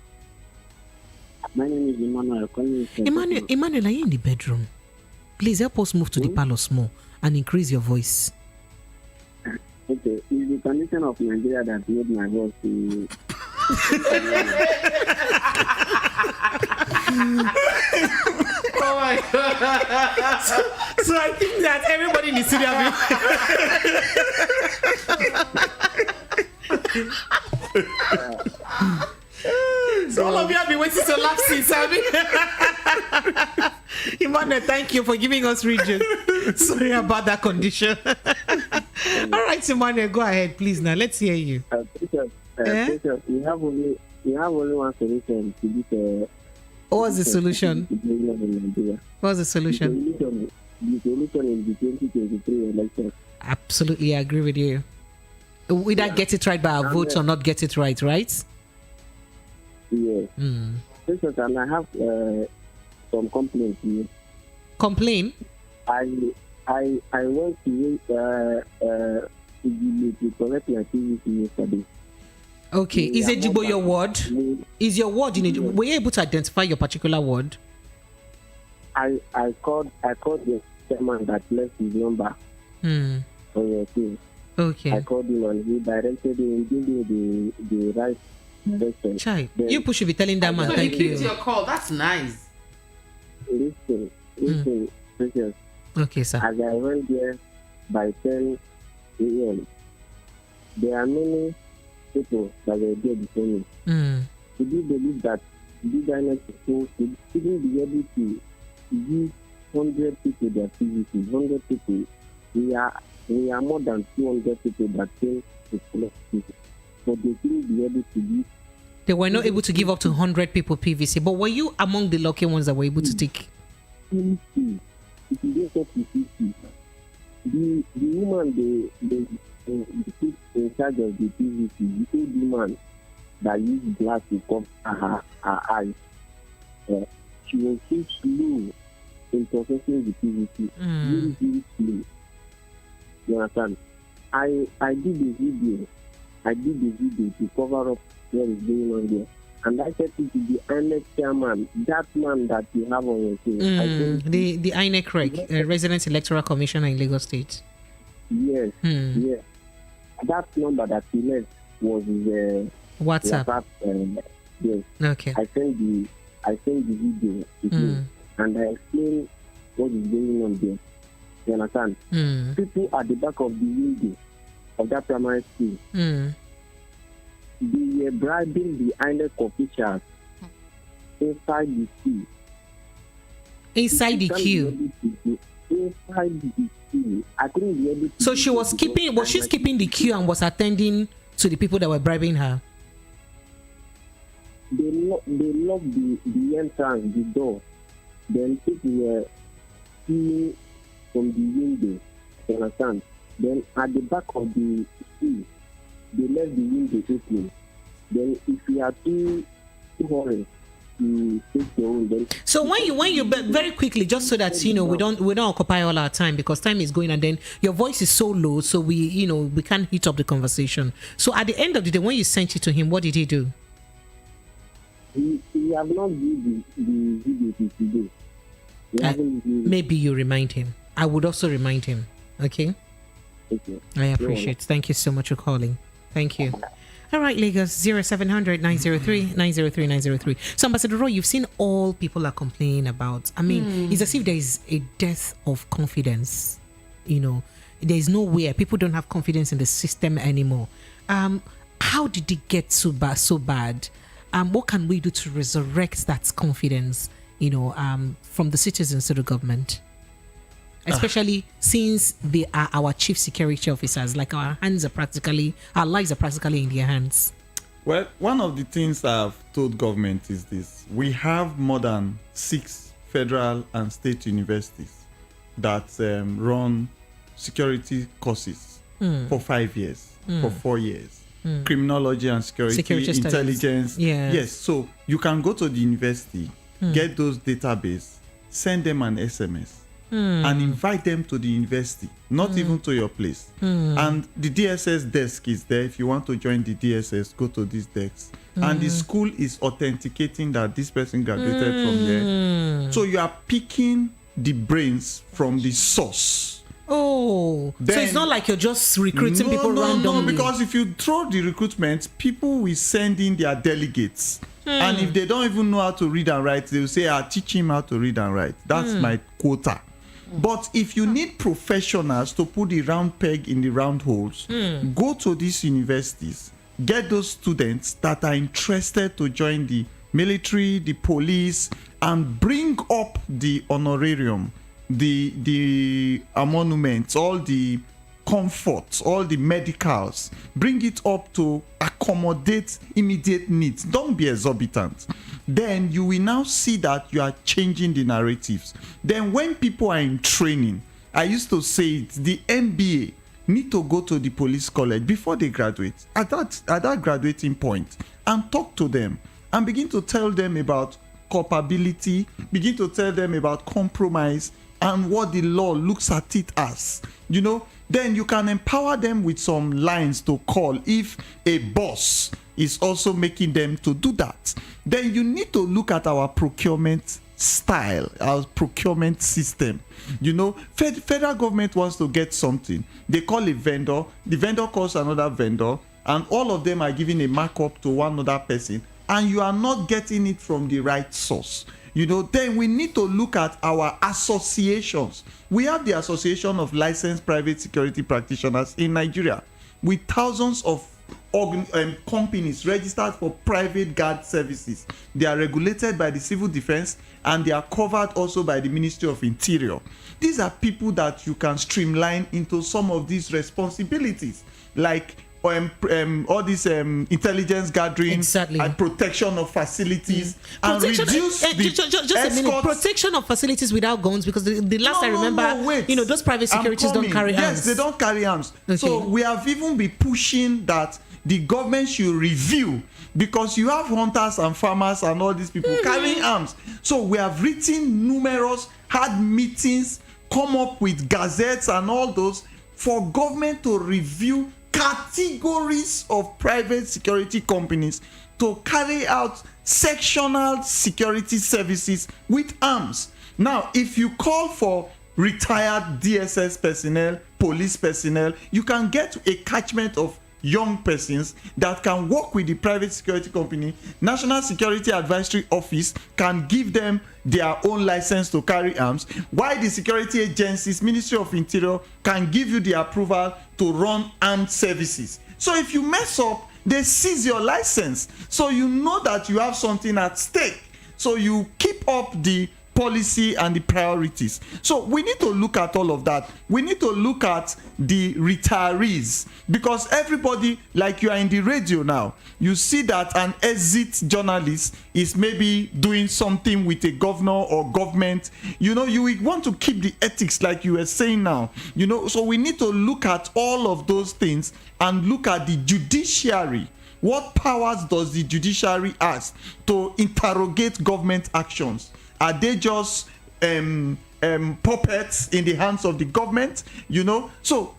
[SPEAKER 4] My name is Emmanuel. Calling from
[SPEAKER 1] Emmanuel, are you in the bedroom? Please help us move to the parlor small and increase your voice.
[SPEAKER 4] Okay, it's the condition of Nigeria that made my voice to.
[SPEAKER 1] Oh my God. So I think that everybody in the studio so all of you have been waiting to laugh since, Emmanuel, thank you for giving us region. Sorry about that condition. All right, Emmanuel, go ahead, please. Now let's hear you.
[SPEAKER 4] Bishop, you have only one solution to this.
[SPEAKER 1] What's the solution? What's the solution?
[SPEAKER 4] The solution is the 2023 election.
[SPEAKER 1] Absolutely, I agree with you. We either get it right by our votes or not get it right, right?
[SPEAKER 4] Yes. Bishop, and I have some complaints here.
[SPEAKER 1] Complain?
[SPEAKER 4] I went to correct my activity yesterday.
[SPEAKER 1] Okay, is Ejigbo your word? Is your word in Ejigbo? Were you able to identify your particular word?
[SPEAKER 4] I called the chairman that left his number on your team.
[SPEAKER 1] Okay.
[SPEAKER 4] I called him and he directed him, gave me the right direction.
[SPEAKER 1] Chai, you should be telling that man thank you.
[SPEAKER 2] Your call, that's nice.
[SPEAKER 4] Listen, Precious.
[SPEAKER 1] Okay, sir.
[SPEAKER 4] As I went there by 10 a.m., there are many people that were there before me. Did you believe that these INEC people shouldn't be able to give 100 people their PVC? 100 people. We are more than 200 people that came to collect people. But they shouldn't be able to give.
[SPEAKER 1] They were not able to give up to 100 people PVC. But were you among the lucky ones that were able to take?
[SPEAKER 4] PVC. If you get up to 50, the woman they put in charge of the PVC, the old woman that used glass to cover her eyes, she was so slow in processing the PVC. Very, very slow. You understand? I did the video. To cover up what is going on there. And I said to the INEC chairman, that man that you have on your team.
[SPEAKER 1] The INEC REC, Resident Electoral Commissioner in Lagos State.
[SPEAKER 4] Yes, yes. That number that he left was his
[SPEAKER 1] WhatsApp.
[SPEAKER 4] Yes.
[SPEAKER 1] Okay.
[SPEAKER 4] I sent the video to him, and I explained what is going on there. You understand? People at the back of the window of that primary school, they were bribing the INEC officials inside the queue.
[SPEAKER 1] Inside the queue.
[SPEAKER 4] Inside the queue. I couldn't be able to.
[SPEAKER 1] So she was keeping. Was she skipping the queue and was attending to the people that were bribing her?
[SPEAKER 4] They locked the entrance, the door. Then people were seeing from the window. You understand? Then at the back of the school, they left the window open. Then if you are too hurry to take your own, then
[SPEAKER 1] so when you very quickly, just so that we don't occupy all our time because time is going, and then your voice is so low, so we can't heat up the conversation. So at the end of the day, when you sent it to him, what did he do?
[SPEAKER 4] He have not viewed the video today.
[SPEAKER 1] Maybe you remind him. I would also remind him. Okay. I appreciate it. Thank you so much for calling. Thank you. All right, Lagos 0700 903 903 903. So, Ambassador Roy, you've seen all people are complaining about. I mean, it's as if there is a death of confidence. There is nowhere. People don't have confidence in the system anymore. How did it get so bad? What can we do to resurrect that confidence? From the citizens to the government. Especially since they are our chief security officers, like our lives are practically in their hands.
[SPEAKER 3] Well, one of the things I've told government is this: we have more than 6 federal and state universities that run security courses for 5 years, for 4 years. Criminology and security intelligence.
[SPEAKER 1] Studies.
[SPEAKER 3] Yes, so you can go to the university, get those database, send them an SMS. And invite them to the university, not even to your place. And the DSS desk is there. If you want to join the DSS, go to this desk. And the school is authenticating that this person graduated from here. So you are picking the brains from the source.
[SPEAKER 1] So it's not like you're just recruiting people randomly.
[SPEAKER 3] No, because if you throw the recruitment, people will send in their delegates. And if they don't even know how to read and write, they will say, I'll teach him how to read and write. That's my quota. But if you need professionals to put the round peg in the round holes, go to these universities, get those students that are interested to join the military, the police, and bring up the honorarium, the emoluments, all the comforts, all the medicals. Bring it up to accommodate immediate needs. Don't be exorbitant. Then you will now see that you are changing the narratives. Then when people are in training, I used to say it, the MBA need to go to the police college before they graduate, at that graduating point, and talk to them and begin to tell them about culpability, begin to tell them about compromise and what the law looks at it as. Then you can empower them with some lines to call if a boss is also making them to do that. Then you need to look at our procurement style, our procurement system. Federal government wants to get something. They call a vendor. The vendor calls another vendor, and all of them are giving a markup to one other person, and you are not getting it from the right source. then we need to look at our associations. We have the Association of Licensed Private Security Practitioners in Nigeria, with thousands of companies registered for private guard services. They are regulated by the Civil Defense, and they are covered also by the Ministry of Interior. These are people that you can streamline into some of these responsibilities, like all this intelligence gathering and protection of facilities, and reduce
[SPEAKER 1] just a minute. Protection of facilities without guns, because the last I remember, those private securities don't carry arms.
[SPEAKER 3] Yes, they don't carry arms.
[SPEAKER 1] Okay.
[SPEAKER 3] So we have even been pushing that the government should review, because you have hunters and farmers and all these people carrying arms. So we have written numerous, had meetings, come up with gazettes and all those for government to review categories of private security companies to carry out sectional security services with arms. Now, if you call for retired DSS personnel, police personnel, you can get a catchment of young persons that can work with the private security company. National Security Advisory Office can give them their own license to carry arms, while the security agencies, Ministry of Interior, can give you the approval to run armed services. So if you mess up, they seize your license. So you know that you have something at stake. So you keep up the policy and the priorities. So we need to look at all of that. We need to look at the retirees, because everybody, like you are in the radio now, you see that an exit journalist is maybe doing something with a governor or government. You want to keep the ethics, like you were saying now. So we need to look at all of those things and look at the judiciary. What powers does the judiciary have to interrogate government actions? Are they just puppets in the hands of the government? So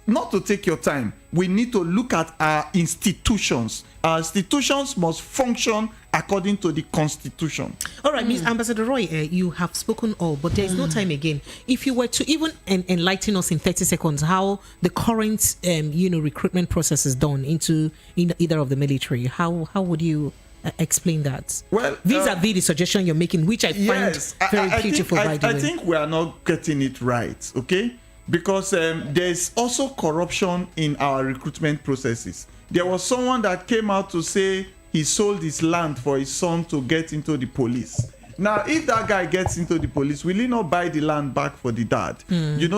[SPEAKER 3] not to take your time, we need to look at our institutions. Our institutions must function according to the Constitution.
[SPEAKER 1] All right, Ms. Ambassador Roy, you have spoken all, but there is no time again. If you were to even enlighten us in 30 seconds how the current recruitment process is done into either of the military, how would you explain that?
[SPEAKER 3] Well,
[SPEAKER 1] vis-a-vis the suggestion you're making, which I find very beautiful, by the way.
[SPEAKER 3] I think we are not getting it right, okay? Because there's also corruption in our recruitment processes. There was someone that came out to say he sold his land for his son to get into the police. Now, if that guy gets into the police, will he not buy the land back for the dad?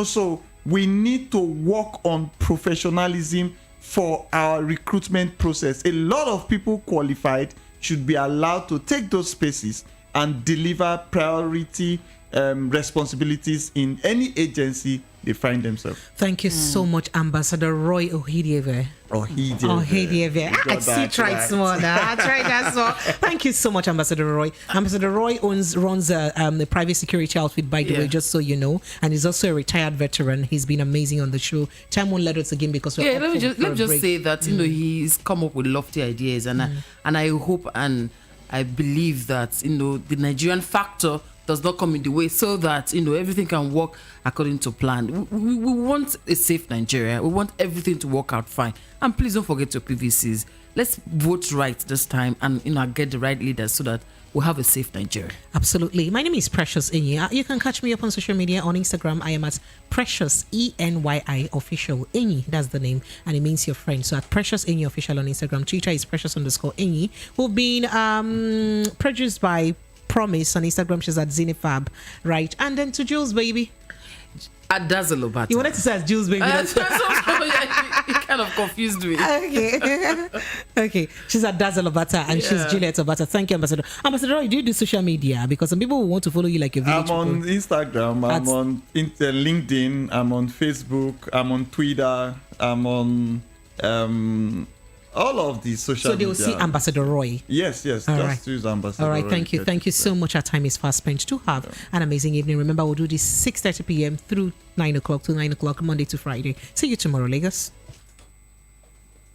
[SPEAKER 3] So we need to work on professionalism for our recruitment process. A lot of people qualified should be allowed to take those spaces and deliver priority responsibilities in any agency they find themselves.
[SPEAKER 1] Thank you so much, Ambassador Roy Ohidieve. I see tried small now. I tried that small. Thank you so much, Ambassador Roy. Ambassador Roy runs the private security outfit, by the way, just so you know, and he's also a retired veteran. He's been amazing on the show. Time won't let us again because we're
[SPEAKER 2] let me just say that he's come up with lofty ideas, and I hope and I believe that the Nigerian factor does not come in the way, so that everything can work according to plan. We want a safe Nigeria. We want everything to work out fine. And please don't forget your PVCs. Let's vote right this time, and get the right leaders so that we'll have a safe Nigeria.
[SPEAKER 1] Absolutely. My name is Precious Enyi. You can catch me up on social media. On Instagram, I am at Precious ENYI Official. Enyi, that's the name, and it means your friend. So at Precious Enyi Official on Instagram. Twitter is Precious_Enyi. We've been produced by Promise on Instagram. She's at Zinifab, right? And then to Jules, baby.
[SPEAKER 2] At Dazzle Obata.
[SPEAKER 1] You wanted to say Jules, baby.
[SPEAKER 2] You kind of confused me.
[SPEAKER 1] Okay. She's at Dazzle Obata and she's Juliet Obata. Thank you, Ambassador. Ambassador, Roy, do you do social media? Because some people will want to follow you like a village.
[SPEAKER 3] I'm on Instagram. I'm on LinkedIn. I'm on Facebook. I'm on Twitter. I'm on all of these social media.
[SPEAKER 1] So they will see Ambassador Roy.
[SPEAKER 3] Yes.
[SPEAKER 1] All
[SPEAKER 3] just
[SPEAKER 1] right.
[SPEAKER 3] use Ambassador
[SPEAKER 1] All right,
[SPEAKER 3] Roy.
[SPEAKER 1] thank you so much. Our time is fast spent. To have an amazing evening. Remember, we'll do this 6:30 p.m. through 9 o'clock to 9 o'clock Monday to Friday. See you tomorrow, Lagos.